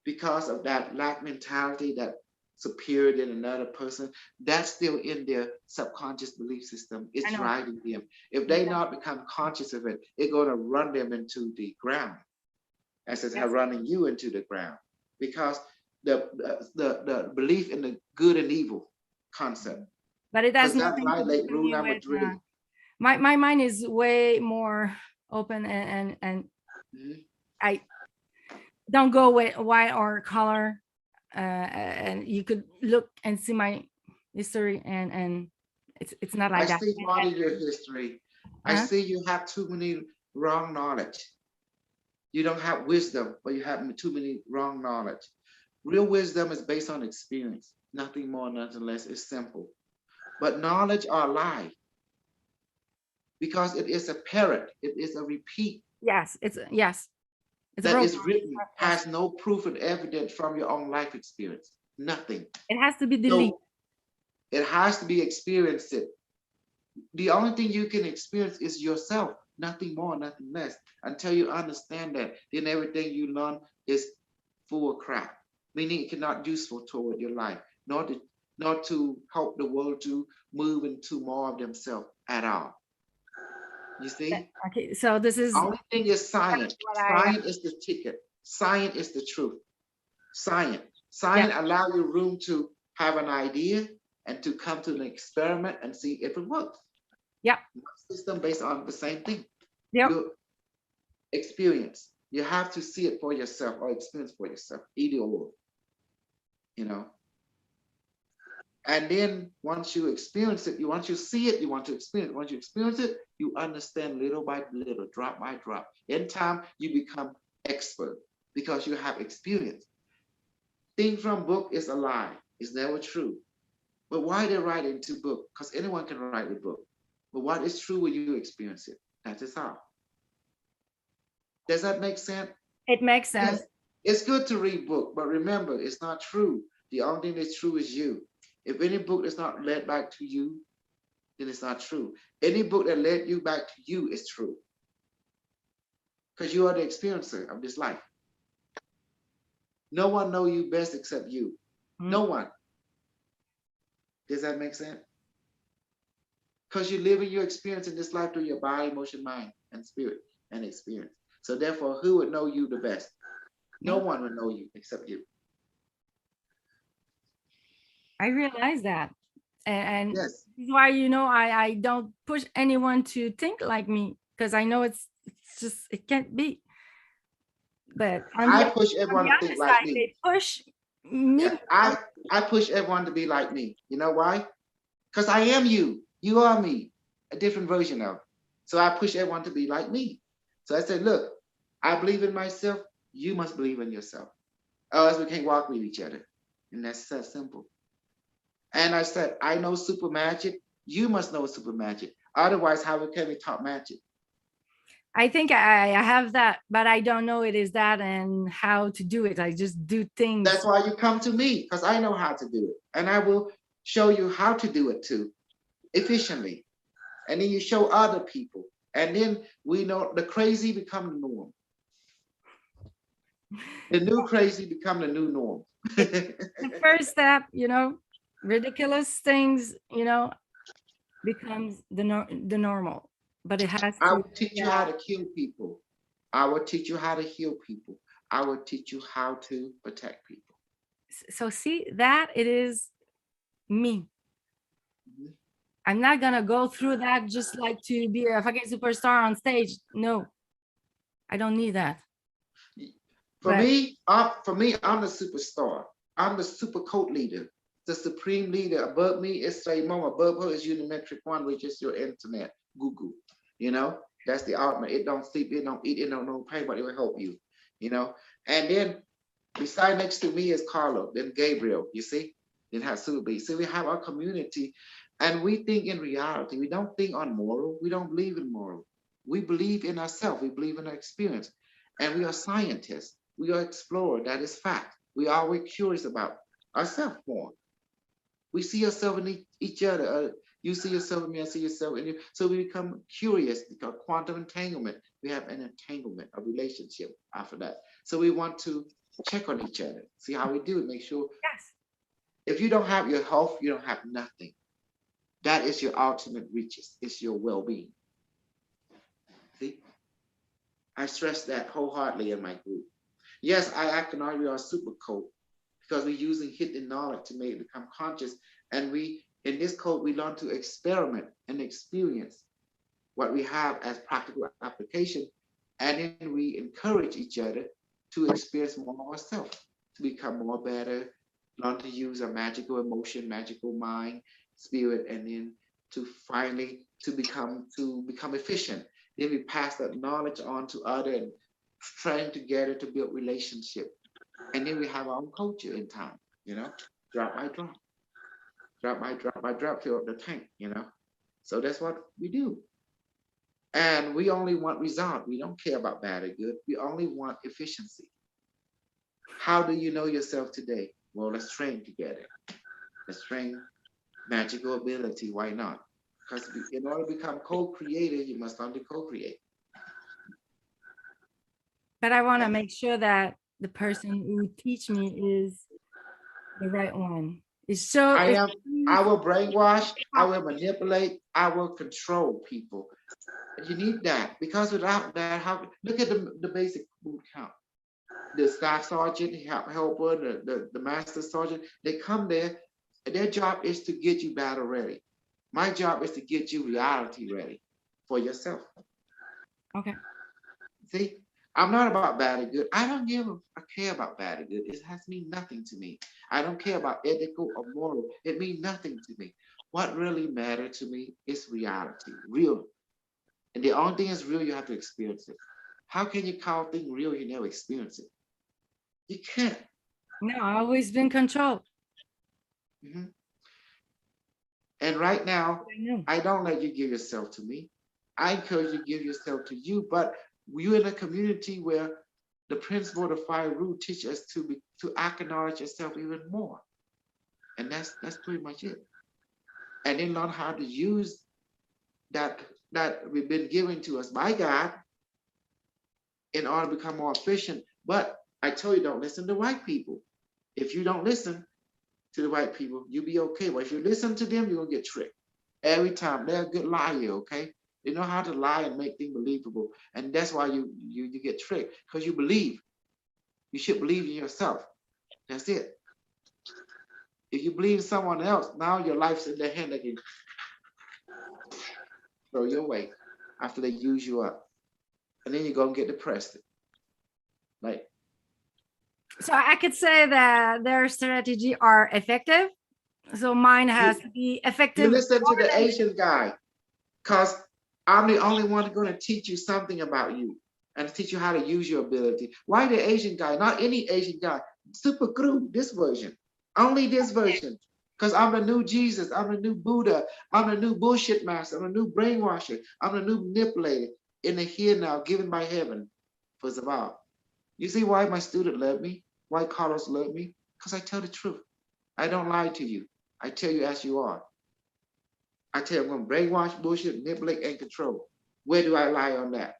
Because of that lack mentality, that superior than another person, that's still in their subconscious belief system. It's driving them. If they not become conscious of it, it's going to run them into the ground, as it's running you into the ground. Because the belief in the good and evil concept. But it has That's nothing to do like rule number with, 3. my mind is way more open and I don't go with white or color, and you could look and see my history and it's not like that. I see part of your history. I see you have too many wrong knowledge. You don't have wisdom, but you have too many wrong knowledge. Real wisdom is based on experience, nothing more, nothing less. It's simple. But knowledge are a lie, because it is a parrot. It is a repeat. Yes, it's yes. It's a that rope. is written has no proof and evidence from your own life experience. Nothing. It has to be deleted. So it has to be experienced. The only thing you can experience is yourself, nothing more, nothing less. Until you understand that, then everything you learn is full of crap, meaning it cannot useful toward your life, nor to help the world to move into more of themselves at all. You see? Okay, so this is Only thing is science. what I- Science is the ticket. Science is the truth. Science. Science allow you room to have an idea and to come to an experiment and see if it works. Yeah. System based on the same thing. Yep. Your experience. You have to see it for yourself or experience for yourself, either or. You know. And then once you experience it, once you see it, you want to experience it. Once you experience it, you understand little by little, drop by drop. In time, you become expert because you have experience. Thing from book is a lie. It's never true. But why they write into book? Because anyone can write a book. But what is true when you experience it? That is how. Does that make sense? It makes sense. Yes. It's good to read book, but remember, it's not true. The only thing that's true is you. If any book is not led back to you, then it's not true. Any book that led you back to you is true. Because you are the experiencer of this life. No one knows you best except you. No one. Does that make sense? Because you're living your experience in this life through your body, emotion, mind, and spirit and experience. So therefore, who would know you the best? No one would know you except you. I realize that. And Yes. this is why, I don't push anyone to think like me, because I know it's just, it can't be. But I push everyone to think like me. they push me. Yeah, I push everyone to be like me. You know why? Because I am you. You are me. A different version of. So I push everyone to be like me. So I said, look, I believe in myself. You must believe in yourself. Or else we can't walk with each other. And that's that simple. And I said, I know super magic. You must know super magic. Otherwise, how can we talk magic? I think I have that, but I don't know it is that and how to do it. I just do things. That's why you come to me, because I know how to do it. And I will show you how to do it too, efficiently. And then you show other people. And then we know the crazy become the norm. The new crazy become the new norm. The first step, ridiculous things, becomes the normal, but it has to. I will teach you how to kill people. I will teach you how to heal people. I will teach you how to protect people. So see that it is me. Mhm. I'm not gonna go through that just like to be a fucking superstar on stage. No, I don't need that. For But- me, I'm the superstar. I'm the super code leader, the supreme leader. Above me is Saymon. Above her is Unimetric One, which is your internet, Google. That's the ultimate. It don't sleep, it don't eat, it don't know pain, but it will help you. And then beside next to me is Carlo, then Gabriel. You see, then Hasubi. So we have our community, and we think in reality. We don't think on moral. We don't believe in moral. We believe in ourselves. We believe in our experience, and we are scientists. We are explorers. That is fact. We are always curious about ourselves more. We see ourselves in each other. You see yourself in me, I see yourself in you. So we become curious because quantum entanglement. We have an entanglement, a relationship after that. So we want to check on each other, see how we do it, make sure. Yes. If you don't have your health, you don't have nothing. That is your ultimate riches. It's your well-being. See? I stress that wholeheartedly in my group. Yes, I acknowledge we are super code because we're using hidden knowledge to make it become conscious. And in this code, we learn to experiment and experience what we have as practical application. And then we encourage each other to experience more of ourselves, to become more better, learn to use our magical emotion, magical mind, spirit, and then to finally to become efficient. Then we pass that knowledge on to others and train together to build relationship. And then we have our own culture in time, drop by drop. Drop by drop by drop, fill up the tank, So that's what we do. And we only want result. We don't care about bad or good. We only want efficiency. How do you know yourself today? Well, let's train together. Let's train magical ability. Why not? Because in order to become co-creator, you must learn to co-create. But I want to make sure that the person who teach me is the right one. It's so. I will brainwash, I will manipulate, I will control people. And you need that, because without that, how look at the basic boot camp. The staff sergeant, helper, the master sergeant, they come there, and their job is to get you battle ready. My job is to get you reality ready for yourself. Okay. See, I'm not about bad or good. I don't care about bad or good. It has mean nothing to me. I don't care about ethical or moral. It means nothing to me. What really matters to me is reality, real. And the only thing is real, you have to experience it. How can you call things real? You never experience it. You can't. No, I always been controlled. Mhm. And right now, I know. I don't let you give yourself to me. I encourage you to give yourself to you, but you're in a community where the principle of the fire rule teach us to acknowledge yourself even more. And that's pretty much it. And then learn how to use that we've been given to us by God in order to become more efficient. But I told you, don't listen to white people. If you don't listen to the white people, you'll be okay. But if you listen to them, you're gonna get tricked. Every time they're a good liar, okay? They know how to lie and make things believable. And that's why you get tricked, because you believe. You should believe in yourself. That's it. If you believe in someone else, now your life's in their hand, they can throw you away after they use you up. And then you're gonna get depressed. Like, So I could say that their strategy are effective. So mine has to be you effective. listen to the Asian guy, because I'm the only one going to teach you something about you and teach you how to use your ability. Why the Asian guy? Not any Asian guy. Super Guru, this version. Only this version. Because I'm the new Jesus. I'm the new Buddha. I'm the new bullshit master. I'm the new brainwasher. I'm the new manipulator in the here now, given by heaven. First of all, you see why my student love me? Why Carlos love me? Because I tell the truth. I don't lie to you. I tell you as you are. I tell you, I'm going to brainwash, bullshit, manipulate, and control. Where do I lie on that?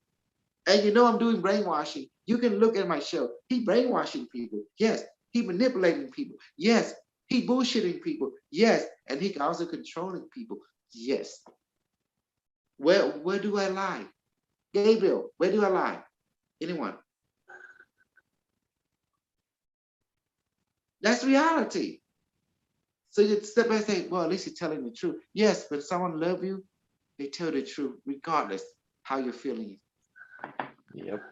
And you know I'm doing brainwashing. You can look at my show. He brainwashing people. Yes. He manipulating people. Yes. He bullshitting people. Yes. And he also controlling people. Yes. Where do I lie? Gabriel, where do I lie? Anyone? That's reality. So you step back and say, well, at least you're telling the truth. Yes, but someone love you, they tell the truth, regardless how you're feeling. Yep.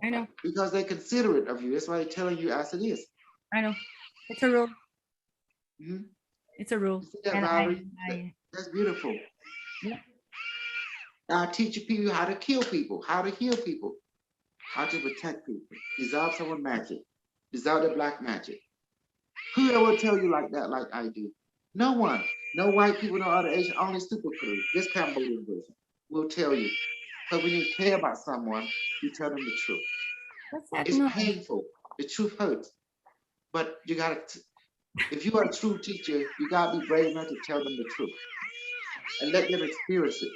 I know. Because they're considerate of you. That's why they're telling you as it is. I know. It's a rule. Mhm. It's a rule. You see that, And Valerie? That's beautiful. Yeah. I teach people how to kill people, how to heal people, how to protect people, dissolve someone magic, dissolve the black magic. Who will tell you like that, like I do? No one. No white people, no other Asian, only super crew. This Cambodian person will tell you. Because when you care about someone, you tell them the truth. What's that? It's No. painful. The truth hurts. But you gotta, if you are a true teacher, you gotta be brave enough to tell them the truth and let them experience it.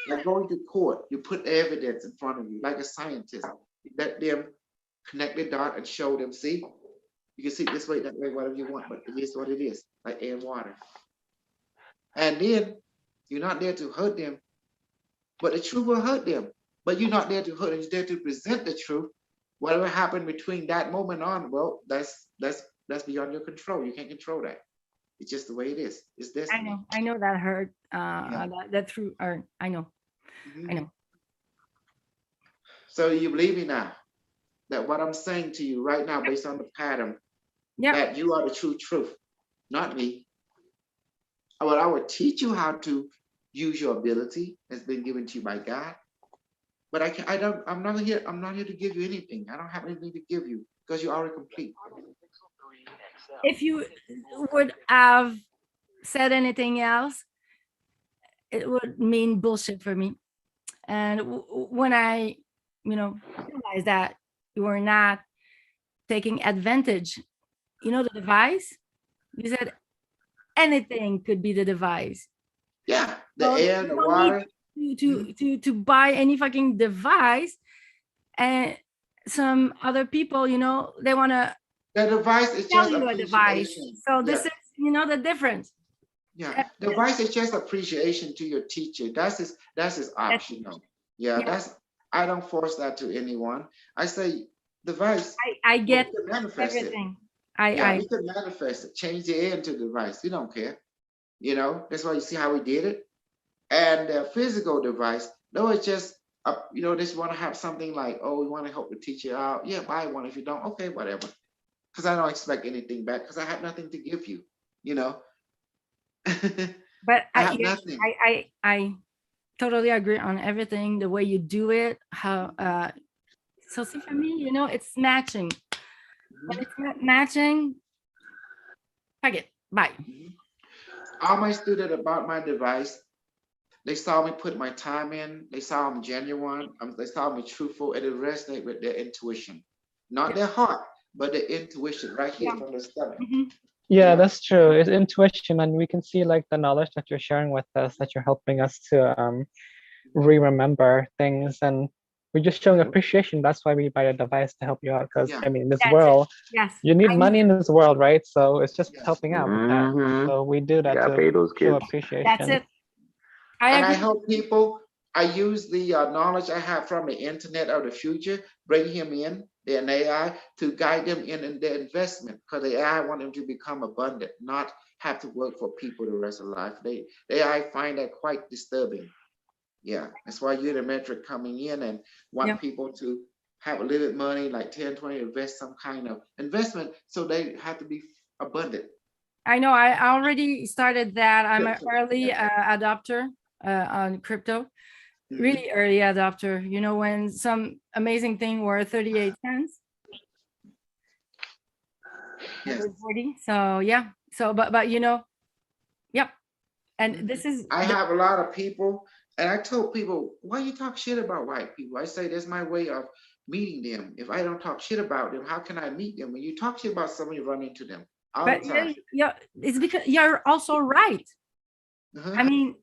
Like going to court, you put evidence in front of you, like a scientist. You let them connect the dot and show them, see, you can see this way, that way, whatever you want, but it is what it is, like air and water. And then you're not there to hurt them, but the truth will hurt them. But you're not there to hurt them, you're there to present the truth. Whatever happened between that moment on, well, that's beyond your control. You can't control that. It's just the way it is. It's destiny. I know that hurt. Yeah. That through. Or I know. Mhm. I know. So you believe me now that what I'm saying to you right now, based on the pattern, Yeah. that you are the true truth, not me. Well, I will teach you how to use your ability that's been given to you by God. But I'm not here to give you anything. I don't have anything to give you because you're already complete. If you would have said anything else, it would mean bullshit for me. And when I, realized that you were not taking advantage, the device, you said anything could be the device. Yeah, the So air, you the don't water. need to buy any fucking device. And some other people, they want to The device is sell just you a device. appreciation. So this Yeah. is, the difference. Yeah, device is just appreciation to your teacher. That's his optional. Yeah, Yeah. I don't force that to anyone. I say device. I you get can manifest it. everything. Yeah, I you can manifest it. Change the air into the device. You don't care. That's why you see how we did it. And the physical device, no, it's just just want to have something like, oh, we want to help the teacher out. Yeah, buy one. If you don't, okay, whatever. Because I don't expect anything back because I have nothing to give you. but I have nothing. I totally agree on everything, the way you do it, how so see for me, it's matching. When it's not matching, fuck it, bye. All my students about my device, they saw me put my time in, they saw I'm genuine, they saw me truthful, and it resonated with their intuition. Not their heart, but their intuition right here from the stomach. Yeah, that's true. It's intuition, and we can see like the knowledge that you're sharing with us, that you're helping us to remember things, and we're just showing appreciation. That's why we buy a device to help you out. Because I mean, this That's world, Yes. you need money in this world, right? So it's just Yes. helping out with that. So we do that Gotta to pay those show kids. appreciation. That's it. I And I agree. help people. I use the knowledge I have from the internet of the future, bring him in, the AI, to guide them in their investment. Because the AI want them to become abundant, not have to work for people the rest of life. The AI find that quite disturbing. Yeah, that's why you're the metric coming in and want people to have a little bit money, like 10, 20, invest some kind of investment, so they have to be abundant. I know. I already started that. I'm an early adopter on crypto, really early adopter. When some amazing thing were 38 cents. Yes. 40. So yeah. So but yep. And this is I have a lot of people, and I told people, why you talk shit about white people? I say that's my way of meeting them. If I don't talk shit about them, how can I meet them? When you talk shit about someone, you run into them all the time. Yeah, it's because you're also right. I mean,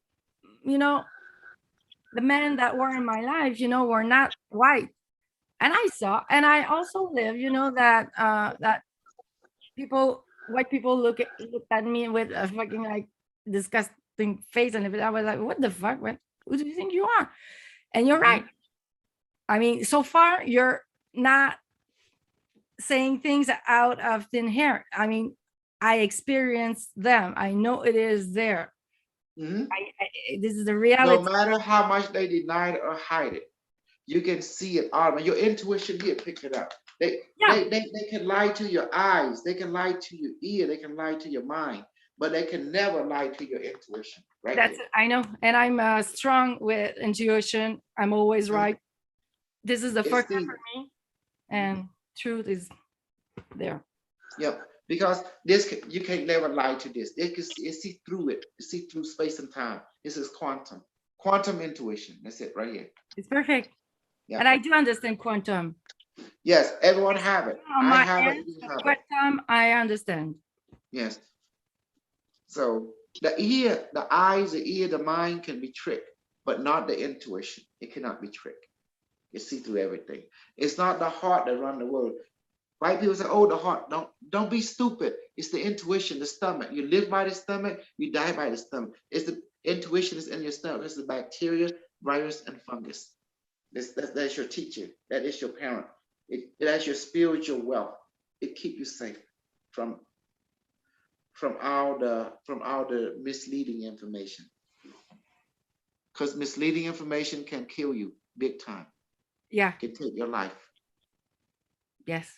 the men that were in my life, were not white. And I saw, and I also live, that that white people looked at me with a fucking like disgusting face, and I was like, what the fuck? Who do you think you are? And you're right. I mean, so far you're not saying things out of thin air. I mean, I experienced them. I know it is there. This is the reality. No matter how much they deny it or hide it, you can see it all. Your intuition here pick it up. They can lie to your eyes, they can lie to your ear, they can lie to your mind, but they can never lie to your intuition. Right? That's it. I know, and I'm strong with intuition. I'm always right. This is the first time for me, and truth is there. Yep. Because this you can't never lie to this. It see through it. You see through space and time. This is quantum intuition. That's it right here. It's perfect. Yeah. And I do understand quantum. Yes, everyone have it. I have it. Quantum, I understand. Yes. So the ear, the eyes, the ear, the mind can be tricked, but not the intuition. It cannot be tricked. You see through everything. It's not the heart that run the world. White people say, oh, the heart. Don't be stupid. It's the intuition, the stomach. You live by the stomach, you die by the stomach. It's the intuition is in your stomach. It's the bacteria, virus, and fungus. That's your teacher. That is your parent. That's your spiritual wealth. It keeps you safe from all the misleading information. Because misleading information can kill you big time. Yeah. Can take your life. Yes.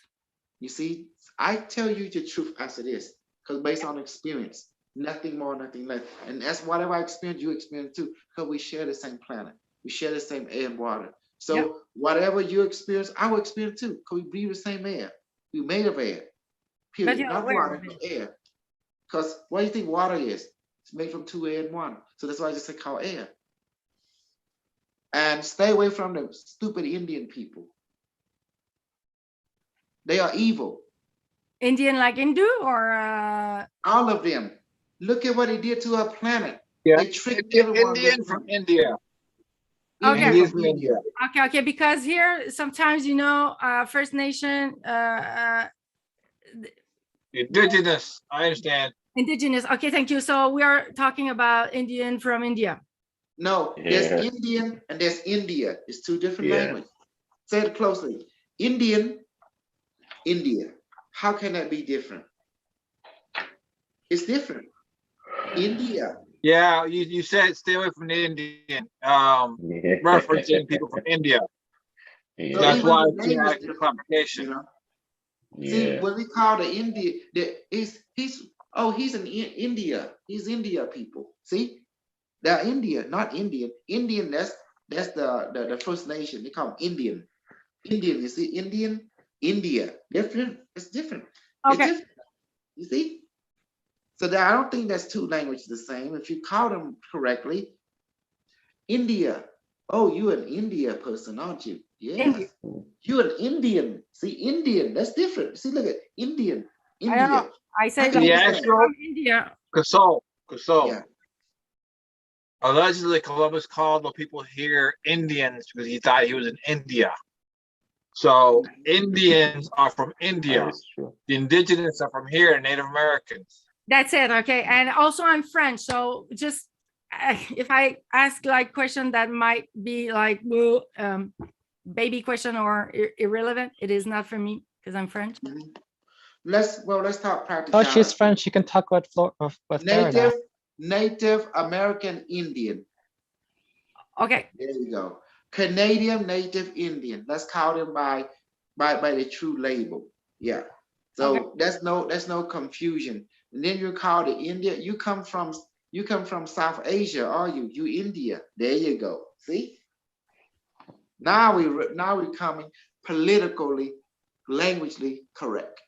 You see, I tell you the truth as it is, because based on experience, nothing more, nothing less. And that's whatever I experience, you experience too, because we share the same planet. We share the same air and water. So whatever you experience, I will experience too, because we breathe the same air. We're made of air, period. Not water, but air. Because what do you think water is? It's made from 2 air and 1. So that's why I just say called air. And stay away from the stupid Indian people. They are evil. Indian like Hindu or All of them. Look at what he did to our planet. Yeah, They tricked everyone. Indian from India. Okay. Indian He's from from India. okay, because here sometimes First Nation Indigenous. I understand. indigenous. Okay, thank you. So we are talking about Indian from India. No, Yeah. there's Indian and there's India. It's two different Yeah. languages. Say it closely. Indian, India. How can that be different? It's different. India. Yeah, you said stay away from the Indian. Yeah. Referencing people from India. So That's even why the it's name is the different, clarification. you know. See, Yeah. when we call the India, he's in India. He's India people. See, they're India, not Indian. Indian, that's the First Nation. They call them Indian. Indian, you see, Indian, India. Different. It's different. It's Okay. different. You see? So I don't think that's two languages the same. If you call them correctly, India. Oh, you an India person, aren't you? Yes. India. You an Indian. See, Indian, that's different. See, look at Indian. I don't know. India. I say can The you that say? actual from India. Kasol. Yeah. Allegedly, Columbus called the people here Indians because he thought he was in India. So Indians are from India. That is true. The indigenous are from here, Native Americans. That's it. Okay. And also I'm French. So just if I ask like question that might be like baby question or irrelevant, it is not for me because I'm French. Mhm. Let's talk Oh, practicality. she's French. You can talk with Florida. Native American Indian. Okay. There you go. Canadian Native Indian. Let's call them by the true label. Yeah. So Okay. that's no confusion. And then you call the India. You come from South Asia, are you? You India. There you go. See? Now we're coming politically, languagely correct.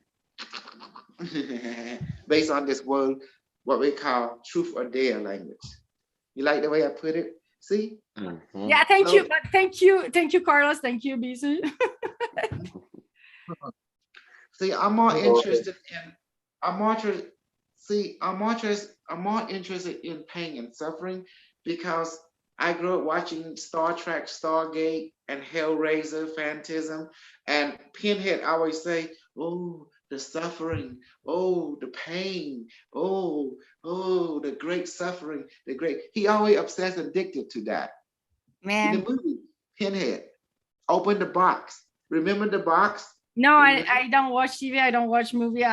Based on this word, what we call truth or dare language. You like the way I put it? See? Mhm. Yeah, thank So- you. But thank you, Carlos. Thank you, BC. See, I'm more Oh, okay. interested in pain and suffering because I grew up watching Star Trek, Stargate, and Hellraiser, Phantasm, and Pinhead always say, "Oh, the suffering, oh, the pain, oh, the great suffering, the great." He always obsessed, addicted to that. In Man. the movie, Pinhead, open the box. Remember the box? No, I don't watch TV. I don't watch movie.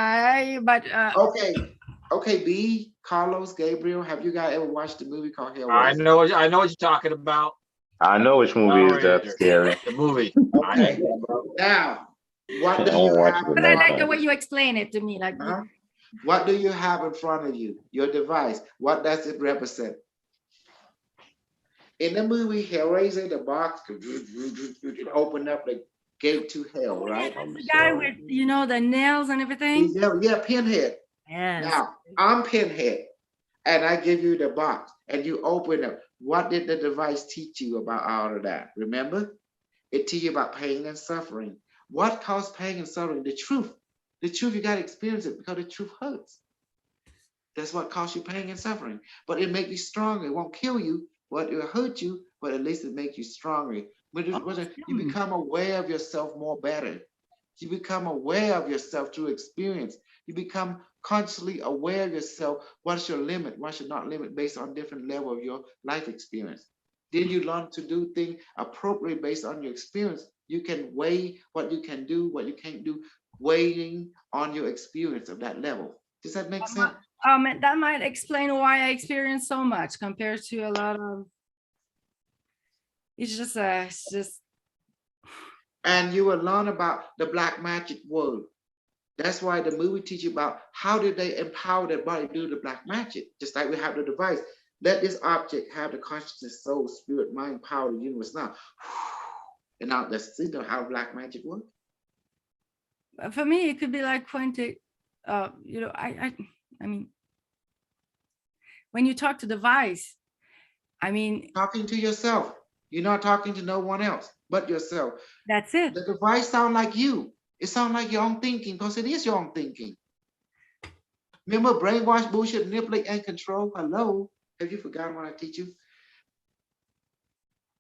Okay, B, Carlos, Gabriel, have you guys ever watched the movie called I Hellraiser? know what you're talking about. I know which movie is that Hellraiser. scary. The movie. I Okay. know, bro. Now, what I do won't you watch have? it but I enough like the times. way you explain it to me. Like Uh-huh. What do you have in front of you? Your device. What does it represent? In the movie Hellraiser, the box could open up the gate to hell, right? that's the guy with the nails and everything. Yeah, Pinhead. Yes. Now, I'm Pinhead, and I give you the box, and you open it. What did the device teach you about all of that? Remember? It teach you about pain and suffering. What caused pain and suffering? The truth. The truth, you got to experience it because the truth hurts. That's what caused you pain and suffering. But it makes you stronger. It won't kill you, but it will hurt you, but at least it makes you stronger. You become aware of yourself more better. You become aware of yourself through experience. You become consciously aware of yourself. What's your limit? What's your not limit based on different level of your life experience? Then you learn to do things appropriately based on your experience. You can weigh what you can do, what you can't do, weighing on your experience of that level. Does that make sense? That might explain why I experience so much compared to a lot of. It's just and you will learn about the black magic world. That's why the movie teach you about how did they empower their body to do the black magic, just like we have the device. Let this object have the consciousness, soul, spirit, mind, power, the universe now. And now let's see how black magic works. for me. It could be like quantic. I mean, when you talk to device, I mean, Talking to yourself. You're not talking to no one else but yourself. That's it. The device sound like you. It sound like your own thinking because it is your own thinking. Remember brainwash, bullshit, manipulate, and control? Hello? Have you forgotten what I teach you?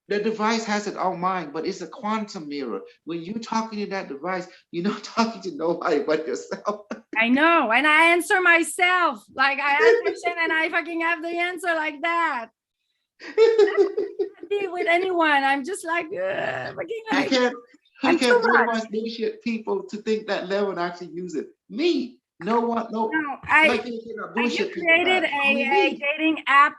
The device has its own mind, but it's a quantum mirror. When you're talking to that device, you're not talking to nobody but yourself. I know, and I answer myself. Like I ask question and I fucking have the answer like that. Be with anyone. I'm just like, fucking You like, can't, I'm you can't too much. brainwash bullshit people to think that level and actually use it. Me, no one, no. No, Like you cannot I bullshit just people about created it. Only a me. dating app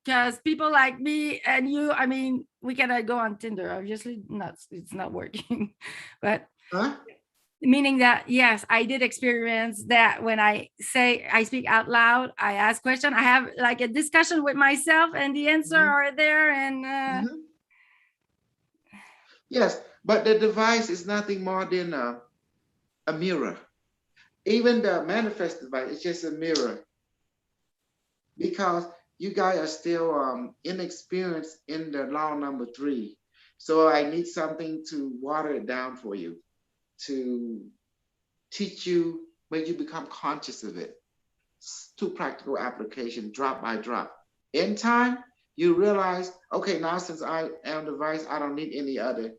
because people like me and you, I mean, we cannot go on Tinder. Obviously, not. It's not working. But Huh? meaning that yes, I did experience that when I speak out loud, I ask question, I have like a discussion with myself, and the answer Mhm. are there. And Mhm. Yes, but the device is nothing more than a mirror. Even the manifest device is just a mirror because you guys are still inexperienced in the law number 3. So I need something to water it down for you, to teach you when you become conscious of it. To practical application, drop by drop. In time, you realize, okay, now since I am the device, I don't need any other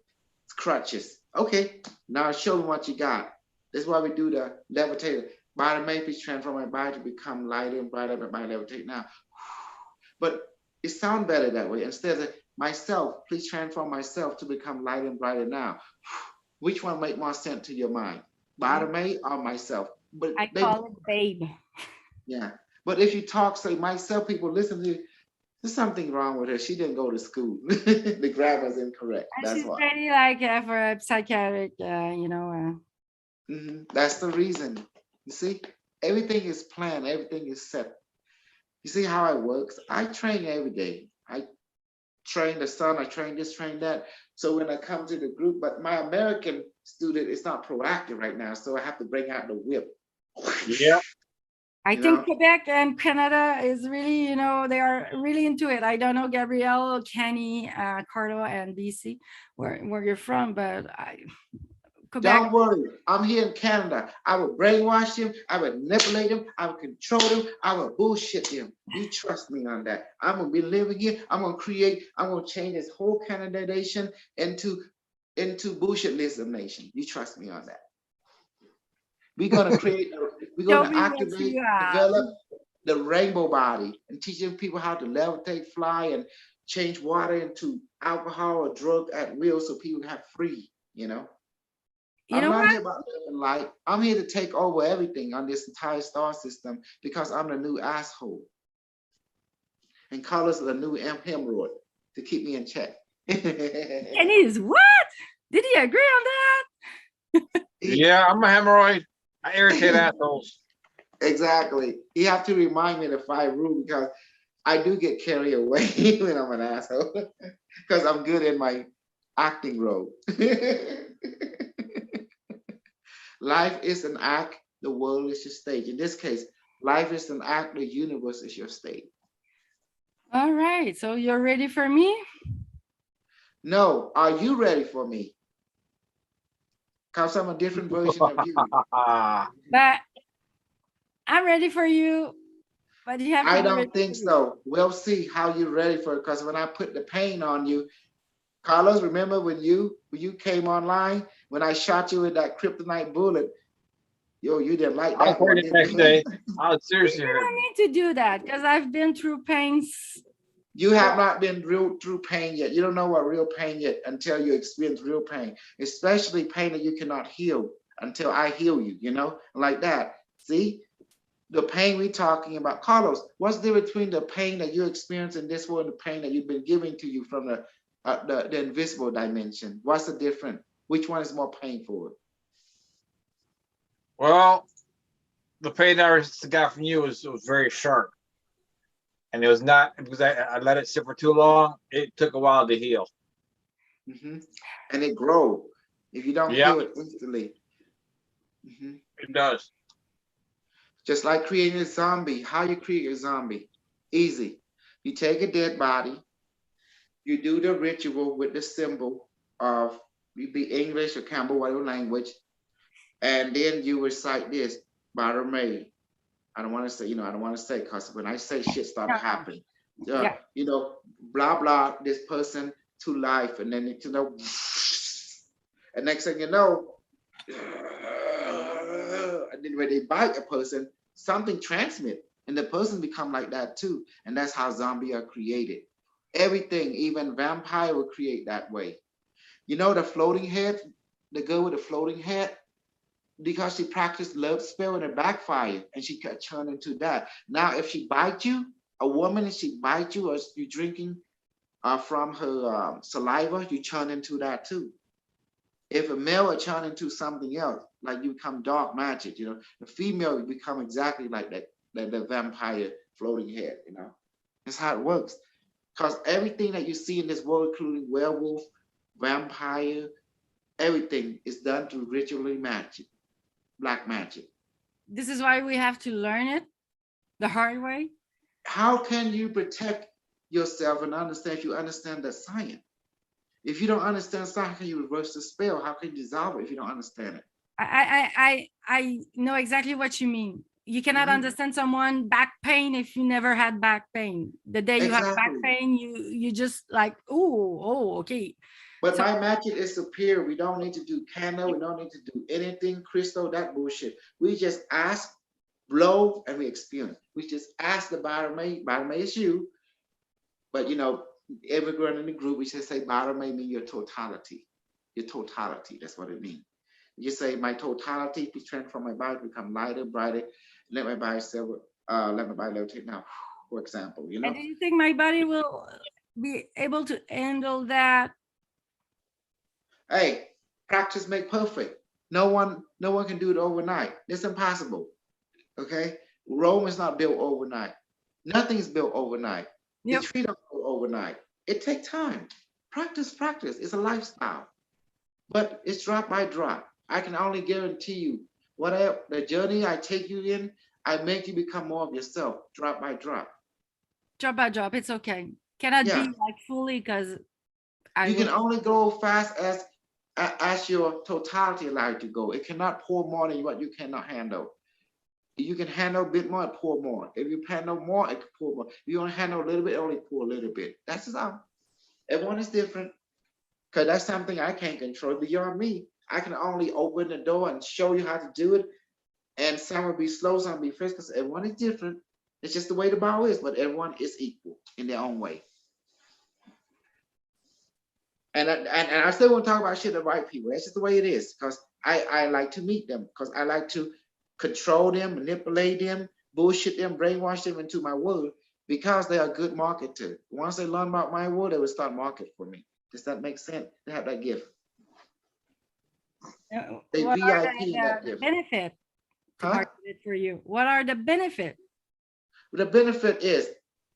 crutches. Okay, now show me what you got. That's why we do the levitator. By the matrix, transform my body to become lighter and brighter by levitate now. But it sounds better that way. Instead of myself, please transform myself to become lighter and brighter now. Which one make more sense to your mind? Bottom A or myself? But I they, call it babe. yeah. But if you talk, say myself, people listen to you. There's something wrong with her. She didn't go to school. The grammar's incorrect. And That's she's why. ready like for a psychiatric, That's the reason. You see, everything is planned. Everything is set. You see how it works? I train every day. I train the son. I train this, train that. So when I come to the group, but my American student is not proactive right now, so I have to bring out the whip. Yeah. I You think know? Quebec and Canada is really, they are really into it. I don't know, Gabrielle, Kenny, Carlo, and BC, where you're from, but Quebec. Don't worry. I'm here in Canada. I will brainwash him. I will manipulate him. I will control him. I will bullshit him. You trust me on that. I'm going to be living here. I'm going to change this whole Canada nation into bullshitlism nation. You trust me on that. We're going to we're Show going to me what activate, you have. develop the rainbow body and teaching people how to levitate, fly, and change water into alcohol or drug at will so people can have free, You I'm know not what? here about living light. I'm here to take over everything on this entire star system because I'm the new asshole. And colors are the new hemorrhoid to keep me in check. Kenny is what? Did he agree on that? Yeah, I'm a hemorrhoid. I irritate assholes. Exactly. You have to remind me the 5 rule because I do get carried away when I'm an asshole because I'm good in my acting role. Life is an act, the world is your stage. In this case, life is an act, the universe is your stage. All right. So you're ready for me? No, are you ready for me? Because I'm a different version of you. But I'm ready for you. But you have to I be ready don't think for me. so. We'll see how you're ready for it. Because when I put the pain on you, Carlos, remember when you came online, when I shot you with that kryptonite bullet, yo, you didn't like I was that one, hurt the did next you? day. I was You seriously hurt. don't need to do that because I've been through pains. You have not been through pain yet. You don't know what real pain yet until you experience real pain, especially pain that you cannot heal until I heal you, like that. See, the pain we're talking about. Carlos, what's the difference between the pain that you experience in this world and the pain that you've been giving to you from the invisible dimension? What's the difference? Which one is more painful? Well, the pain I got from you was very sharp. And it was not because I let it sit for too long. It took a while to heal. And it grows if you don't heal it instantly. It does. Just like creating a zombie. How you create a zombie? Easy. You take a dead body, You do the ritual with the symbol of the English or Campbell, whatever language, and then you recite this, Barame. I don't want to say, I don't want to say, because when I say shit started happening, Yeah. blah, blah, this person to life, and then, and next thing you know, and then when they bite a person, something transmit, and the person become like that too. And that's how zombies are created. Everything, even vampire will create that way. The floating head, the girl with the floating head, because she practiced love spell and it backfired, and she got turned into that. Now, if she bites you, a woman, if she bites you, or you drinking from her saliva, you turn into that too. If a male will turn into something else, like you become dark magic, the female will become exactly like that, the vampire floating head, That's how it works. Because everything that you see in this world, including werewolf, vampire, everything is done through ritually magic, black magic. This is why we have to learn it the hard way. How can you protect yourself and understand if you understand the science? If you don't understand science, how can you reverse the spell? How can you dissolve it if you don't understand it? I know exactly what you mean. You cannot understand someone back pain if you never had back pain. The day you have back Exactly. pain, you just like, oh, okay. But So- my magic is superior. We don't need to do candle. We don't need to do anything crystal, that bullshit. We just ask, blow, and we experience. We just ask the Barame. Barame is you. But everyone in the group, we just say Barame means your totality. Your totality, that's what it means. You say my totality, be transform my body, become lighter, brighter, let my body levitate now, for example, And do you think my body will be able to handle that? Hey, practice make perfect. No one can do it overnight. It's impossible. Okay? Rome is not built overnight. Nothing is built overnight. Yep. The tree don't grow overnight. It takes time. Practice. It's a lifestyle. But it's drop by drop. I can only guarantee you, whatever the journey I take you in, I make you become more of yourself, drop by drop. Drop by drop, it's okay. Cannot Yeah. be like fully, because You can only go fast as your totality allow you to go. It cannot pour more than what you cannot handle. You can handle a bit more, pour more. If you handle more, it can pour more. If you don't handle a little bit, only pour a little bit. That's just all. Everyone is different. Because that's something I can't control beyond me. I can only open the door and show you how to do it. And some will be slow, some will be fast, because everyone is different. It's just the way the ball is, but everyone is equal in their own way. And I still want to talk about shit to white people. That's just the way it is, because I like to meet them, because I like to control them, manipulate them, bullshit them, brainwash them into my word, because they are good marketers. Once they learn about my word, they will start market for me. Does that make sense? They have that gift. They What are VIP that the gift. benefit to Huh? market it for you? What are the benefit? The benefit is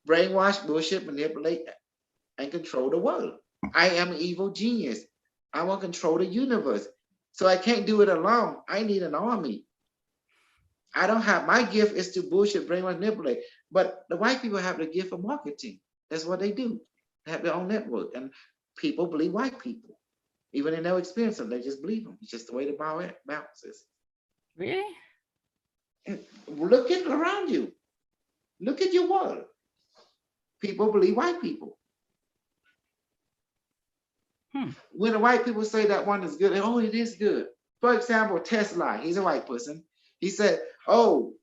brainwash, bullshit, manipulate, and control the world. I am an evil genius. I want to control the universe. So I can't do it alone. I need an army. I don't have, my gift is to bullshit, brainwash, manipulate. But the white people have the gift of marketing. That's what they do. They have their own network. And people believe white people. Even in their experience, they just believe them. It's just the way the ball bounces. Really? And look at around you. Look at your world. People believe white people. When the white people say that one is good, oh, it is good. For example, Tesla, he's a white person. He said, oh,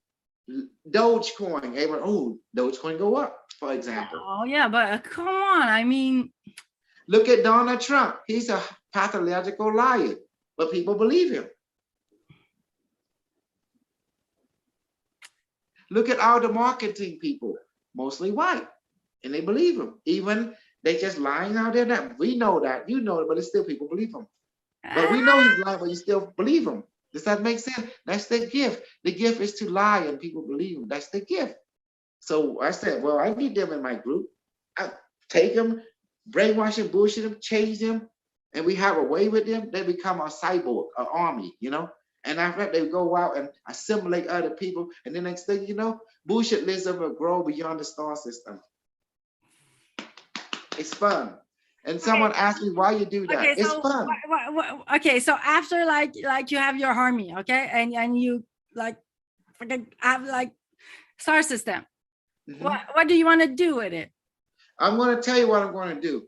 Dogecoin, oh, Dogecoin go up, for example. Oh yeah, but come on, I mean. Look at Donald Trump. He's a pathological liar, but people believe him. Look at all the marketing people, mostly white, and they believe him. Even they just lying out there. That we know that, you know it, but it's still people believe him. But we know he's lying, but you still believe him. Does that make sense? That's the gift. The gift is to lie and people believe him. That's the gift. So I said, well, I need them in my group. I take them, brainwash them, bullshit them, change them, and we have a way with them. They become a cyborg, an army, And after that, they go out and assimilate other people. And the next thing you know, bullshit lizard will grow beyond the star system. It's fun. And someone asked me why you do that. Okay, It's so fun. okay, so after like you have your army, okay, and you like have like star system. Mhm. What do you want to do with it? I'm going to tell you what I'm going to do.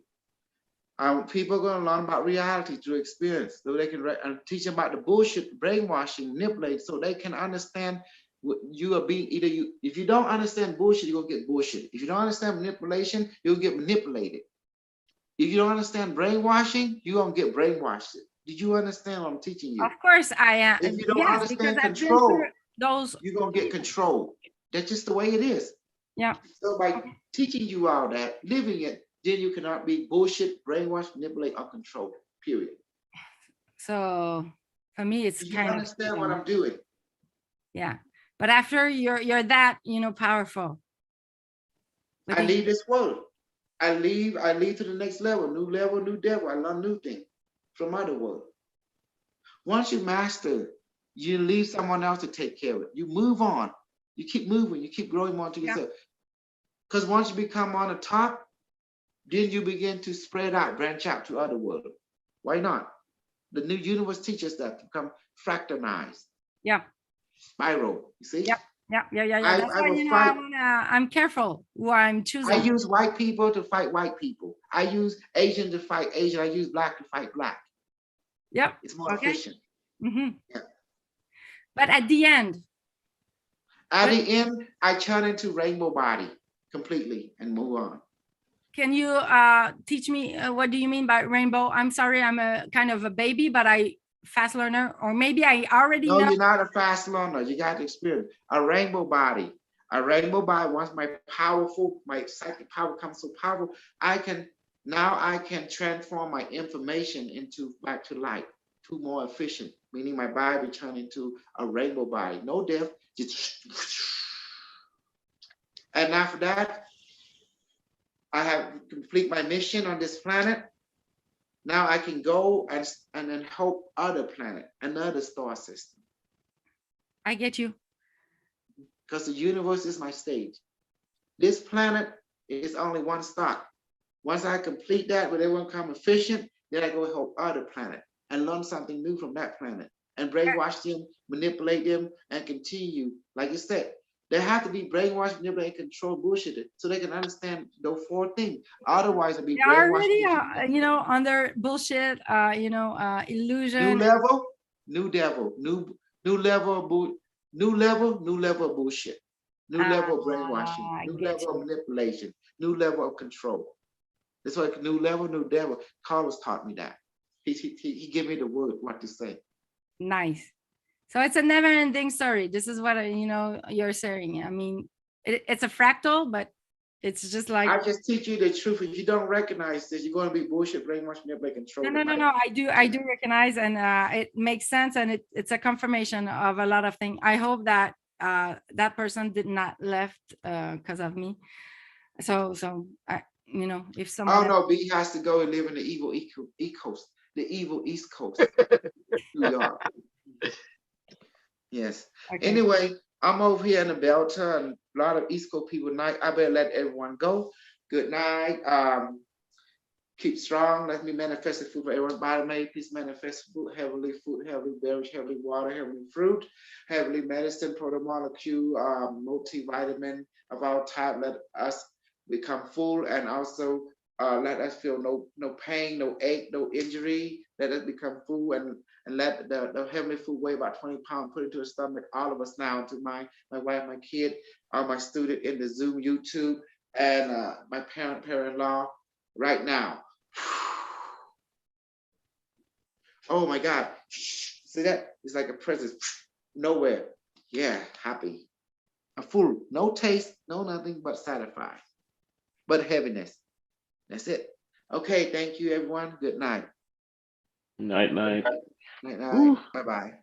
People are going to learn about reality through experience, so they can teach them about the bullshit, brainwashing, manipulate, so they can understand what you are being. Either you, if you don't understand bullshit, you're gonna get bullshit. If you don't understand manipulation, you'll get manipulated. If you don't understand brainwashing, you're gonna get brainwashed. Did you understand what I'm teaching you? Of course, I am. If you don't Yes, understand because I've been control, through those. you're gonna get controlled. That's just the way it is. Yeah. So by teaching you all that, living it, then you cannot be bullshit, brainwash, manipulate, or control. Period. So for me, it's You kind of, understand what I'm doing? yeah. But after you're that, powerful. I leave this world. I leave to the next level, new devil. I learn new things from other world. Once you master, you leave someone else to take care of it. You move on. You keep moving. You keep growing more to yourself. Because once you become on the top, then you begin to spread out, branch out to other world. Why not? The new universe teaches that to become fractalized. Yeah. Spiral. You see? Yeah. Yeah. That's I why, will fight. I'm careful who I'm choosing. I use white people to fight white people. I use Asian to fight Asian. I use black to fight black. Yep. It's more efficient. Mm-hmm. Yeah. But at the end, I turn into rainbow body completely and move on. can you teach me what do you mean by rainbow? I'm sorry, I'm a kind of a baby, but I fast learner, or maybe I already No, know. you're not a fast learner. You got to experience a rainbow body. A rainbow body. Once my psychic power comes so powerful, I can transform my information into back to light, to more efficient, meaning my body turn into a rainbow body. No death, just. And after that, I have complete my mission on this planet. Now I can go and then help other planet, another star system. I get you. Because the universe is my stage. This planet is only one stop. Once I complete that, where everyone become efficient, then I go help other planet and learn something new from that planet and brainwash them, manipulate them, and continue. Like you said, they have to be brainwashed, manipulate, and control bullshit so they can understand those four things. Otherwise, it'll be They're brainwashed. already, under bullshit, illusion. New level, new devil, new level, new level of bullshit, new level of brainwashing, new level of manipulation, new level of control. That's why new level, new devil. Carlos taught me that. He gave me the word what to say. Nice. So it's a never-ending story. This is what you're saying. I mean, it's a fractal, but it's just like I just teach you the truth. If you don't recognize this, you're going to be bullshit, brainwash, manipulate, control. No. I do recognize, and it makes sense, and it's a confirmation of a lot of things. I hope that that person did not left because of me. So if someone. Oh no, B has to go and live in the evil coast, the evil East Coast, New York. Yes. Okay. Anyway, I'm over here in the Delta, and a lot of East Coast people night. I better let everyone go. Good night. Keep strong. Let me manifest the food for everyone. Body made. Please manifest food, heavenly beverage, heavenly water, heavenly fruit, heavenly medicine, protomolecule, multivitamin of our type. Let us become full, and also let us feel no pain, no ache, no injury. Let us become full, and let the heavenly food weigh about 20 pounds, put it into the stomach, all of us now, to my wife, my kid, my student in the Zoom, YouTube, and my parent-in-law right now. Oh my God. See that? It's like a presence. Nowhere. Yeah, happy. A full, no taste, no nothing but satisfied. But heaviness. That's it. Okay, thank you everyone. Good night. Night. Night. Bye-bye.